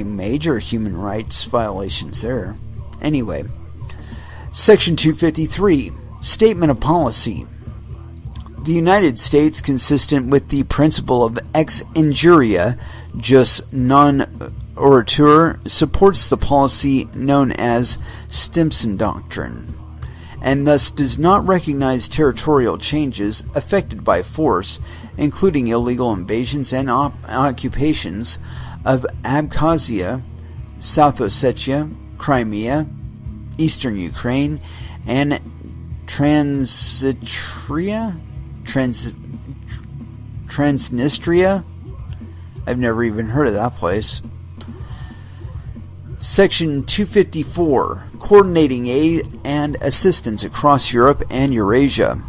major human rights violations there. Anyway, Section 253, Statement of Policy. The United States, consistent with the principle of ex injuria jus non oritur, supports the policy known as Stimson Doctrine, and thus does not recognize territorial changes effected by force, including illegal invasions and occupations of Abkhazia, South Ossetia, Crimea, Eastern Ukraine, and Transnistria? I've never even heard of that place. Section 254, Coordinating Aid and Assistance Across Europe and Eurasia.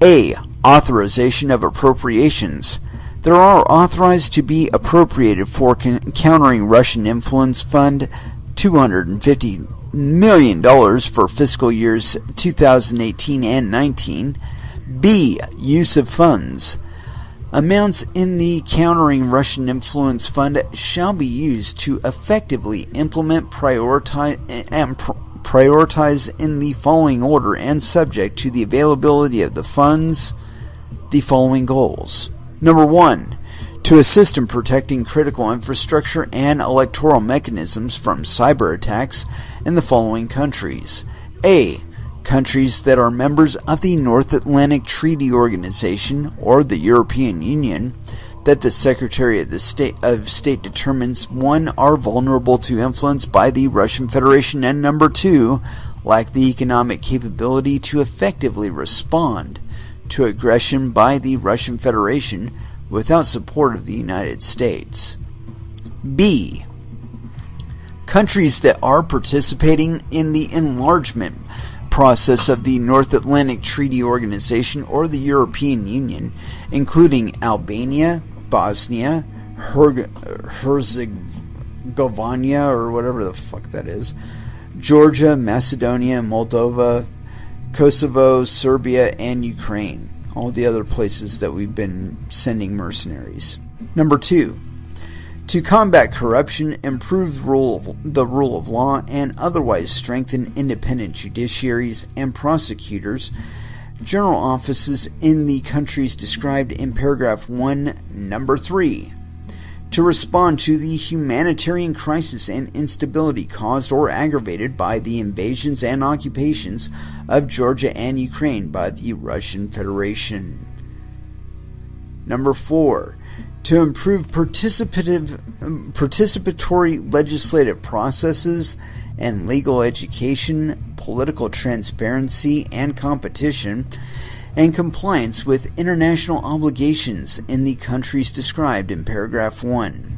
A. Authorization of appropriations. There are authorized to be appropriated for countering Russian influence fund $250 million for fiscal years 2018 and 19. B. Use of funds. Amounts in the Countering Russian Influence Fund shall be used to effectively implement prioritize in the following order and subject to the availability of the funds the following goals. Number 1. To assist in protecting critical infrastructure and electoral mechanisms from cyber attacks in the following countries. A. Countries that are members of the North Atlantic Treaty Organization or the European Union that the Secretary of State determines 1. Are vulnerable to influence by the Russian Federation, and number 2. Lack the economic capability to effectively respond to aggression by the Russian Federation without support of the United States. B. Countries that are participating in the enlargement process of the North Atlantic Treaty Organization or the European Union, including Albania, Bosnia, Herzegovina, or whatever the fuck that is, Georgia, Macedonia, Moldova, Kosovo, Serbia, and Ukraine. All the other places that we've been sending mercenaries. Number 2. To combat corruption, improve the rule of law, and otherwise strengthen independent judiciaries and prosecutors, general offices in the countries described in paragraph 1, number 3. To respond to the humanitarian crisis and instability caused or aggravated by the invasions and occupations of Georgia and Ukraine by the Russian Federation. Number 4. To improve participatory legislative processes and legal education, political transparency and competition, and compliance with international obligations in the countries described in paragraph 1.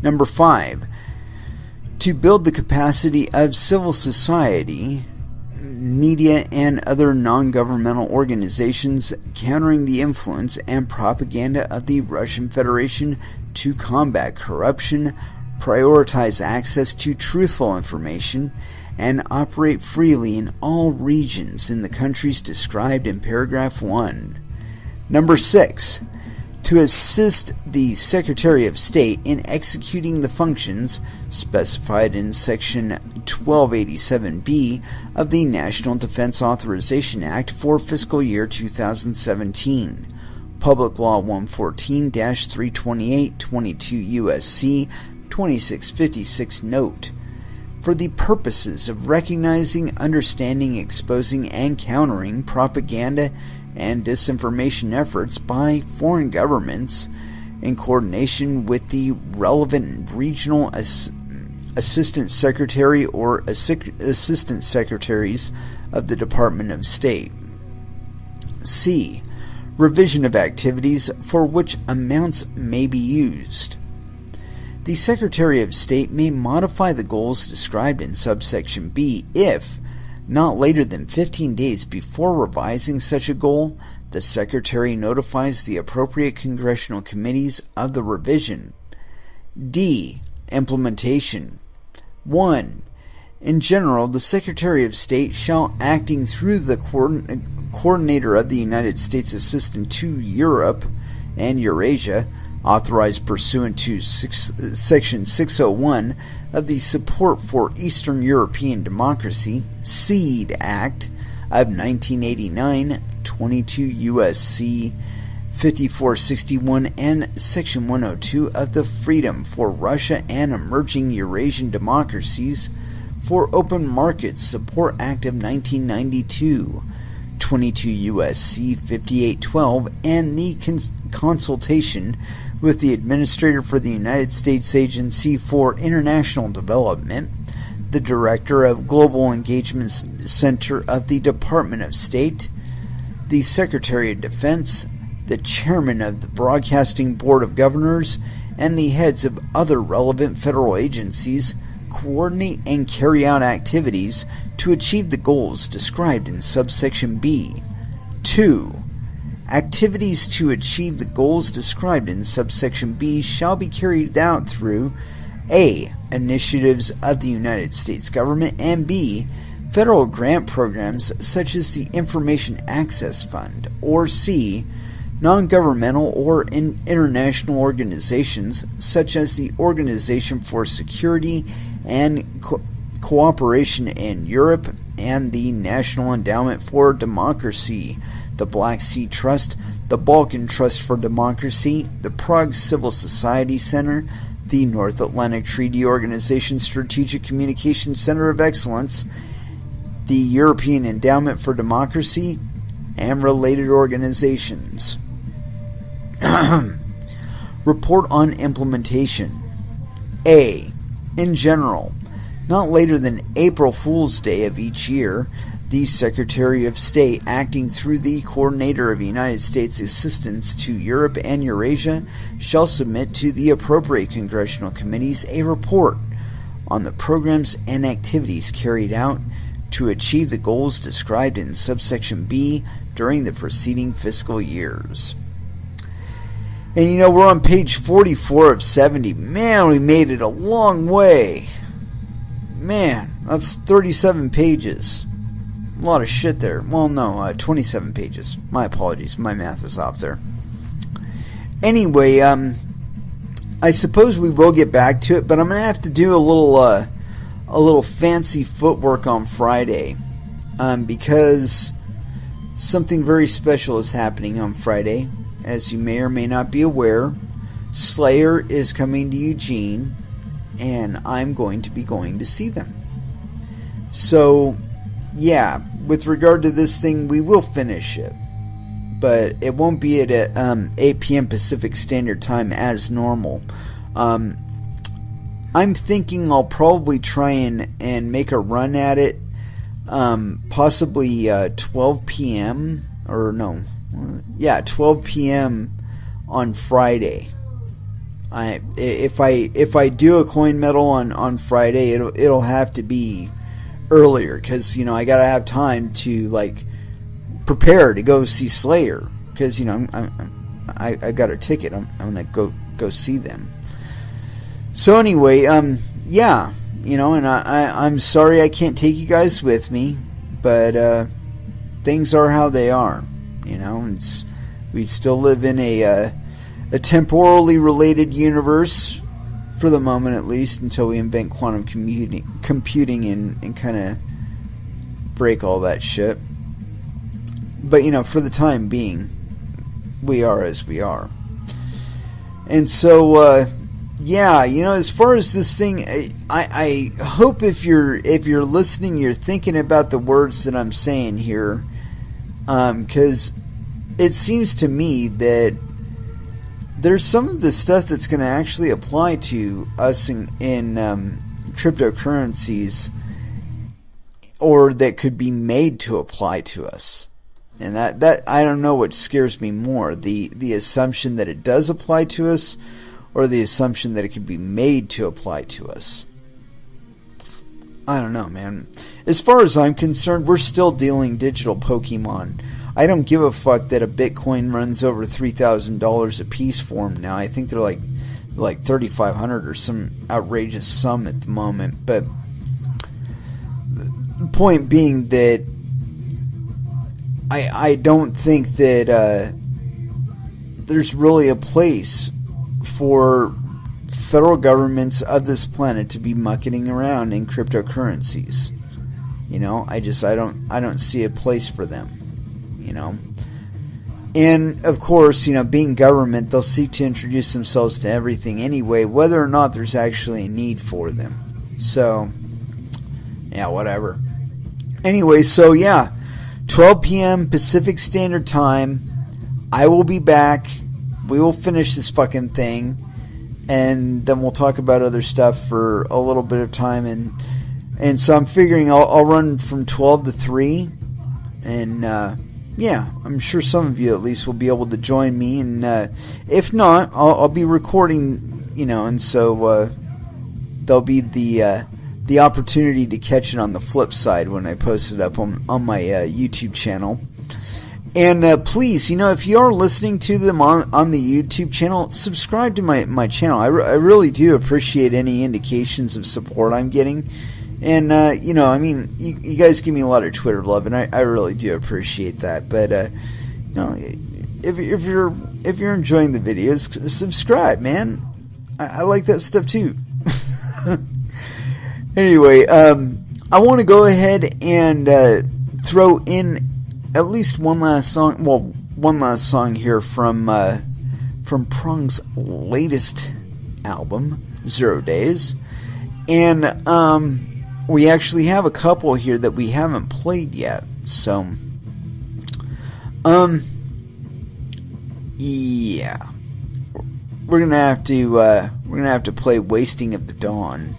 Number 5. To build the capacity of civil society, media, and other non-governmental organizations countering the influence and propaganda of the Russian Federation to combat corruption, prioritize access to truthful information, and operate freely in all regions in the countries described in paragraph 1. Number 6. To assist the Secretary of State in executing the functions specified in Section 1287B of the National Defense Authorization Act for fiscal year 2017. Public Law 114-328, 22 U.S.C. 2656 Note. For the purposes of recognizing, understanding, exposing, and countering propaganda and disinformation efforts by foreign governments in coordination with the relevant regional assistant secretary or assistant secretaries of the Department of State. C. Revision of activities for which amounts may be used. The Secretary of State may modify the goals described in subsection B if, not later than 15 days before revising such a goal, the Secretary notifies the appropriate congressional committees of the revision. D. Implementation. 1. In general, the Secretary of State shall, acting through the Coordinator of the United States Assistant to Europe and Eurasia, authorized pursuant to Section 601 of the Support for Eastern European Democracy (SEED) Act of 1989, 22 U.S.C. 5461, and Section 102 of the Freedom for Russia and Emerging Eurasian Democracies for Open Markets Support Act of 1992, 22 U.S.C. 5812, and the consultation with the Administrator for the United States Agency for International Development, the Director of Global Engagement Center of the Department of State, the Secretary of Defense, the Chairman of the Broadcasting Board of Governors, and the heads of other relevant federal agencies coordinate and carry out activities to achieve the goals described in subsection B. 2. Activities to achieve the goals described in subsection B shall be carried out through A. Initiatives of the United States government, and B. Federal grant programs such as the Information Access Fund, or C. Non-governmental or international organizations such as the Organization for Security and Cooperation in Europe and the National Endowment for Democracy, the Black Sea Trust, the Balkan Trust for Democracy, the Prague Civil Society Center, the North Atlantic Treaty Organization Strategic Communications Center of Excellence, the European Endowment for Democracy, and related organizations. Report on implementation. A. In general, not later than April Fool's Day of each year, the Secretary of State, acting through the Coordinator of United States Assistance to Europe and Eurasia, shall submit to the appropriate congressional committees a report on the programs and activities carried out to achieve the goals described in subsection B during the preceding fiscal years. And you know, we're on page 44 of 70. Man, we made it a long way. Man, that's 37 pages. A lot of shit there. Well, no, 27 pages. My apologies. My math is off there. Anyway, I suppose we will get back to it, but I'm going to have to do a little fancy footwork on Friday, because something very special is happening on Friday. As you may or may not be aware, Slayer is coming to Eugene, and I'm going to be going to see them. So, yeah, with regard to this thing, we will finish it, but it won't be at 8 p.m. Pacific Standard Time as normal. I'm thinking I'll probably try and make a run at it, possibly 12 p.m. or no, 12 p.m. on Friday. If I do a coin medal on Friday, it'll have to be earlier, because, you know, I gotta have time to, like, prepare to go see Slayer, because, you know, I got a ticket. I'm gonna go see them. So anyway, yeah, you know, and I'm sorry I can't take you guys with me, but things are how they are, you know. We still live in a temporally related universe, for the moment at least, until we invent quantum computing and kind of break all that shit. But, you know, for the time being, we are as we are. And so, yeah, you know, as far as this thing, I hope if you're listening, you're thinking about the words that I'm saying here, because it seems to me that there's some of the stuff that's going to actually apply to us in cryptocurrencies, or that could be made to apply to us. And that I don't know what scares me more, the assumption that it does apply to us, or the assumption that it could be made to apply to us. I don't know, man. As far as I'm concerned, we're still dealing digital Pokemon. I don't give a fuck that a Bitcoin runs over $3,000 a piece for them now. I think they're like $3,500 or some outrageous sum at the moment. But the point being that I don't think that there's really a place for federal governments of this planet to be mucking around in cryptocurrencies. You know, I don't see a place for them. You know, and of course, you know, being government, they'll seek to introduce themselves to everything anyway, whether or not there's actually a need for them. So, yeah, whatever. Anyway, so yeah, 12 p.m. Pacific Standard Time, I will be back. We will finish this fucking thing, and then we'll talk about other stuff for a little bit of time, and so I'm figuring I'll run from 12 to 3, and yeah, I'm sure some of you at least will be able to join me, and if not, I'll be recording, you know, and so there'll be the opportunity to catch it on the flip side when I post it up on my YouTube channel. And please, you know, if you are listening to them on the YouTube channel, subscribe to my channel. I really do appreciate any indications of support I'm getting. And, you know, I mean, you guys give me a lot of Twitter love, and I really do appreciate that. But, you know, if you're enjoying the videos, subscribe, man. I like that stuff, too. Anyway, I want to go ahead and throw in at least one last song. Well, one last song here from Prong's latest album, 0 Days. And, we actually have a couple here that we haven't played yet, so yeah, we're gonna have to play "Wasting of the Dawn."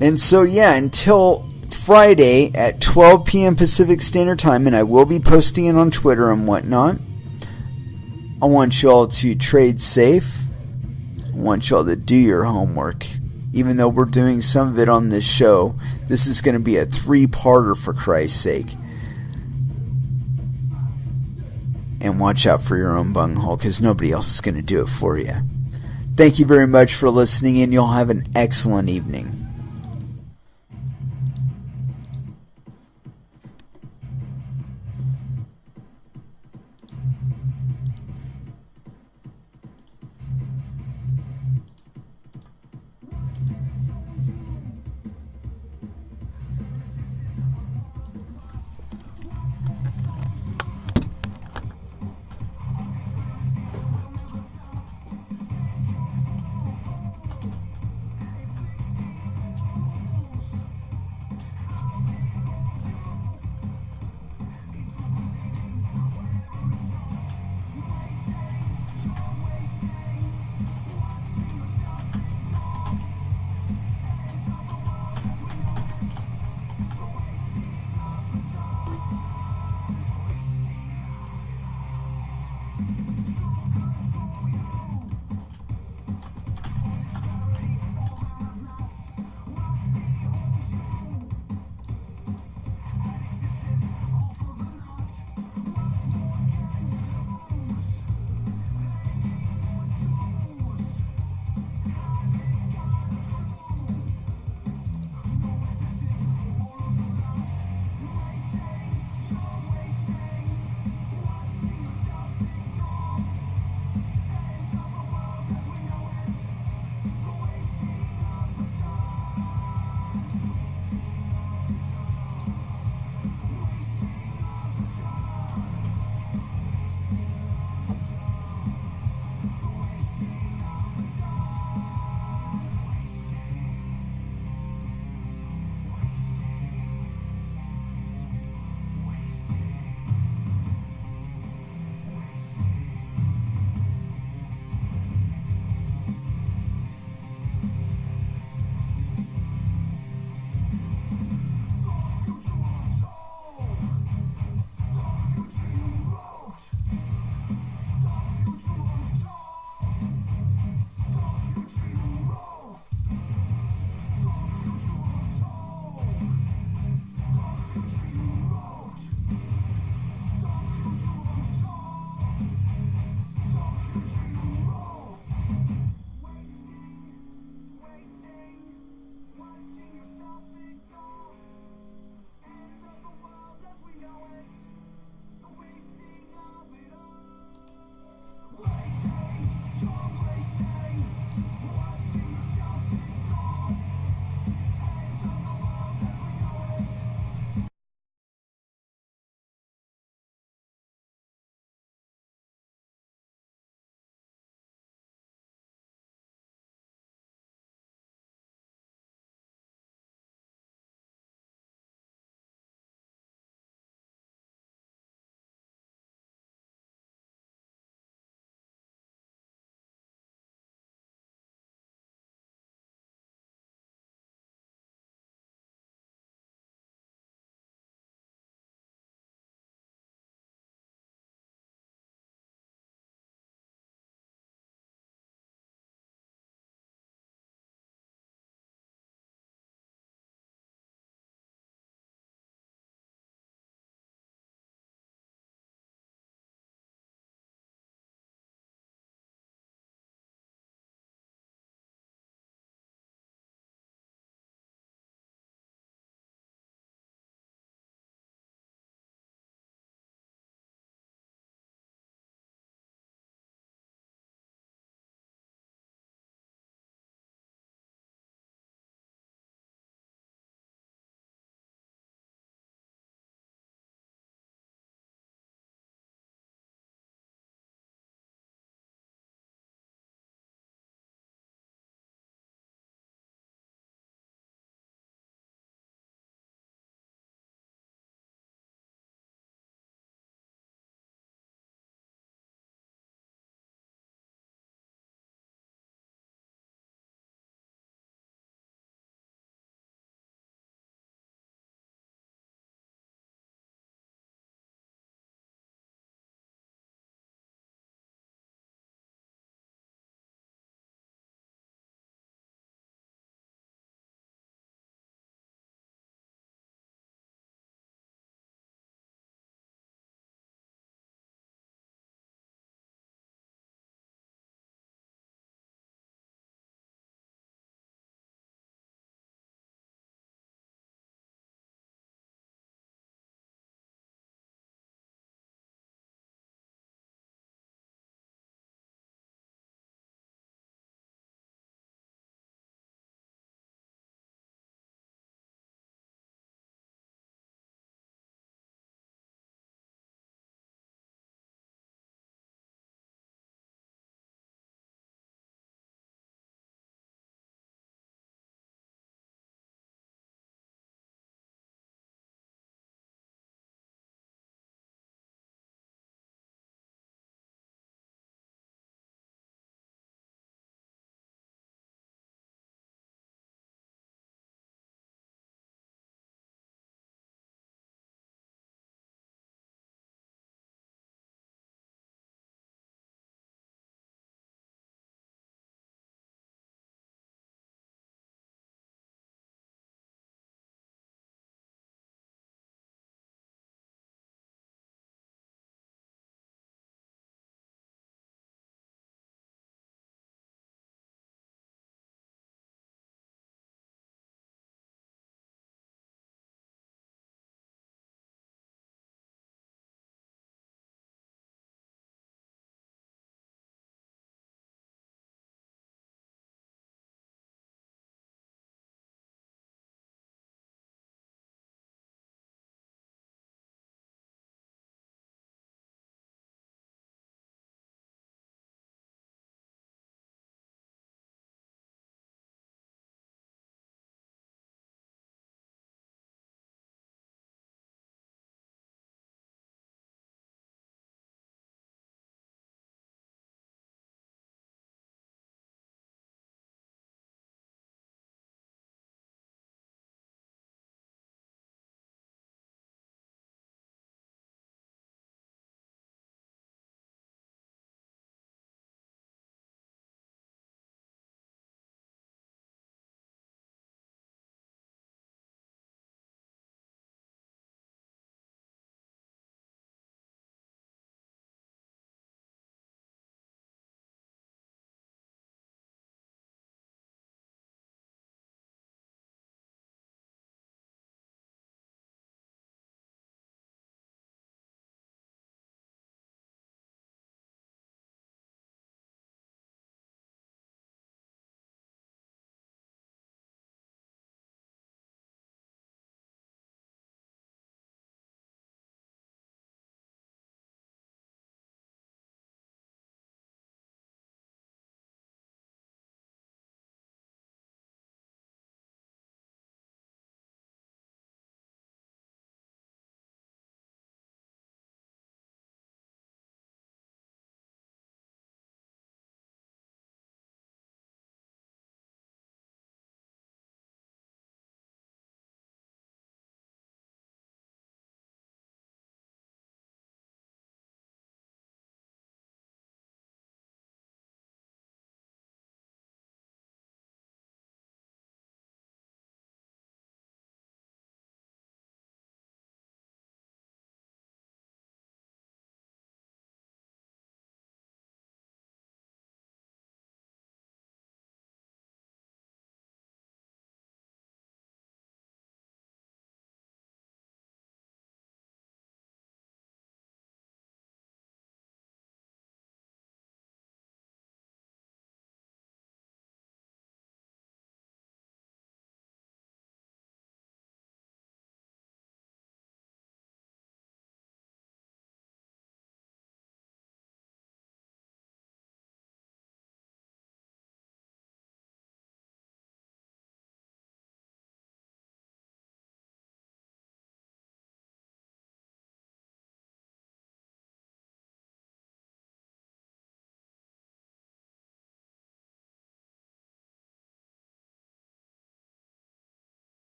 And so yeah, until Friday at 12 p.m. Pacific Standard Time, and I will be posting it on Twitter and whatnot. I want y'all to trade safe. I want y'all to do your homework. Even though we're doing some of it on this show, this is going to be a 3-parter, for Christ's sake. And watch out for your own bunghole, because nobody else is going to do it for you. Thank you very much for listening, and you'll have an excellent evening.